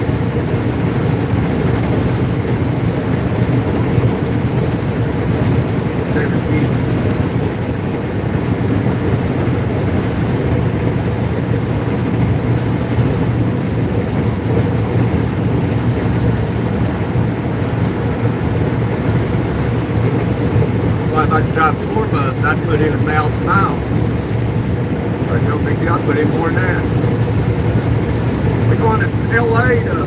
If I could drive a tour bus, I'd put in 1,000 miles. But no big deal, I'd put in more than that. We're going to LA to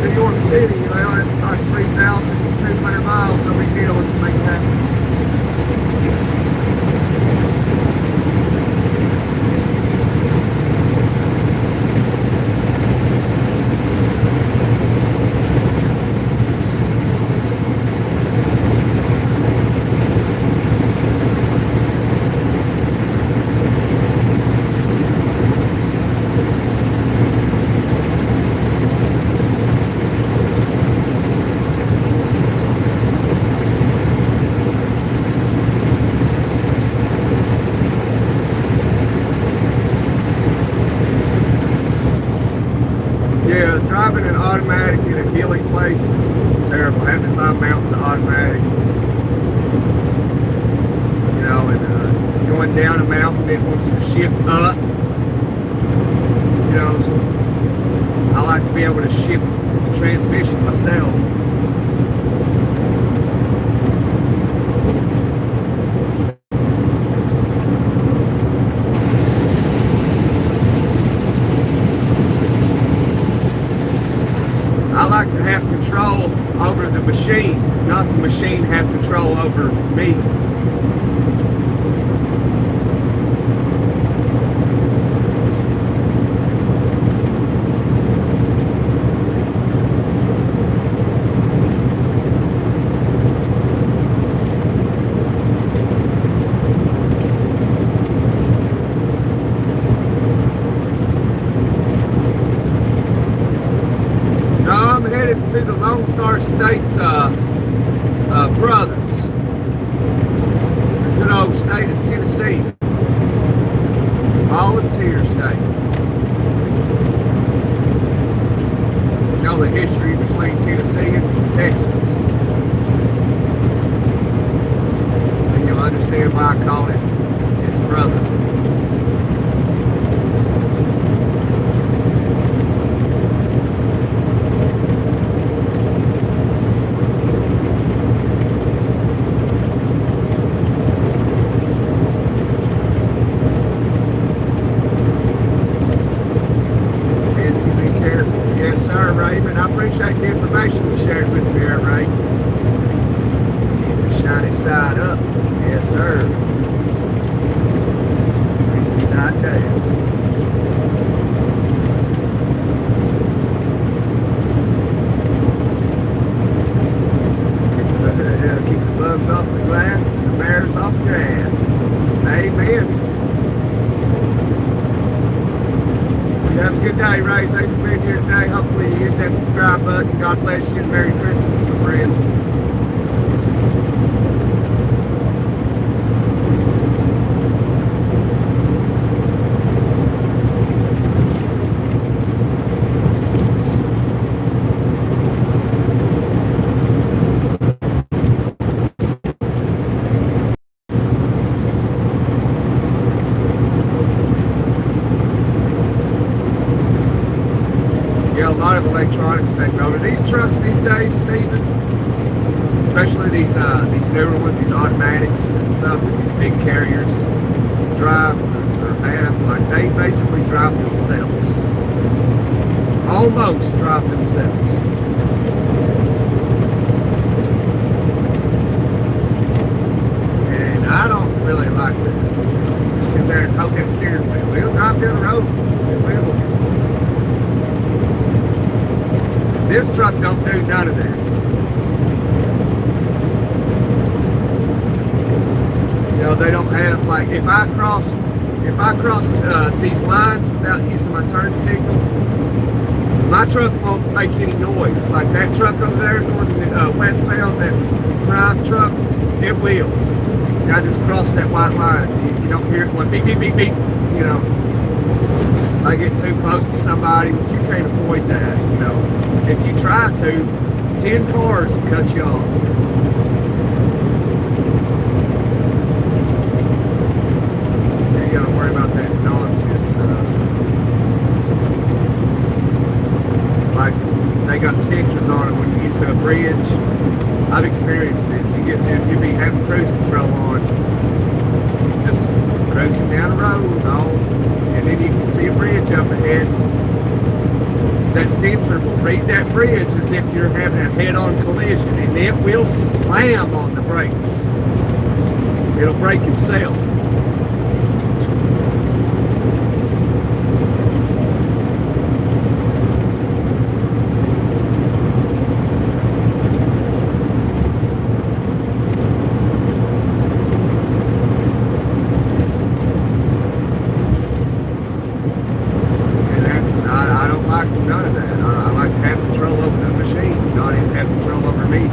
New York City, you know, it's like 3,200 miles, no big deal, let's make that. Yeah, driving an automatic in a hilly place is terrible. Having to climb mountains automatic. You know, and going down a mountain, it wants to shift up. You know, so I like to be able to shift the transmission myself. I like to have control over the machine, not the machine have control over me. I'm headed to the Lone Star State's brothers, the good old state of Tennessee, volunteer state. You know the history between Tennessee and Texas, and you'll understand why I call it its brother. I appreciate the information you shared with me there, Ray. The shiny side up. Yes, sir. It's the side down. Keep the bugs off the glass and the bears off the grass. Amen. Have a good day, Ray. Thanks for being here today. Hopefully you hit that subscribe button. God bless you and Merry Christmas, my friend. A lot of electronics taking over. These trucks these days, Stephen, especially these newer ones, these automatics and stuff that these big carriers drive or have, like they basically drive themselves. Almost drive themselves. And I don't really like to sit there and hold that steering wheel. We'll drive down the road. It will. This truck don't do none of that. You know, they don't have, like, if if I cross these lines without using my turn signal, my truck won't make any noise. Like that truck over there going westbound, that drive truck, it will. See, I just crossed that white line. You don't hear it going beep, beep, beep, beep. You know, if I get too close to somebody, but you can't avoid that. You know, if you try to, 10 cars will cut you off. You gotta worry about that nonsense stuff. Like they got sensors on it when you get to a bridge. I've experienced this. You be having cruise control on, just cruising down the road, and then you can see a bridge up ahead. That sensor will read that bridge as if you're having a head-on collision, and it will slam on the brakes. It'll brake itself. None of that. I like to have control over the machine, not even have control over me.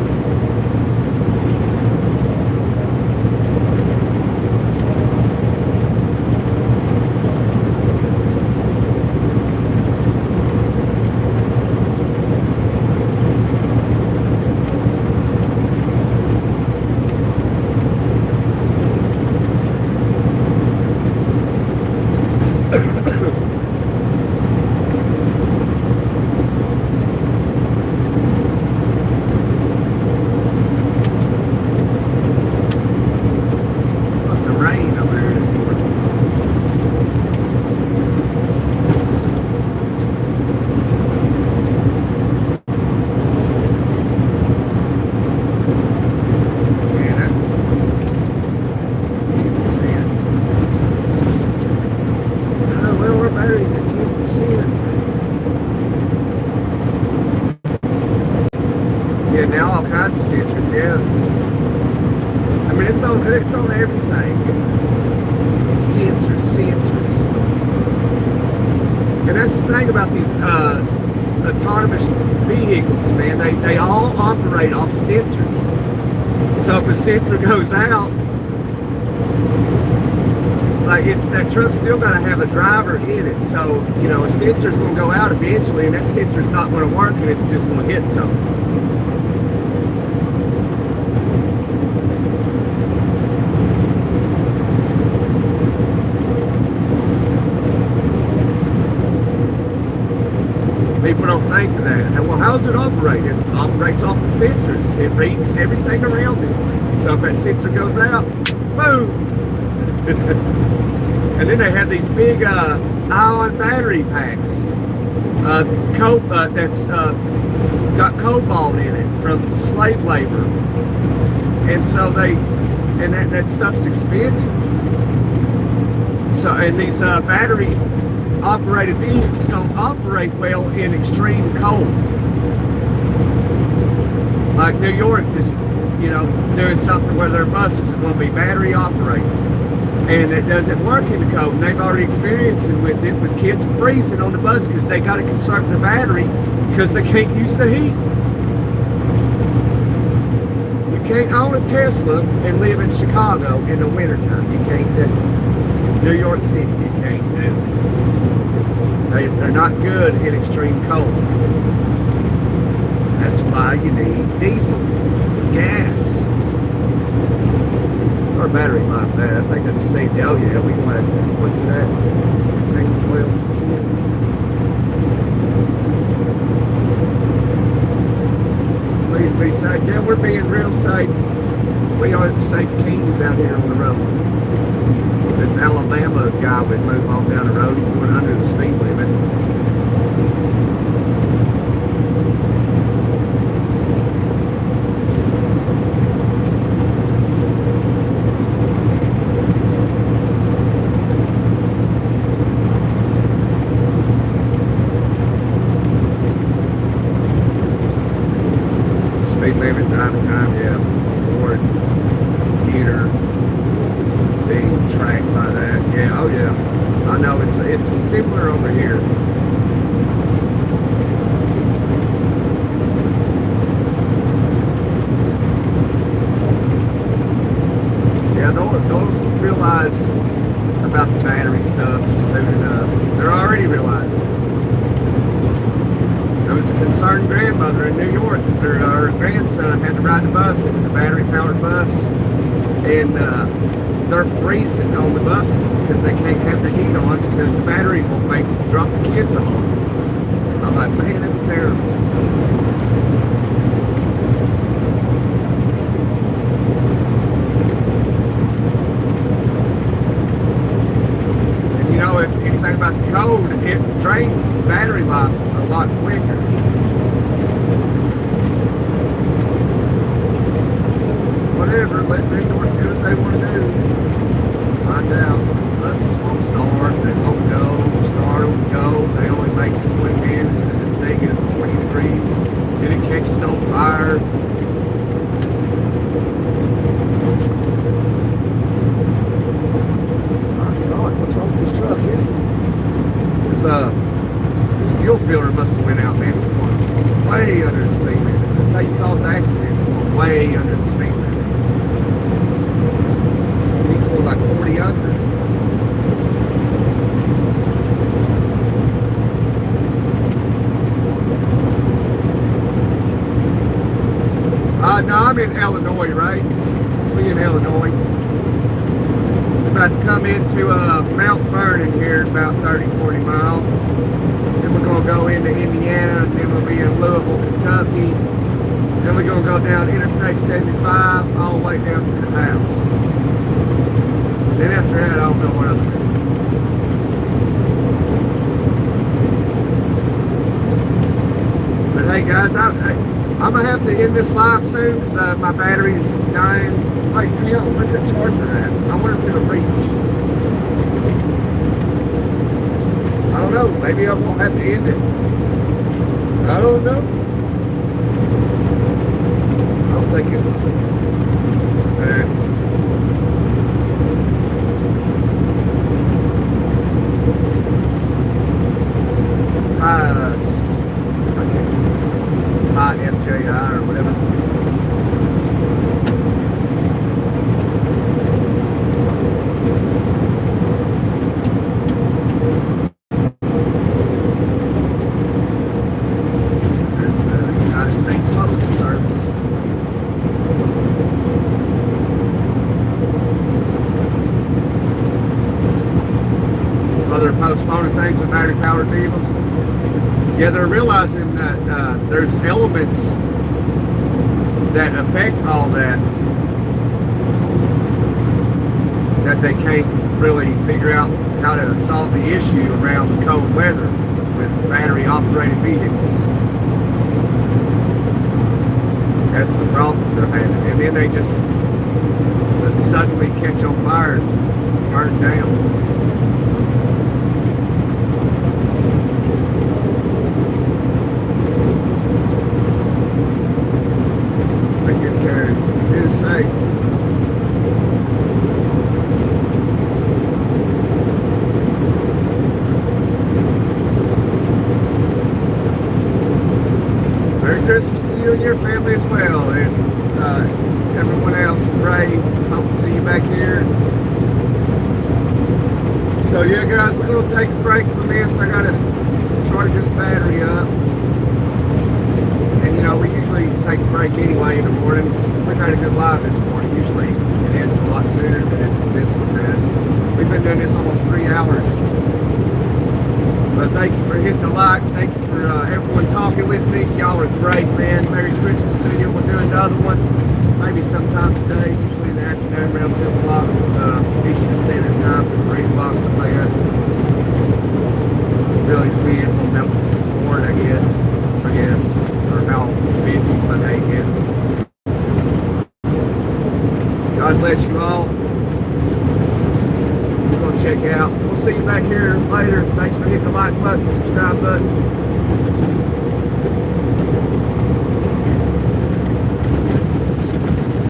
Yeah, now all kinds of sensors, yeah. I mean, it's on everything. Sensors. And that's the thing about these autonomous vehicles, man. They all operate off sensors. So if a sensor goes out, like that truck's still got to have a driver in it. So, you know, a sensor's going to go out eventually, and that sensor's not going to work, and it's just going to hit something. People don't think of that. And well, how does it operate? It operates off the sensors. It reads everything around it. So if that sensor goes out, boom! And then they have these big ion battery packs that's got cobalt in it from slave labor. And so that stuff's expensive. So, and these battery operated vehicles don't operate well in extreme cold. Like New York is, you know, doing something where their buses are going to be battery operated, and it doesn't work in the cold. And they've already experienced it with kids freezing on the bus because they got to conserve the battery because they can't use the heat. You can't own a Tesla and live in Chicago in the wintertime. You can't do it. New York City, you can't do it. They're not good in extreme cold. That's why you need diesel, gas. What's our battery life at? I think I just saved it. Oh yeah, we went, what's it at? 10, 12, 10. Please be safe. Yeah, we're being real safe. We are the safe kings out here on the road. This Alabama guy would move on down the road. He's going under the speed limit. Speed limit, driving time, yeah. Lord, computer. Being tracked by that. Yeah, oh yeah. know, it's similar over here. Yeah, those realize about the battery stuff soon enough. They're already realizing it. There was a concerned grandmother in New York because her grandson had to ride the bus. It was a battery-powered bus, and they're freezing on the buses because they can't have the heat on because the battery won't make it to drop the kids off. I'm like, man, it's terrible. And you know, if anything about the code, it drains battery life a lot quicker. Whatever, let them do what they want to do. Find out. Buses won't start, they won't go, start won't go. They only make it 20 minutes because it's negative 20 degrees. Then it catches on fire. My God, what's wrong with this truck? This fuel filter must have went out, man. It was going way under the speed limit. That's how you cause accidents, going way under the speed limit. It's going like 40 under. No, I'm in Illinois, right? We in Illinois. We're about to come into Mount Vernon here in about 30-40 miles. Then we're going to go into Indiana, and then we'll be in Louisville, Kentucky. Then we're going to go down Interstate 75 all the way down to the house. Then after that, I don't know what I'm doing. But hey guys, I'm going to have to end this live soon because my battery's dying. Wait, hell, where's that charger at? I wonder if it'll reach. I don't know. Maybe I won't have to end it. I don't know. I don't think this is... high FJI or whatever. There's the United States Postal Service. They're postponing things with battery-powered vehicles. Yeah, they're realizing that there's elements that affect all that they can't really figure out how to solve the issue around the cold weather with battery-operated vehicles. That's the problem they're having. And then they just suddenly catch on fire and burn down. Christmas to you and your family as well, and everyone else. Ray, hope to see you back here. So yeah guys, we're going to take a break from this. I got to charge this battery up, and you know, we usually take a break anyway in the mornings. We've had a good live this morning. Usually it ends a lot sooner than this one does. We've been doing this almost 3 hours. But thank you for hitting the like. Thank you for everyone talking with me. Y'all are great, man. Merry Christmas to you. We'll do another one maybe sometime today, usually in the afternoon around 2 o'clock Eastern Standard Time, 3 o'clock, something like that. Really depends on how bored I guess, or how busy my day gets. God bless you all. Check out. We'll see you back here later. Thanks for hitting the like button, subscribe button.